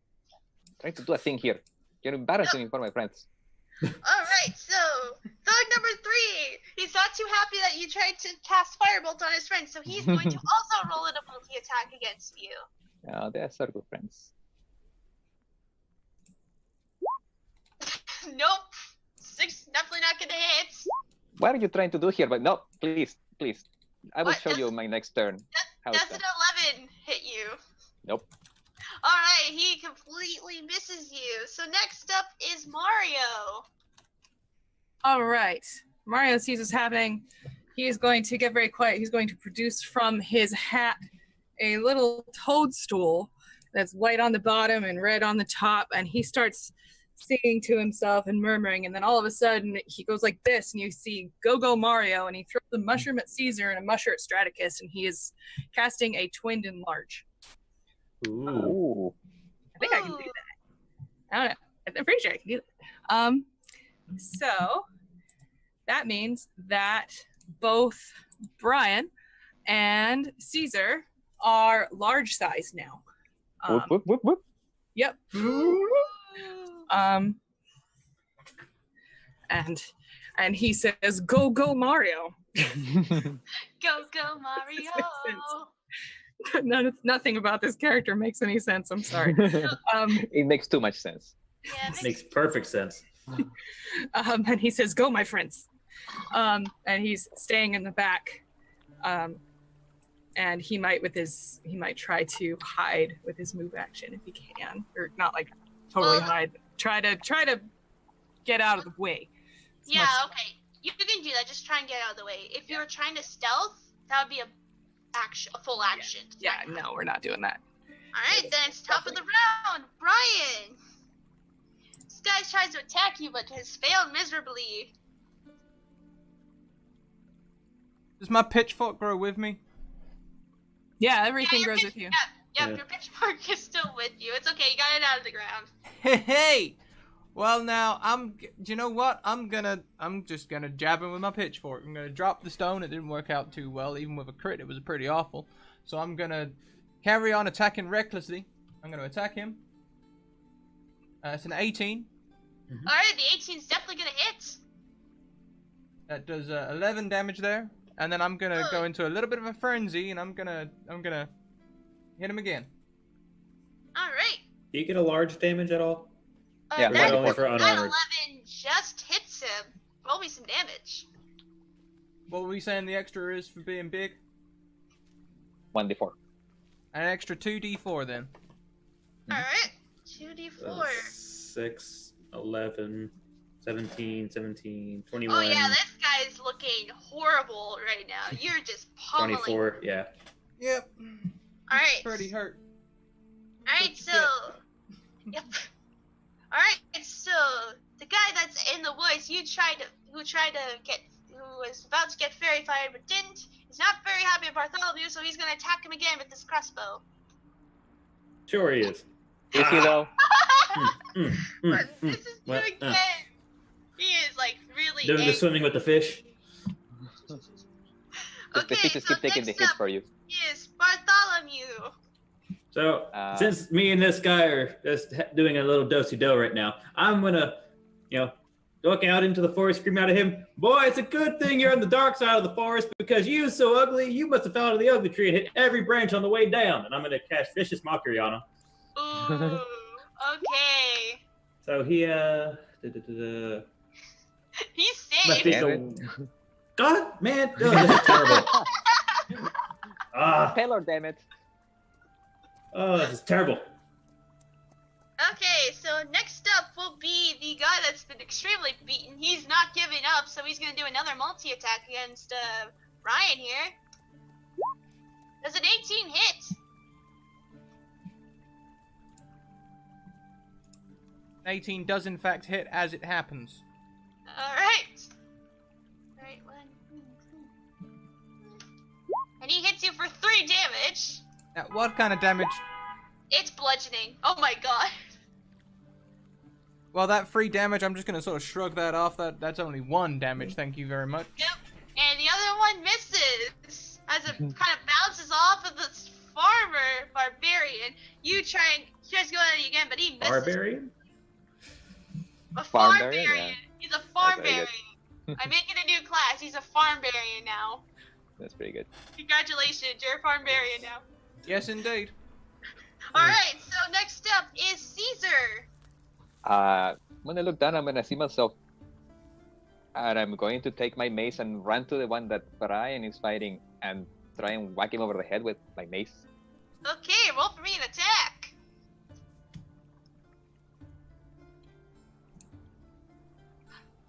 do a thing here. You're embarrassing me for my friends. Alright, so, thug number 3! He's not too happy that you tried to cast firebolt on his friend, so he's going to also roll in a multi-attack against you. They are so good friends. Nope. 6, definitely not gonna hit. What are you trying to do here? But no, please. I will What? show you my next turn. How it's Does done. an 11 hit you? Nope. Alright, he completely misses you. So next up is Mario. All right. Mario sees what's happening. He is going to get very quiet. He's going to produce from his hat a little toadstool that's white on the bottom and red on the top, and he starts singing to himself and murmuring, and then all of a sudden he goes like this, and you see Go Mario, and he throws a mushroom at Caesar and a mushroom at Straticus, and he is casting a Twinned Enlarge. Ooh. I think I can do that. I don't know. I'm pretty sure I can do that. So that means that both Brian and Caesar are large size now. Whoop, whoop, whoop, whoop. Yep. And he says, "Go Mario." Go Mario. Nothing about this character makes any sense. I'm sorry. It makes too much sense. Yeah, Makes perfect sense. And he says, "Go, my friends." And he's staying in the back. And he might try to hide with his move action if he can, or not like totally hide. Try to get out of the way. Yeah, okay. You can do that. Just try and get out of the way. If you were trying to stealth, that would be a full action. Yeah, no, we're not doing that. All right, then it's top of the round. Brian. This guy tries to attack you, but has failed miserably. Does my pitchfork grow with me? Yeah, everything your grows pitch- with you. Yeah, your pitchfork is still with you. It's okay. You got it out of the ground. Hey! Well, now, do you know what? I'm just gonna jab him with my pitchfork. I'm gonna drop the stone. It didn't work out too well. Even with a crit, it was pretty awful. So I'm gonna carry on attacking recklessly. I'm gonna attack him. It's an 18. All right, the 18 is definitely gonna hit. That does 11 damage there. And then I'm gonna go into a little bit of a frenzy, and I'm gonna hit him again. All right. Do you get a large damage at all? Yeah, that only for that unarmored. 11 just hits him. Roll me some damage. What were we saying the extra is for being big? 1d4. An extra 2d4 then. All right. 2d4. 6, 11, 17, 21. Oh yeah, this guy's looking horrible right now. You're just pummeling. 24, yeah. Yep. All right. Pretty hurt. All right, so. Yep. All right, so the guy that's in the woods, who was about to get fairy fired but didn't, is not very happy with Bartholomew, so he's gonna attack him again with this crossbow. Sure he is. Is he though? But this is you What? again. He is like really Doing the angry. swimming with the fish. The fishes keep taking the next hits up for you. is Bartholomew. So, Since me and this guy are just doing a little do-si-do right now, I'm gonna, look out into the forest, scream out at him, "Boy, it's a good thing you're on the dark side of the forest, because you so ugly, you must have fell out of the ugly tree and hit every branch on the way down." And I'm gonna cast Vicious Mockery on him. Ooh, okay. So he, He's must be safe. the... God, man, oh, this is terrible. Taylor, damn it. Oh, this is terrible. Okay, so next up will be the guy that's been extremely beaten. He's not giving up, so he's gonna do another multi-attack against Ryan here. Does an 18 hit? An 18 does in fact hit as it happens. Alright. Alright, 1, 2. And he hits you for 3 damage. Now, what kind of damage? It's bludgeoning. Oh my god. Well, that 3 damage, I'm just gonna sort of shrug that off. That's only 1 damage, thank you very much. Yep. And the other one misses. As it kind of bounces off of this farmer barbarian. You tries to go at it again, but he misses. Barbarian? A Farmbarian, farmbarian. yeah. He's a That's very good. farmbarian. I'm making a new class. He's a farmbarian now. That's pretty good. Congratulations, you're a farmbarian now. Yes, indeed. Alright, so next up is Caesar. I'm gonna look down, I'm gonna see myself. And I'm going to take my mace and run to the one that Brian is fighting and try and whack him over the head with my mace. Okay, roll for me an attack.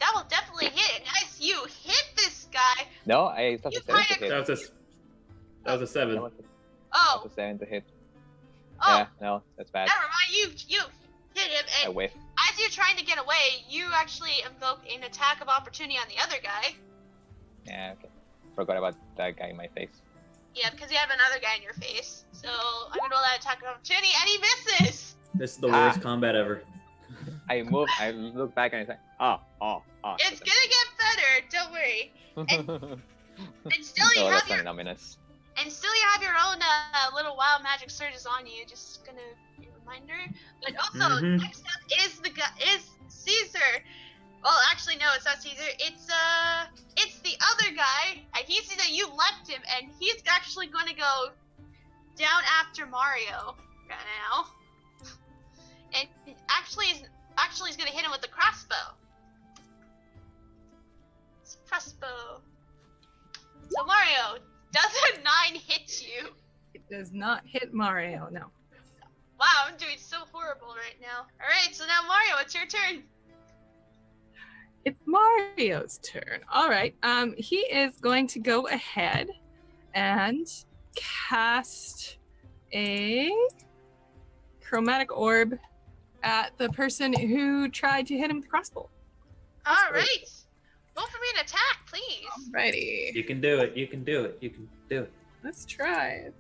That will definitely hit. Nice, you hit this guy. No, I thought You the 7 to kinda- hit. That was a 7. That was Oh, the 7 to hit. oh, Yeah, no, that's bad. never mind. You hit him, I and whiff. as you you're trying to get away, you actually invoke an attack of opportunity on the other guy. Yeah, okay. Forgot about that guy in my face. Yeah, because you have another guy in your face. So I'm gonna roll that attack of opportunity, and he misses. This is the worst combat ever. I look back and I say, oh. It's gonna get better. Don't worry. And still you Oh, have that's your ominous. own little wild magic surges on you. Just gonna be a reminder. But also Mhm. next up is Caesar. Well, actually no, it's not Caesar. It's the other guy. And he sees that you left him, and he's actually gonna go down after Mario right now. And actually he's gonna hit him with the crossbow. It's a crossbow. So Mario, does a 9 hit you? It does not hit Mario, no. Wow, I'm doing so horrible right now. Alright, so now Mario, it's your turn. It's Mario's turn. All right. He is going to go ahead and cast a chromatic orb at the person who tried to hit him with the crossbow. Alright. Roll for me an attack, please. Alrighty. You can do it. You can do it. You can do it. Let's try it.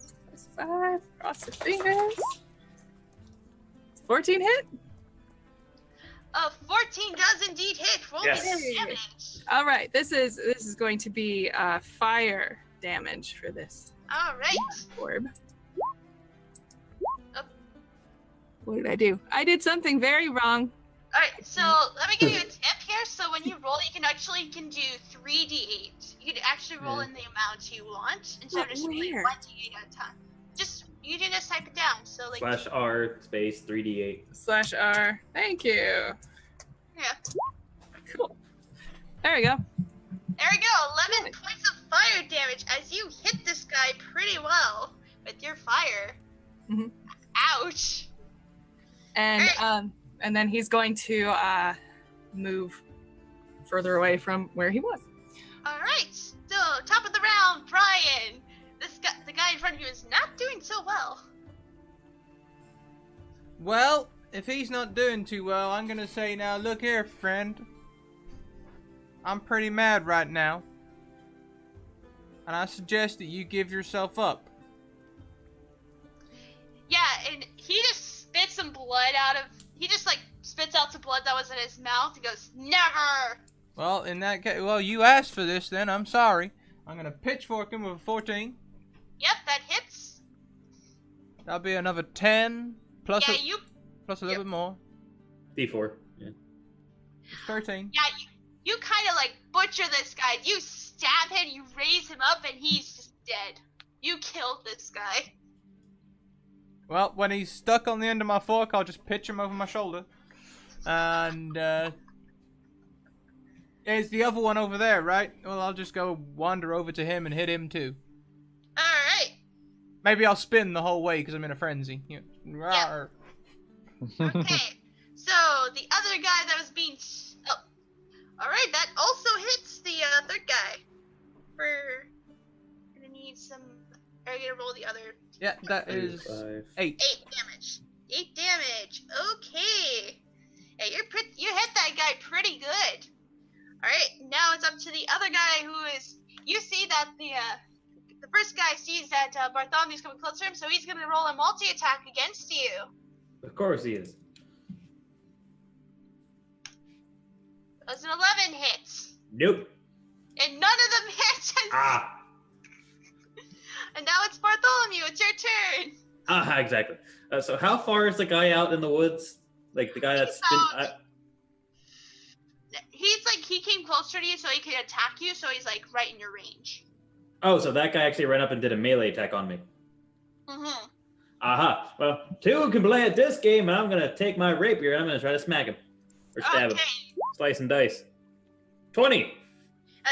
+5. Cross the fingers. 14 hit. 14 does indeed hit. Roll Yes. me some damage. All right. This is going to be fire damage for this Alright. orb. Oh. What did I do? I did something very wrong. Alright, so let me give you a tip here. So when you roll, you can do 3d8. You can actually roll in the amount you want instead of just doing Where? 1d8 at a time. You can just type it down. So like /R space 3d8. /R. Thank you. yeah. Cool. There we go. There we go. 11 points of fire damage as you hit this guy pretty well with your fire. Mhm. Ouch. And then he's going to move further away from where he was. All right. So top of the round, Brian. The guy in front of you is not doing so well. Well, if he's not doing too well, I'm gonna say now, look here, friend. I'm pretty mad right now. And I suggest that you give yourself up. Yeah, and he just spits some blood out of. He just like spits out some blood that was in his mouth. He goes, "Never." Well, in that case, well, you asked for this then, I'm sorry. I'm gonna pitchfork him with a 14. Yep, that hits. That'll be another 10, plus Yeah, plus a little bit more. D4. Yeah. 13. Yeah, you kind of like butcher this guy. You stab him, you raise him up, and he's just dead. You killed this guy. Well, when he's stuck on the end of my fork, I'll just pitch him over my shoulder. And, there's the other one over there, right? Well, I'll just go wander over to him and hit him too. Alright. Maybe I'll spin the whole way because I'm in a frenzy. Yeah. Rawr. Okay. So, the other guy that was being... Oh. Alright, that also hits the third guy. We're gonna need some... Are you gonna roll the other? Yeah, that is 8. 8 damage. 8 damage. Okay. Yeah, you hit that guy pretty good. Alright, now it's up to the other guy who is... You see that the first guy sees that Bartholomew's coming close to him, so he's gonna roll a multi-attack against you. Of course he is. That was an 11 hit. Nope. And none of them hit. Ah. And now it's Bartholomew. It's your turn. Exactly. So how far is the guy out in the woods? Like the guy that's been... He's like, he came closer to you so he could attack you, so he's like right in your range. Oh, so that guy actually ran up and did a melee attack on me. Mm-hmm. Aha. Well, 2 can play at this game, and I'm going to take my rapier and I'm going to try to smack him. Or stab him. Okay. Slice and dice. 20.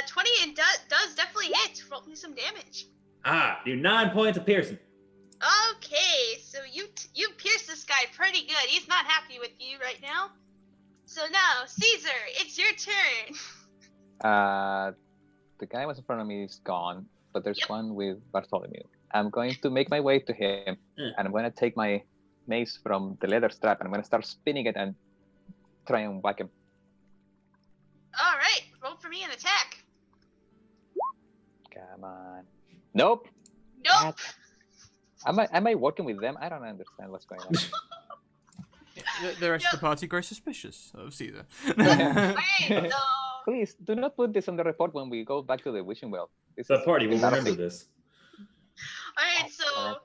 20 and does definitely hit. Roll me some damage. Do 9 points of piercing. Okay, so you pierced this guy pretty good. He's not happy with you right now. So now, Caesar, it's your turn. The guy was in front of me is gone, but there's one with Bartholomew. I'm going to make my way to him, and I'm going to take my mace from the leather strap, and I'm going to start spinning it and try and whack him. All right, roll for me an attack. Come on. Nope. Nope. Am I working with them? I don't understand what's going on. The rest of the party grows suspicious of Caesar. Okay, so Please do not put this on the report when we go back to the wishing well. This The is party will remember embarrassing. this. all right, so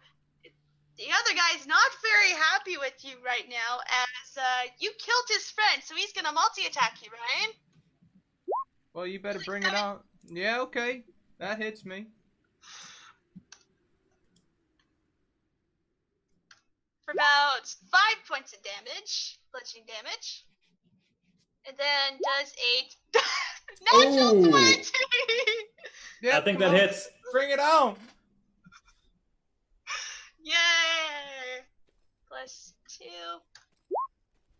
the other guy's not very happy with you right now, as you killed his friend, so he's gonna multi-attack you, Ryan. Well, you better bring it out. Yeah, okay. That hits me. For about 5 points of damage, bludgeoning damage. And then does a natural Ooh. 20! Yeah, I think come that on. hits. Bring it on. Yay! Plus 2.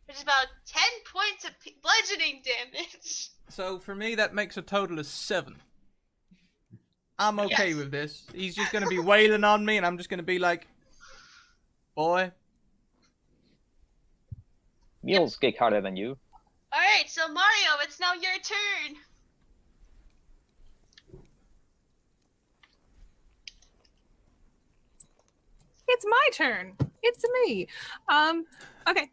Which is about 10 points of bludgeoning damage. So for me, that makes a total of 7. I'm okay Yes. with this. He's just gonna be wailing on me, and I'm just gonna be like, boy. Mules kick harder than you. Alright, so Mario, it's now your turn. It's my turn. It's me. Okay.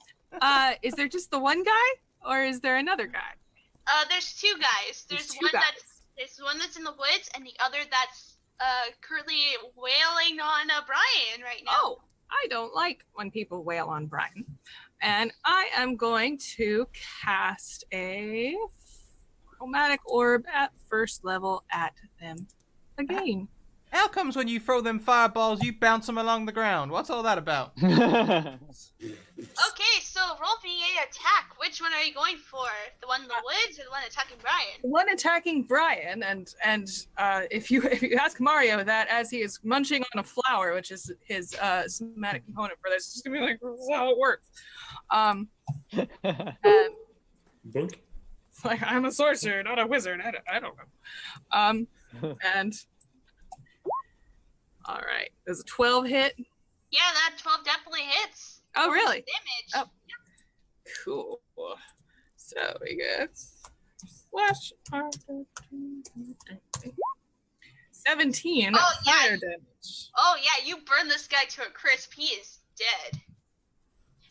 Is there just the one guy, or is there another guy? There's 2 guys. There's There's two one guys. there's one that's in the woods, and the other that's currently wailing on Brian right now. Oh, I don't like when people wail on Brian. And I am going to cast a chromatic orb at first level at them again. How comes when you throw them fireballs, you bounce them along the ground? What's all that about? Okay, so roll me a attack. Which one are you going for? The one in the woods or the one attacking Brian? One attacking Brian, and if you ask Mario that as he is munching on a flower, which is his somatic component for this, it's just gonna be like, this is how it works. And Boink. it's like, I'm a sorcerer, not a wizard. I don't know. And all right, there's a 12 hit. Yeah, that 12 definitely hits. Oh, really? Damage. Oh. Cool. So we get slash 17 Oh, yeah. fire damage. Oh yeah, you burn this guy to a crisp. He is dead.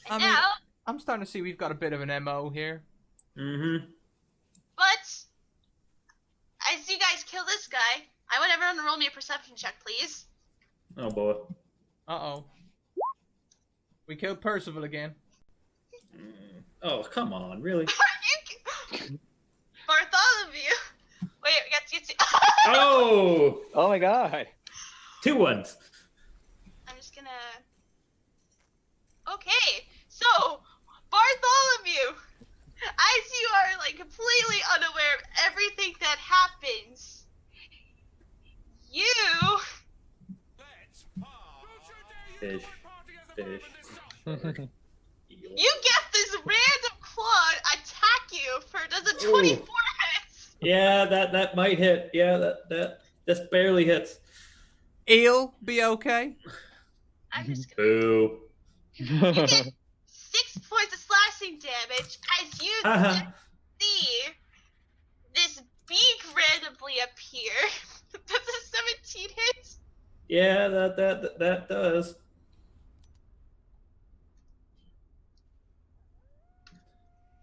I And mean, now, I'm starting to see we've got a bit of an MO here. Mm-hmm. but as you guys kill this guy, I want everyone to roll me a perception check, please. Oh boy. Uh-oh. We killed Percival again. Oh, come on, really? Bartholomew. Wait, we got to get to. Oh! Oh my god. 2 ones. I'm just gonna. Okay, so Bartholomew, as you are like completely unaware of everything that happens, you Fish. Fish. you get this random claw attack you for does a 24 hits. Yeah, that might hit. Yeah, that just barely hits. Eel, be okay. I'm just gonna. Boo. You get 6 points of slashing damage as you Uh-huh. see this beak randomly appear. Does a 17 hit? Yeah, that does.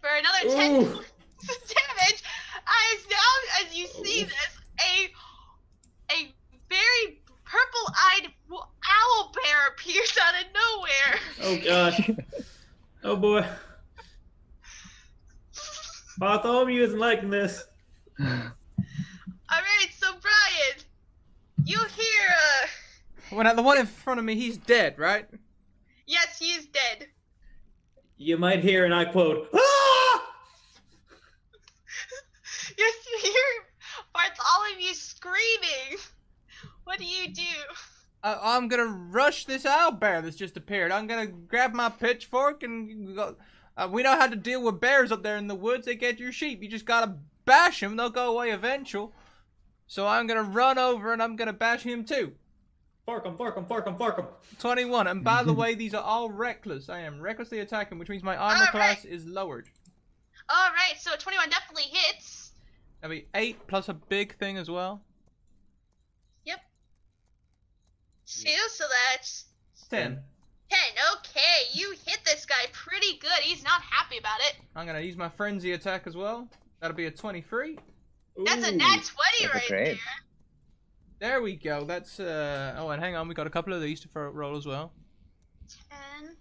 For another 10 Ooh. points of damage, as now as you see this, a very purple-eyed owl bear appears out of nowhere. Oh gosh. Oh boy. Bartholomew isn't liking this. Alright, so Brian, you hear When the one in front of me, he's dead, right? yes, he is dead. You might hear, and I quote, "Ah!" Yes, you hear Bartholomew screaming. What do you do? I'm gonna rush this owl bear that's just appeared. I'm gonna grab my pitchfork and go. We know how to deal with bears up there in the woods. They get your sheep. You just gotta bash them. They'll go away eventual. So I'm gonna run over and I'm gonna bash him too. Fork 'em, fork 'em, fork 'em, fork 'em. 21. And by the way, these are all reckless. I am recklessly attacking, which means my armor All right. class is lowered. All right, so 21 definitely hits. That'll be 8 plus a big thing as well. Yep. 2, so that's 10. 10. Okay, you hit this guy pretty good. He's not happy about it. I'm gonna use my frenzy attack as well. That'll be a 23. That's a Ooh. nat 20 That's right great. there. There we go. That's oh, and hang on, we got a couple of these to roll as well. 10,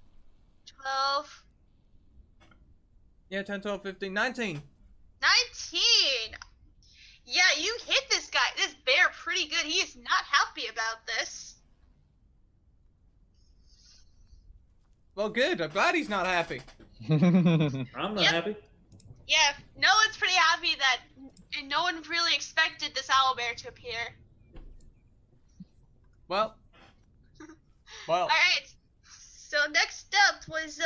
12, Yeah, 10, 12, 15, 19. 19. Yeah, you hit this bear pretty good. He is not happy about this. Well, good. I'm glad he's not happy. I'm not Yep. happy. Yeah, no one's pretty happy that no one really expected this owlbear to appear. Well. Alright, so next up was,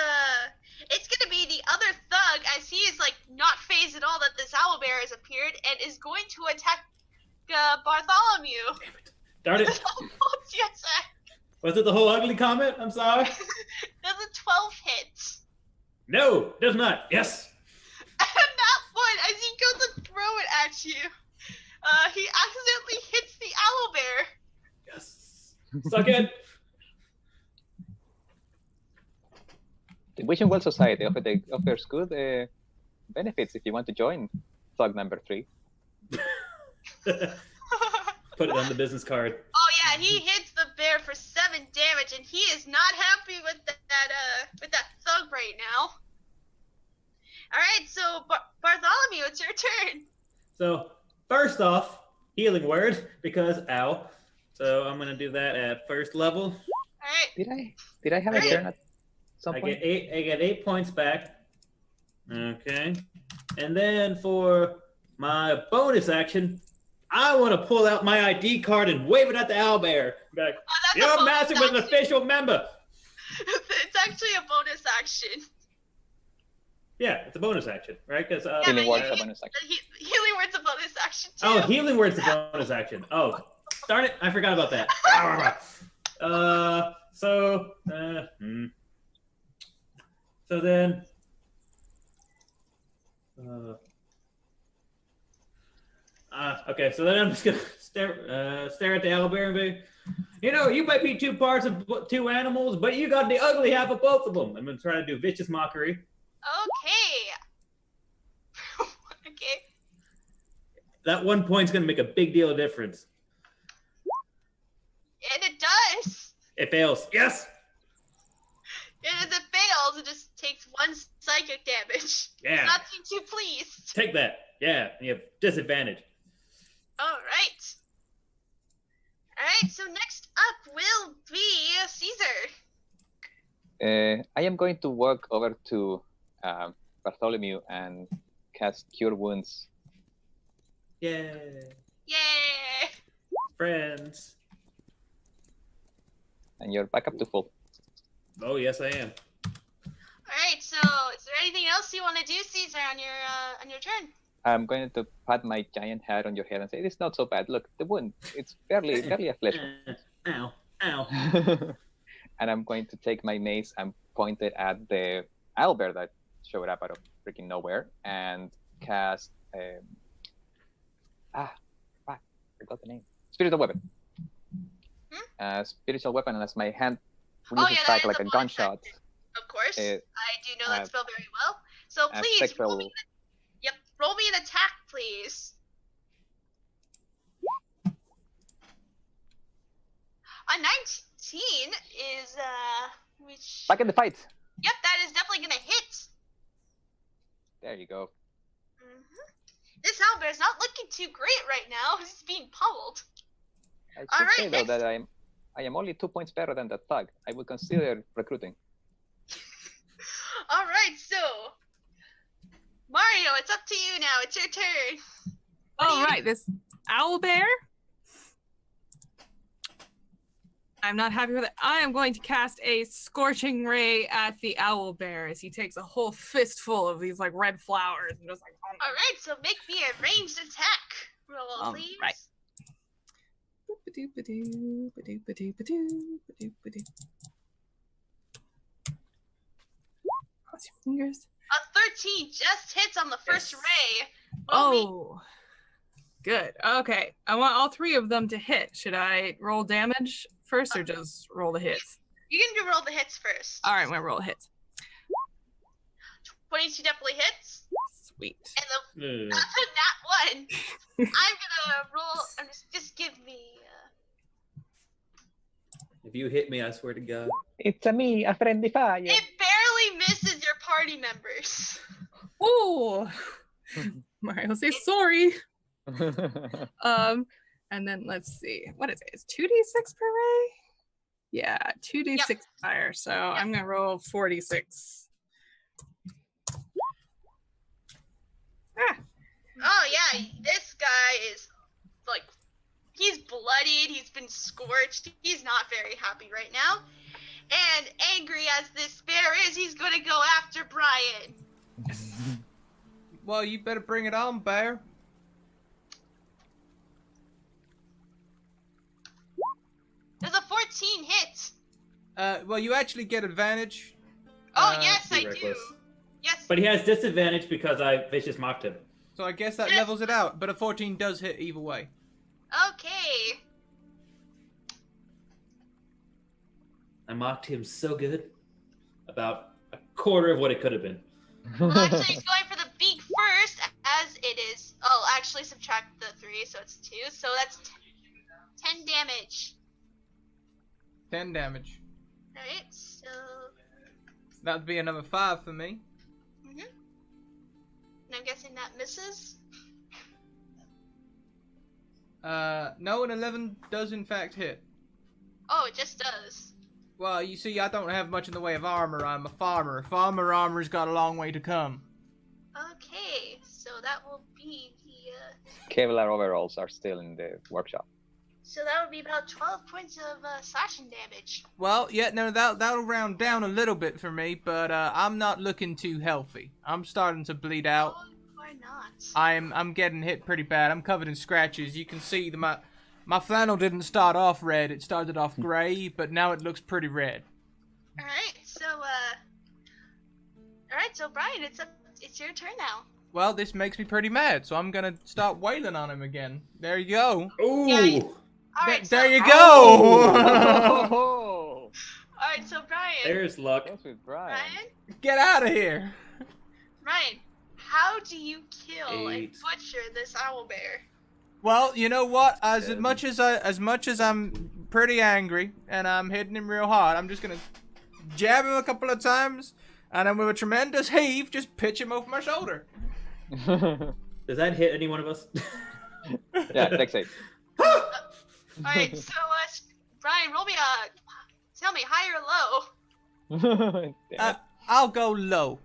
it's gonna be the other thug, as he is, like, not phased at all that this owlbear has appeared, and is going to attack, Bartholomew. Darn it. What's the attack? Was it the whole ugly comment? I'm sorry. Does a 12 hit? No, does not. Yes. And that one, as he goes to throw it at you, he accidentally hits the owlbear. Yes. Suck it. The Wishing Well Society offers good benefits if you want to join Thug number 3. Put it on the business card. Oh yeah, he hits the bear for 7 damage, and he is not happy with that thug right now. All right, so Bartholomew, it's your turn. So first off, healing word because ow. So I'm gonna do that at first level. All right. Did I have a Right. turn at some I point? get 8 points back. Okay. And then for my bonus action, I want to pull out my ID card and wave it at the owlbear. Be like, Oh, that's a you're bonus master with an action. official member. It's actually a bonus action. Yeah, it's a bonus action, right? Because Yeah, Healing but Word's you- a bonus action. Healing word's a bonus action too. oh, healing word's a bonus action. Oh, darn it, I forgot about that. So then. Okay, so then I'm just gonna stare at the owlbear and be, you know, you might be two parts of two animals, but you got the ugly half of both of them. I'm gonna try to do vicious mockery. Okay. Okay. That 1 point's gonna make a big deal of difference. And it does. It fails. Yes. And as it fails, it just takes 1 psychic damage. Yeah. Not too pleased. Take that. Yeah. You have disadvantage. All right. All right. So next up will be Caesar. I am going to walk over to Bartholomew and cast Cure Wounds. Yay. Yay! Friends. And you're back up to full. Oh yes, I am. All right. So is there anything else you want to do, Caesar, on your turn? I'm going to pat my giant head on your head and say, "It's not so bad. Look, the wound. It's barely a flesh wound." Ow. Ow. And I'm going to take my mace and point it at the owlbear that showed up out of freaking nowhere and cast forgot the name. Spiritual weapon. Spiritual weapon, and as my hand reaches that back is like a a bonus gunshot. action. Of course. Uh, I do know that uh, spell very well. So please spectral- roll me roll me an attack, please. A 19 is which Back in the fight. Yep, that is definitely gonna hit. There you go. This owlbear is not looking too great right now. He's being pummeled. I should Alright, say though next. that I am only 2 points better than that thug. I would consider recruiting. All right, so Mario, it's up to you now. It's your turn. All right, this owl bear. I'm not happy with it. I am going to cast a scorching ray at the owl bear as he takes a whole fistful of these like red flowers and just like. All right, so make me a ranged attack roll, please. Right. Ba-doop-ba-doo, ba-doop-ba-doo, ba-doop-ba-doo, ba-doop-ba-doo. Cross your fingers. A 13 just hits on the first Yes. ray. Oh, good. Okay, I want all 3 of them to hit. Should I roll damage first or just roll the hits? You can do roll the hits first. All right, I'm gonna roll hits. 22 definitely hits. Sweet. And the Ugh. that's a nat 1. I'm gonna roll. Just give me. If you hit me, I swear to God. It's a me, a friendly fire. It barely misses your party members. Oh, Mario say sorry. And then let's see. What is it? It's 2d6 per ray? Yeah, 2d6 Yep. fire. So I'm gonna roll 46. Ah, Oh yeah, this guy is like, he's bloodied. He's been scorched. He's not very happy right now. And angry as this bear is, he's gonna go after Brian. Well, you better bring it on, bear. There's a 14 hit. Well, you actually get advantage. Oh yes, be I do. reckless. Yes. But he has disadvantage because I vicious mocked him. So I guess that Yes. levels it out. But a 14 does hit either way. Okay. I mocked him so good. About a quarter of what it could have been. Well, actually, going for the beak first, as it is. Oh, actually, subtract the 3, so it's 2. So that's 10 damage. 10 damage. Alright, so. That'd be another 5 for me. And I'm guessing that misses. No, an 11 does in fact hit. Oh, it just does. Well, you see, I don't have much in the way of armor. I'm a farmer. Farmer armor's got a long way to come. Okay, so that will be the. Kevlar overalls are still in the workshop. So that would be about 12 points of slashing damage. Well, yeah, no, that'll round down a little bit for me, but I'm not looking too healthy. I'm starting to bleed out. Oh, why not? I'm getting hit pretty bad. I'm covered in scratches. You can see that my flannel didn't start off red. It started off gray, but now it looks pretty red. Alright, so Brian, it's your turn now. Well, this makes me pretty mad, so I'm gonna start wailing on him again. There you go. Ooh! Yeah, Alright, so, There you go. Oh! Alright, so Brian. There's luck. That's with Brian. Brian, Get out of here. Brian, how do you kill and 8. butcher this owlbear? Well, you know what? As 10. much as I'm pretty angry and I'm hitting him real hard, I'm just gonna jab him a couple of times, and then with a tremendous heave, just pitch him over my shoulder. Does that hit any one of us? Yeah, next save. Alright, so Brian, roll me tell me high or low. Damn it. I'll go low.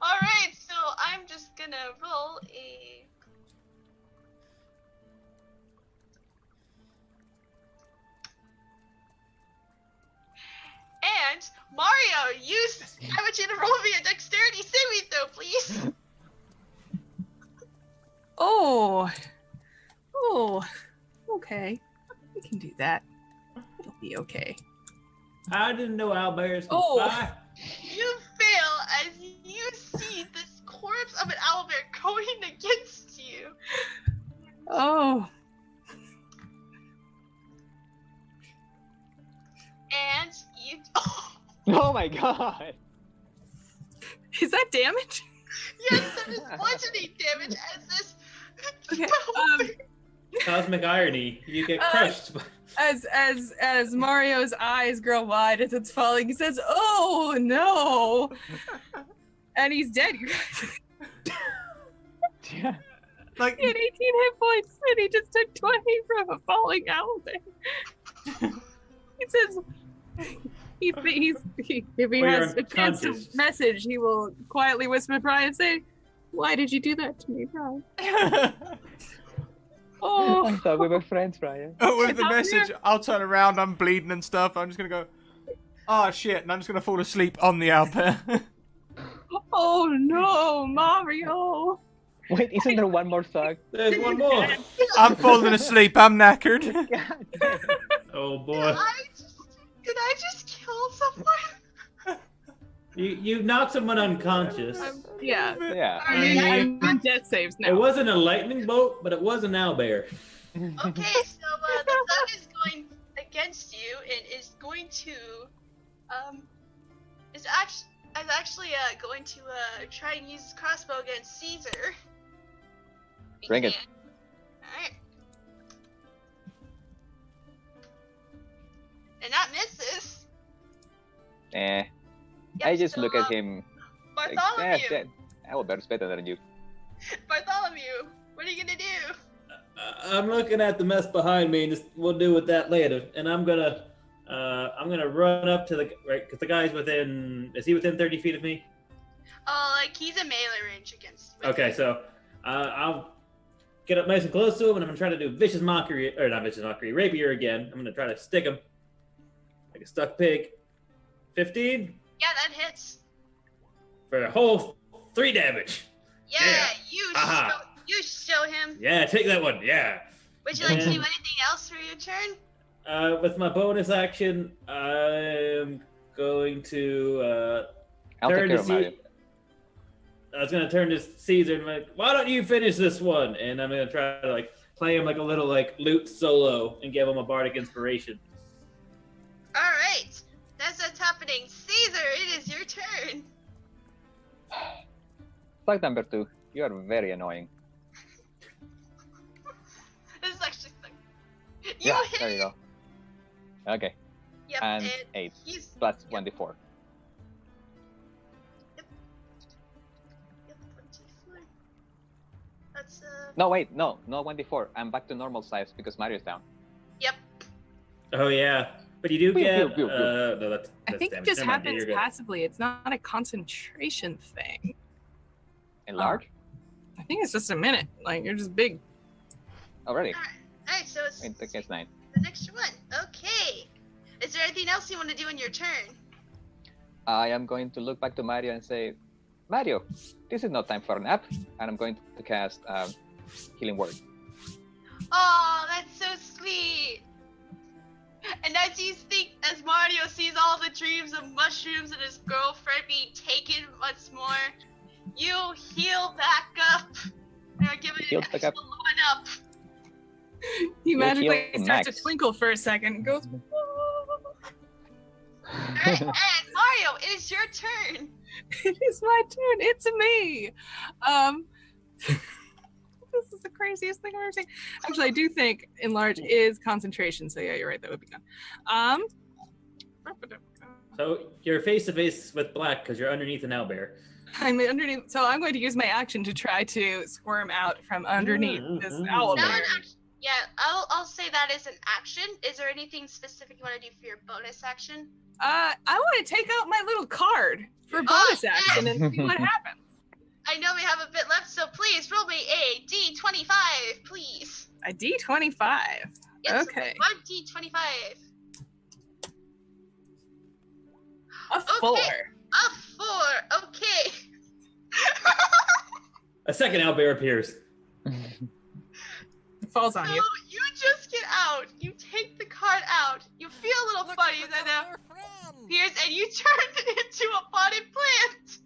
Alright, so I'm just gonna roll a. And Mario, I want you to roll me a dexterity saving throw, please. Oh, okay. We can do that. It'll be okay. I didn't know owlbears could Oh. fly. You fail as you see this corpse of an owlbear going against you. Oh, And you. Oh my god! is that damage? Yes, that is bludgeoning damage as this. Okay, Cosmic irony. You get Uh, crushed. As Mario's eyes grow wide as it's falling, he says, "Oh no!" And he's dead. You guys. Yeah. Like, He had 18 hit points, and he just took 20 from a falling owlbear. He says, if he Well, has you're a chance to unconscious. message, he will quietly whisper to Brian and say, "Why did you do that to me, Brian?" I Oh, thought we were friends, Brian. with the It's up message, here. I'll turn around. I'm bleeding and stuff. I'm just gonna go. Oh shit! And I'm just gonna fall asleep on the owlbear. oh no, Mario. Wait, isn't there one more thug? There's one more. I'm falling asleep. I'm knackered. God damn. Oh Did boy. I just kill someone? You knocked someone unconscious. Yeah. Yeah. I'm in death saves now. It wasn't a lightning bolt, but it was an owlbear. Okay, so the thug is going against you and is going to is actually going to try and use his crossbow against Caesar. Bring it. Alright. And that misses. Eh. Yep, I just so, look at him. Like, Bartholomew. Owlbear's better than you. Bartholomew, what are you gonna do? I'm looking at the mess behind me, and we'll deal with that later. And I'm gonna run up to because the guy's within. Is he within 30 feet of me? Oh, like he's a melee range against. Okay, so I'll get up nice and close to him, and I'm gonna try to do vicious mockery, or not vicious mockery, rapier again. I'm gonna try to stick him like a stuck pig. 15 Yeah, that hits. for a whole 3 damage. Yeah, Aha. you show him. Yeah, take that one. Yeah. Would you like to do And- anything else for your turn? With my bonus action, I'm going to I'll turn take care to of Mario. I was gonna turn to Caesar and be like, why don't you finish this one? And I'm gonna try to like play him like a little like lute solo and give him a bardic inspiration. All right, that's what's happening. Caesar, it is your turn. Plug number 2. You are very annoying. This is actually like you Yeah, hit. there you go. Okay. Yep, And 8 he's plus yep, 1d4. Yep, 24. That's No, wait, no 1d4. I'm back to normal size because Mario's down. Yep. Oh yeah, but you do Pew, get. pew, pew, pew. No, that's I think it damage. just Never mind, happens you're good. passively. It's not a concentration thing. Enlarge? I think it's just a minute. Like you're just big. Already? All right, so it's I think it's 9. the next one. Okay. Is there anything else you want to do in your turn? I am going to look back to Mario and say, Mario, this is no time for a nap. And I'm going to cast Healing Word. Oh, that's so sweet. And as Mario sees all the dreams of mushrooms and his girlfriend being taken once more, you heal back up. And are given Heal an back extra up. 1 up. He magically heal starts max. to twinkle for a second and goes. Alright, and Mario, it is your turn. It is my turn. It's me. This is the craziest thing I've ever seen. Actually, I do think enlarge is concentration. So yeah, you're right. That would be gone. So you're face to face with black because you're underneath an owlbear. I'm underneath. So I'm going to use my action to try to squirm out from underneath this owl That bear. would yeah, I'll say that is an action. Is there anything specific you want to do for your bonus action? I want to take out my little card for bonus action and see what happens. I know we have a bit left, so please roll me a D25, please. A D25. Yes, Okay. 1 D25. A 4. A 4. Okay. A second owlbear appears. It falls on So you. you just get out. You take the card out. You feel a little Looks funny, like then a new friend. appears, and you turn it into a potted plant.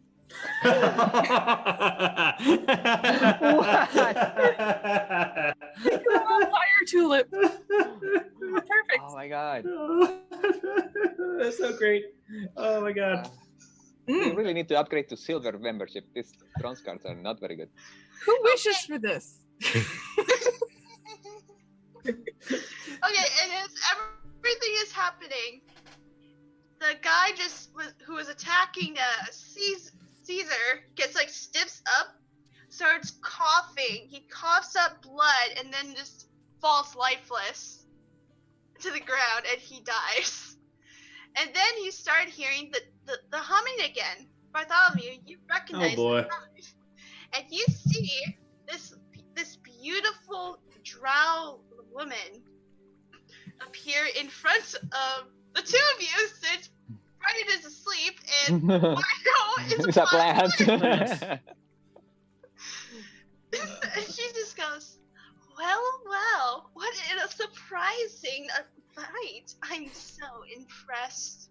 Fire tulip. Perfect. Oh my god. That's so great. Oh my god. We really need to upgrade to silver membership. These bronze cards are not very good. Who wishes for this? Okay, and as everything is happening, the guy who was attacking Caesar gets like stiffs up, starts coughing. He coughs up blood and then just falls lifeless to the ground, and he dies. And then you start hearing the humming again. Bartholomew, you recognize Oh boy. the humming. And you see this beautiful drow woman appear in front of the two of you since Brian is asleep and Mario is It's a plant. And she just goes, well, what a surprising fight. I'm so impressed.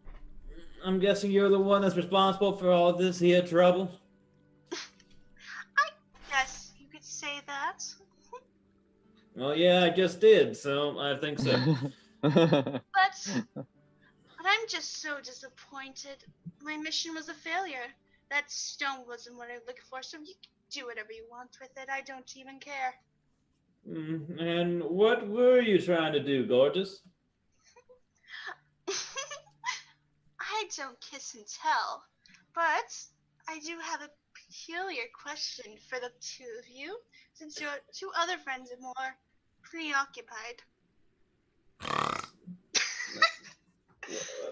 I'm guessing you're the one that's responsible for all this here trouble. I guess you could say that. Well, yeah, I just did, so I think so. But I'm just so disappointed. My mission was a failure. That stone wasn't what I was looking for, so you can do whatever you want with it. I don't even care. And what were you trying to do, gorgeous? I don't kiss and tell, but I do have a peculiar question for the two of you, since your two other friends are more preoccupied.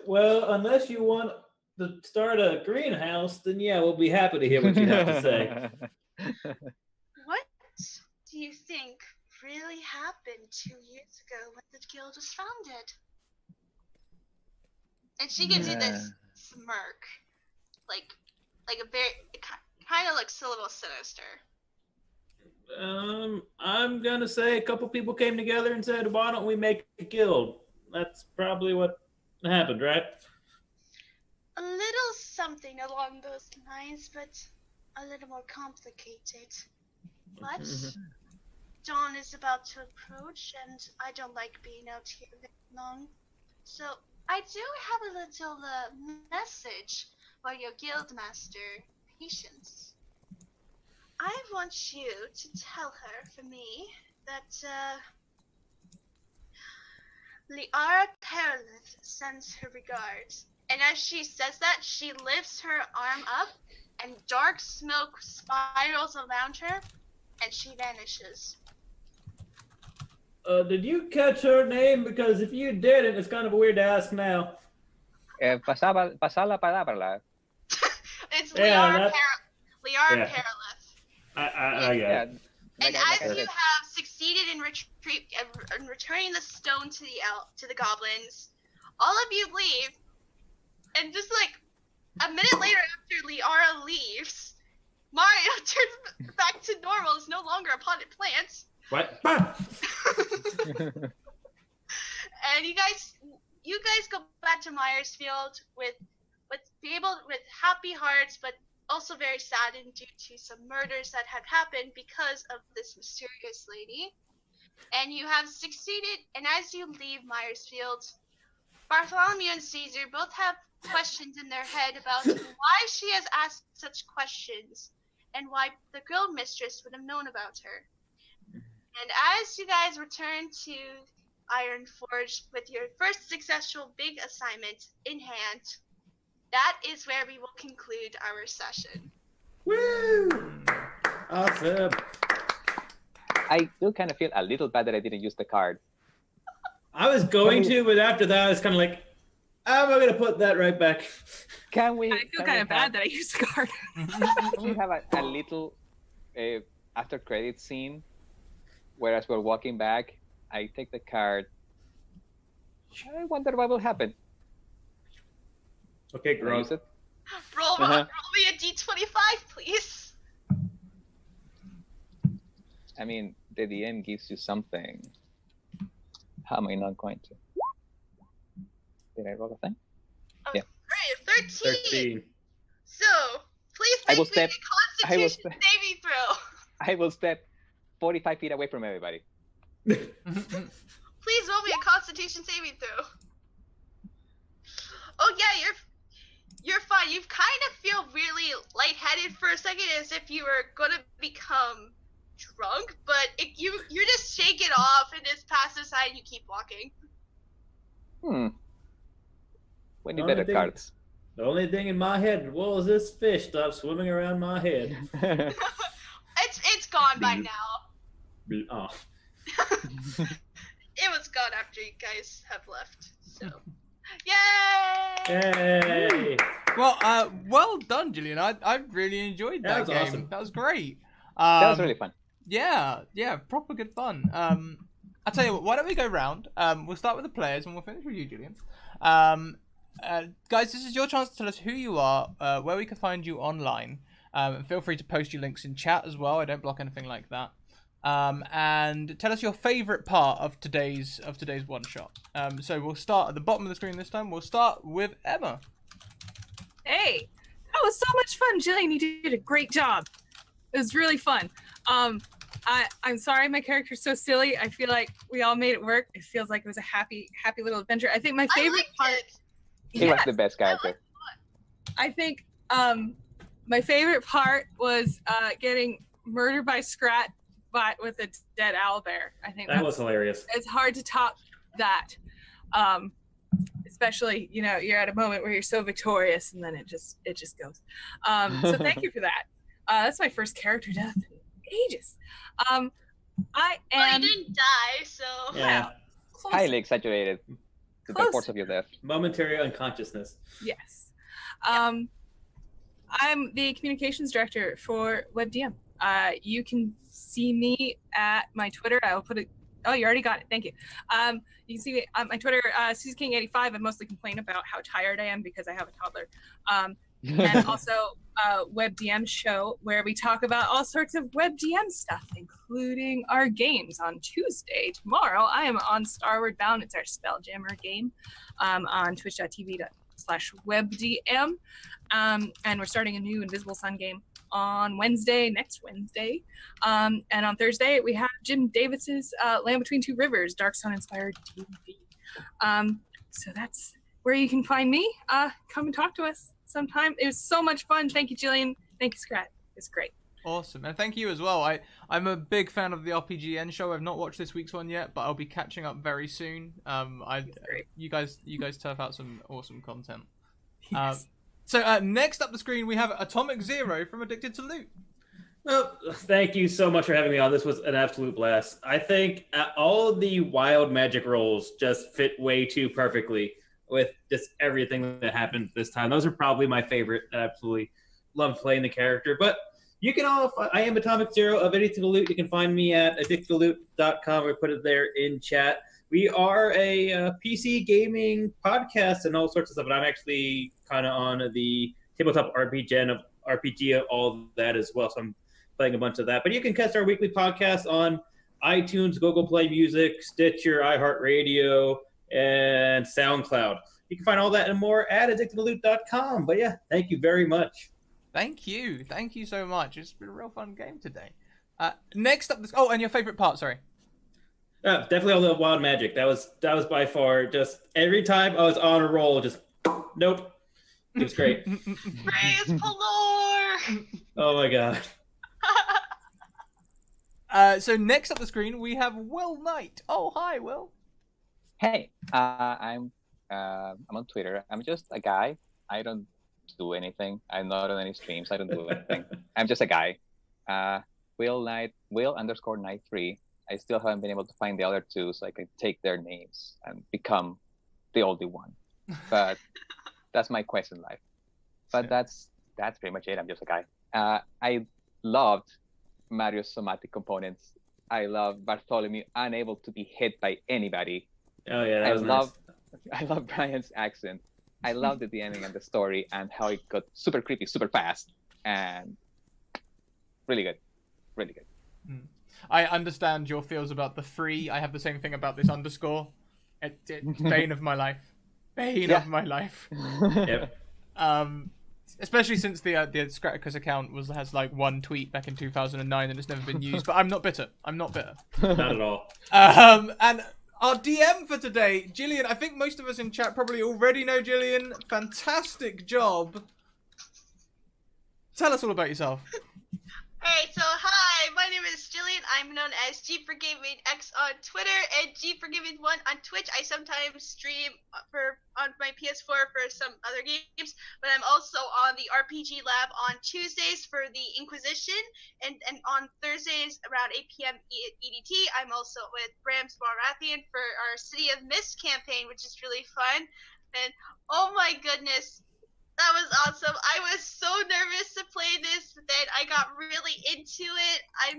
Well, unless you want to start a greenhouse, then yeah, we'll be happy to hear what you have to say. What do you think really happened 2 years ago when the guild was founded? And she gives you this smirk, like a very, it kind of looks a little sinister. I'm gonna say a couple people came together and said, "Why don't we make a guild?" That's probably what happened, right? A little something along those lines, but a little more complicated. But dawn is about to approach, and I don't like being out here very long. So I do have a little message for your guild master, Patience. I want you to tell her for me that Liara Perilith sends her regards. And as she says that, she lifts her arm up, and dark smoke spirals around her, and she vanishes. Did you catch her name? Because if you didn't, it's kind of weird to ask now. Pasa la palabra. It's Yeah, Liara yeah. Perilith. I got it. And as you have succeeded in returning the stone to the goblins, all of you leave, and just like a minute later after Liara leaves, Mario turns back to normal. Is no longer a potted plant. What? And you guys go back to Miresfield with happy hearts, but also very saddened due to some murders that had happened because of this mysterious lady. And you have succeeded, and as you leave Miresfield, Bartholomew and Caesar both have questions in their head about why she has asked such questions, and why the guild mistress would have known about her. And as you guys return to Ironforge with your first successful big assignment in hand, that is where we will conclude our session. Woo! Awesome. I do kind of feel a little bad that I didn't use the card. I was going to, but after that, I was kind of like, I'm going to put that right back. Can we? I feel kind of bad that I used the card. Can we have a little after credit scene? Whereas we're walking back, I take the card. I wonder what will happen. Okay, Can I use Grog. it? Roll me a d25, please. I mean, the DM gives you something. How am I not going to? Did I roll a thing? Oh, Yeah. great, 13. So, please I make will me step- a I will Constitution saving throw. I will step 45 feet away from everybody. Please roll me a Constitution saving throw. Oh yeah, you're fine. You kind of feel really lightheaded for a second, as if you were gonna become drunk, but you just shake it off and just pass aside and you keep walking. We need Only better thing- cards. The only thing in my head was this fish stop swimming around my head. It's gone by now. Oh. It was gone after you guys have left. So, yay! Hey! Well, well done, Julian. I really enjoyed that was game. awesome. That was great. That was really fun. Yeah, proper good fun. I'll tell you what, why don't we go round? We'll start with the players and we'll finish with you, Julian. Guys, this is your chance to tell us who you are, where we can find you online. And feel free to post your links in chat as well. I don't block anything like that. And tell us your favourite part of today's one shot. So we'll start at the bottom of the screen this time. We'll start with Emma. Hey, that was so much fun, Jillian. You did a great job. It was really fun. I'm sorry my character's so silly. I feel like we all made it work. It feels like it was a happy little adventure. I think my favorite part. He was the best character. I think my favorite part was getting murdered by Scrat, but with a dead owlbear. I think That was hilarious. It's hard to top that, especially you're at a moment where you're so victorious, and then it just goes. So thank you for that. That's my first character death in ages. I am. Well, you didn't die, so. Yeah. Close. Highly exaggerated. The Close. reports of your death. Momentary unconsciousnous. Yes. I'm the communications director for WebDM. You can see me at my Twitter. I will put it. Oh, you already got it. Thank you. You can see me on my Twitter, SuzyKing85. I mostly complain about how tired I am because I have a toddler. And also WebDM show, where we talk about all sorts of WebDM stuff, including our games. On Tuesday, tomorrow, I am on Starward Bound. It's our Spelljammer game on twitch.tv/webdm. And we're starting a new Invisible Sun game on next Wednesday. And on Thursday, we have Jim Davis's Land Between Two Rivers, Dark Sun inspired TV. So that's where you can find me. Come and talk to us sometime. It was so much fun. Thank you, Jillian. Thank you, Scrat. It's great. Awesome, and thank you as well. I'm a big fan of the RPGN show. I've not watched this week's one yet, but I'll be catching up very soon. You guys turf out some awesome content. Yes. So next up the screen, we have Atomic Zero from Addicted to Loot. Well, thank you so much for having me on. This was an absolute blast. I think all of the wild magic rolls just fit way too perfectly with just everything that happened this time. Those are probably my favorite. I absolutely loved playing the character. But you can I am Atomic Zero of Addicted to Loot. You can find me at addictedtoloot.com. We put it there in chat. We are a PC gaming podcast and all sorts of stuff, but I'm actually kind of on the tabletop RPG of all of that as well. So I'm playing a bunch of that. But you can catch our weekly podcast on iTunes, Google Play Music, Stitcher, iHeartRadio, and SoundCloud. You can find all that and more at addictedtoloot.com. But yeah, thank you very much. Thank you so much. It's been a real fun game today. Next up, and your favorite part? Sorry. Definitely all the wild magic. That was by far just every time I was on a roll. Just nope. It was great. Praise Palor! Oh my god. So next up the screen we have Will Knight. Oh hi, Will. Hey, I'm on Twitter. I'm just a guy. I don't do anything. I'm not on any streams. I don't do anything. I'm just a guy. Will _Knight3. I still haven't been able to find the other two, so I can take their names and become the only one. But that's my quest in life. But that's pretty much it. I'm just a guy. I loved Mario's somatic components. I love Bartholomew unable to be hit by anybody. Oh yeah, that was nice. I love Brian's accent. I loved the ending and the story and how it got super creepy, super fast, and really good. Really good. I understand your feels about the free. I have the same thing about this underscore. It's bane of my life. Bane of my life. Yep. Especially since the Scraticus account has like one tweet back in 2009 and it's never been used. But I'm not bitter. Not at all. And our DM for today, Jillian. I think most of us in chat probably already know Jillian. Fantastic job. Tell us all about yourself. Hey, so hi, my name is Jillian. I'm known as GForgivingX on Twitter and GForgiving1 on Twitch. I sometimes stream on my PS4 for some other games, but I'm also on the RPG Lab on Tuesdays for the Inquisition, and on Thursdays around 8 p.m. EDT, I'm also with Bram's Marathian for our City of Mist campaign, which is really fun. And oh my goodness, that was awesome. I was so nervous to play this, but then I got really into it. I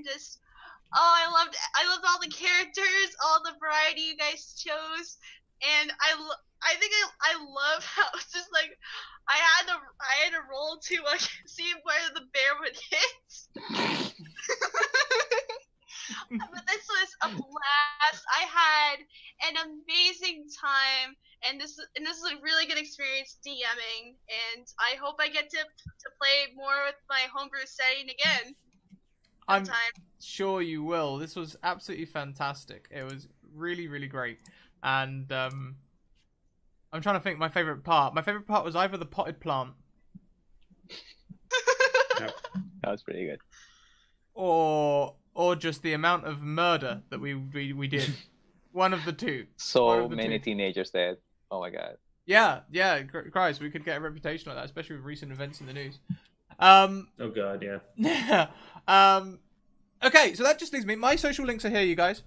loved all the characters, all the variety you guys chose, and I think I love how it's just like I had to roll to like see where the bear would hit. But this was a blast. I had an amazing time, and this is a really good experience DMing, and I hope I get to play more with my homebrew setting again. I'm sometime. sure you will. This was absolutely fantastic. It was really, really great. And I'm trying to think my favorite part. My favorite part was either the potted plant That was pretty good. or just the amount of murder that we did. One of the two. One So of the many two. teenagers dead. Oh my god. Yeah, Christ, we could get a reputation like that, especially with recent events in the news. Oh god, yeah. Okay, so that just leaves me. My social links are here, you guys.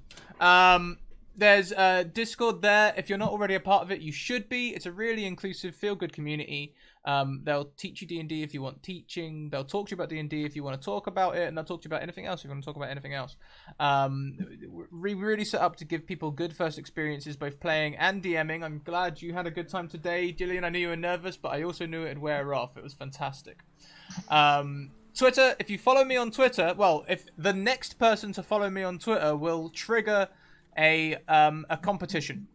There's Discord there. If you're not already a part of it, you should be. It's a really inclusive, feel-good community. They'll teach you D&D if you want teaching. They'll talk to you about D&D if you want to talk about it, and they'll talk to you about anything else if you want to talk about anything else. We really set up to give people good first experiences, both playing and DMing. I'm glad you had a good time today, Jillian. I knew you were nervous, but I also knew it'd wear off. It was fantastic. Twitter, if you follow me on Twitter, well, if the next person to follow me on Twitter will trigger a competition.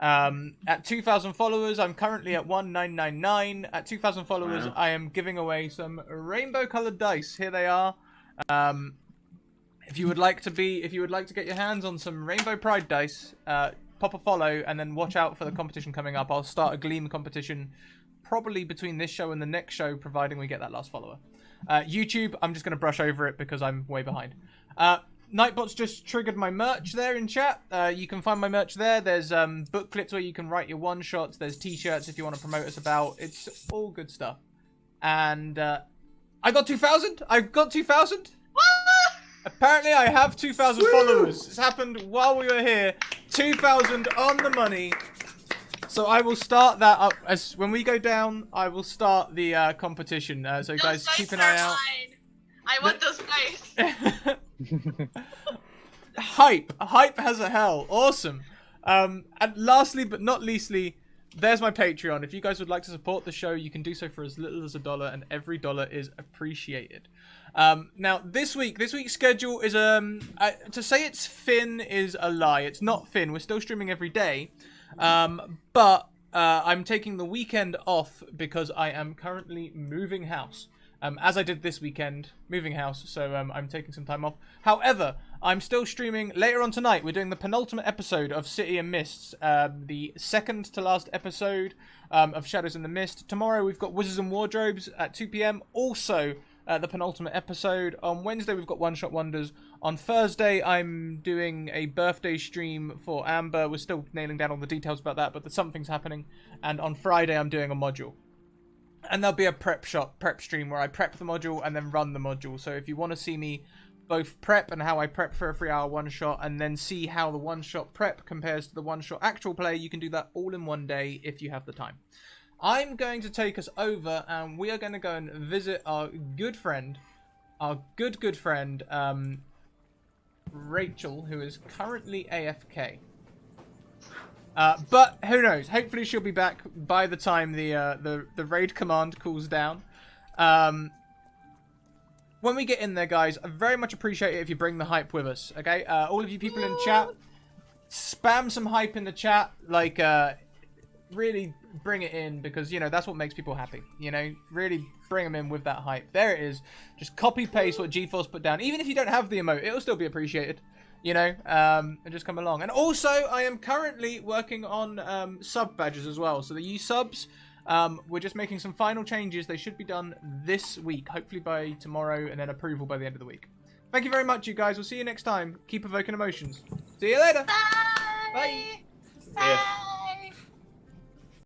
At 2,000 followers, I'm currently at 1999. At 2,000 followers, Wow. I am giving away some rainbow-colored dice. Here they are. If you would like to get your hands on some Rainbow Pride dice, pop a follow and then watch out for the competition coming up. I'll start a Gleam competition probably between this show and the next show, providing we get that last follower. YouTube, I'm just going to brush over it because I'm way behind. Nightbot's just triggered my merch there in chat. You can find my merch there. There's booklets where you can write your one-shots. There's t-shirts if you want to promote us about. It's all good stuff. And I got 2,000. I've got 2,000. Apparently I have 2,000 followers. It's happened while we were here. 2,000 on the money. So I will start that up as when we go down. I will start the competition. So Those guys, dice keep an are eye out. mine. I want those dice. Hype has a hell. Awesome. And lastly but not leastly, there's my Patreon. If you guys would like to support the show, you can do so for as little as $1, and every dollar is appreciated. Now this week's schedule is to say it's Finn is a lie. It's not Finn. We're still streaming every day. But I'm taking the weekend off because I am currently moving house. As I did this weekend, moving house, so I'm taking some time off. However, I'm still streaming later on tonight. We're doing the penultimate episode of City and Mists, the second to last episode of Shadows in the Mist. Tomorrow we've got Wizards and Wardrobes at 2 PM. Also, the penultimate episode. On Wednesday we've got One Shot Wonders. On Thursday I'm doing a birthday stream for Amber. We're still nailing down all the details about that, but something's happening. And on Friday I'm doing a module. And there'll be a prep stream where I prep the module and then run the module. So if you want to see me both prep and how I prep for a 3-hour one-shot and then see how the one-shot prep compares to the one-shot actual play, you can do that all in one day if you have the time. I'm going to take us over and we are going to go and visit our good friend, Rachel, who is currently AFK. But who knows? Hopefully she'll be back by the time the raid command cools down. When we get in there, guys, I very much appreciate it if you bring the hype with us. Okay, all of you people in chat, spam some hype in the chat. Like, really bring it in because that's what makes people happy. Really bring them in with that hype. There it is. Just copy paste what GeForce put down. Even if you don't have the emote, it'll still be appreciated. And just come along. And also, I am currently working on sub badges as well. So the U subs, we're just making some final changes. They should be done this week, hopefully by tomorrow, and then approval by the end of the week. Thank you very much, you guys. We'll see you next time. Keep evoking emotions. See you later. Bye. Bye. Yeah.